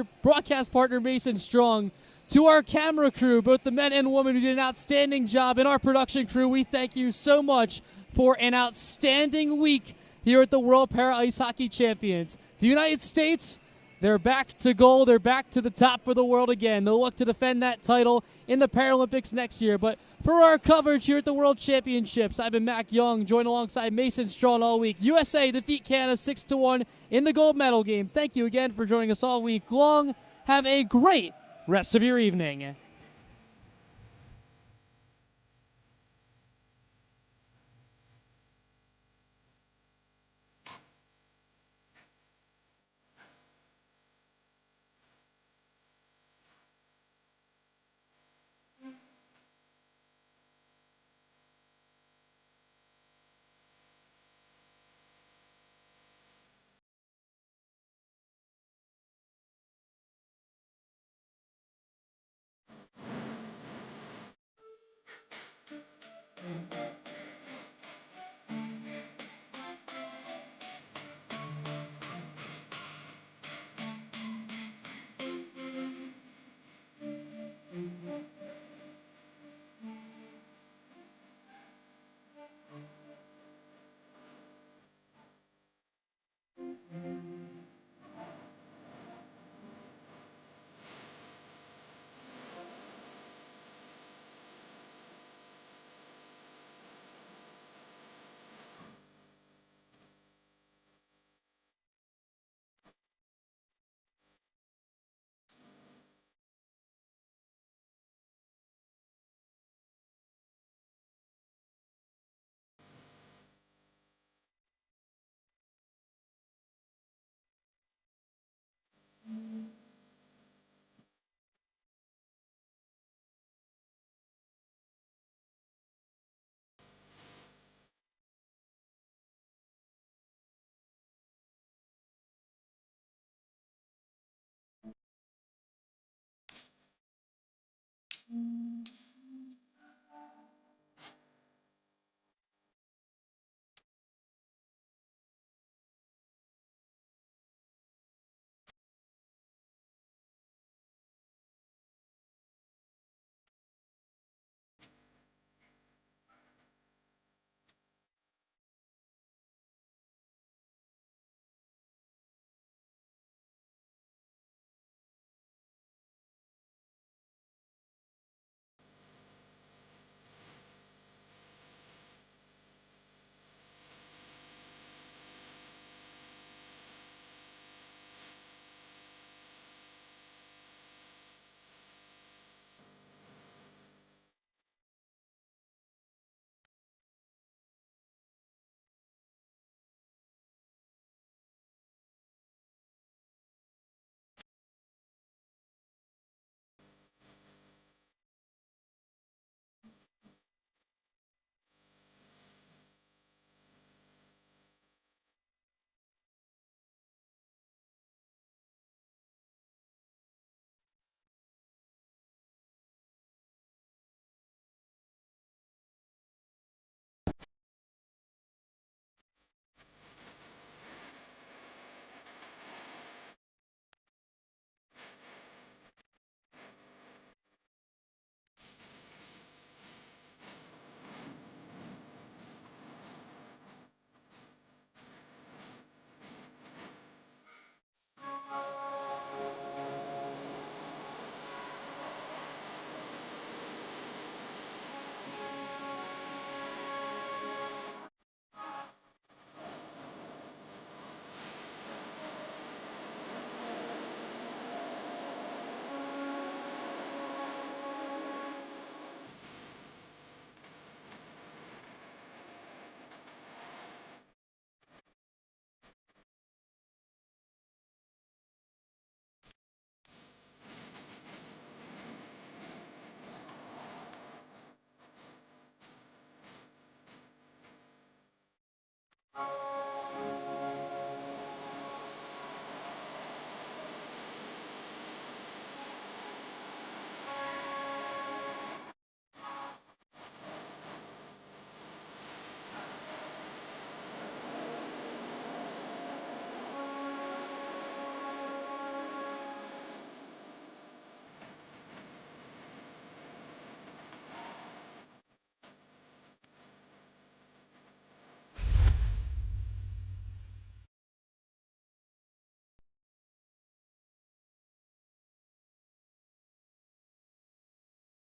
partner, Mason Strong, to our camera crew, both the men and women who did an outstanding job, and our production crew, we thank you so much for an outstanding week here at the World Para Ice Hockey Champions. The United States, they're back to gold. They're back to the top of the world again. They'll look to defend that title in the Paralympics next year. But for our coverage here at the World Championships, I've been Mac Young, joined alongside Mason Strong all week. USA defeat Canada 6-1 in the gold medal game. Thank you again for joining us all week long. Have a great rest of your evening.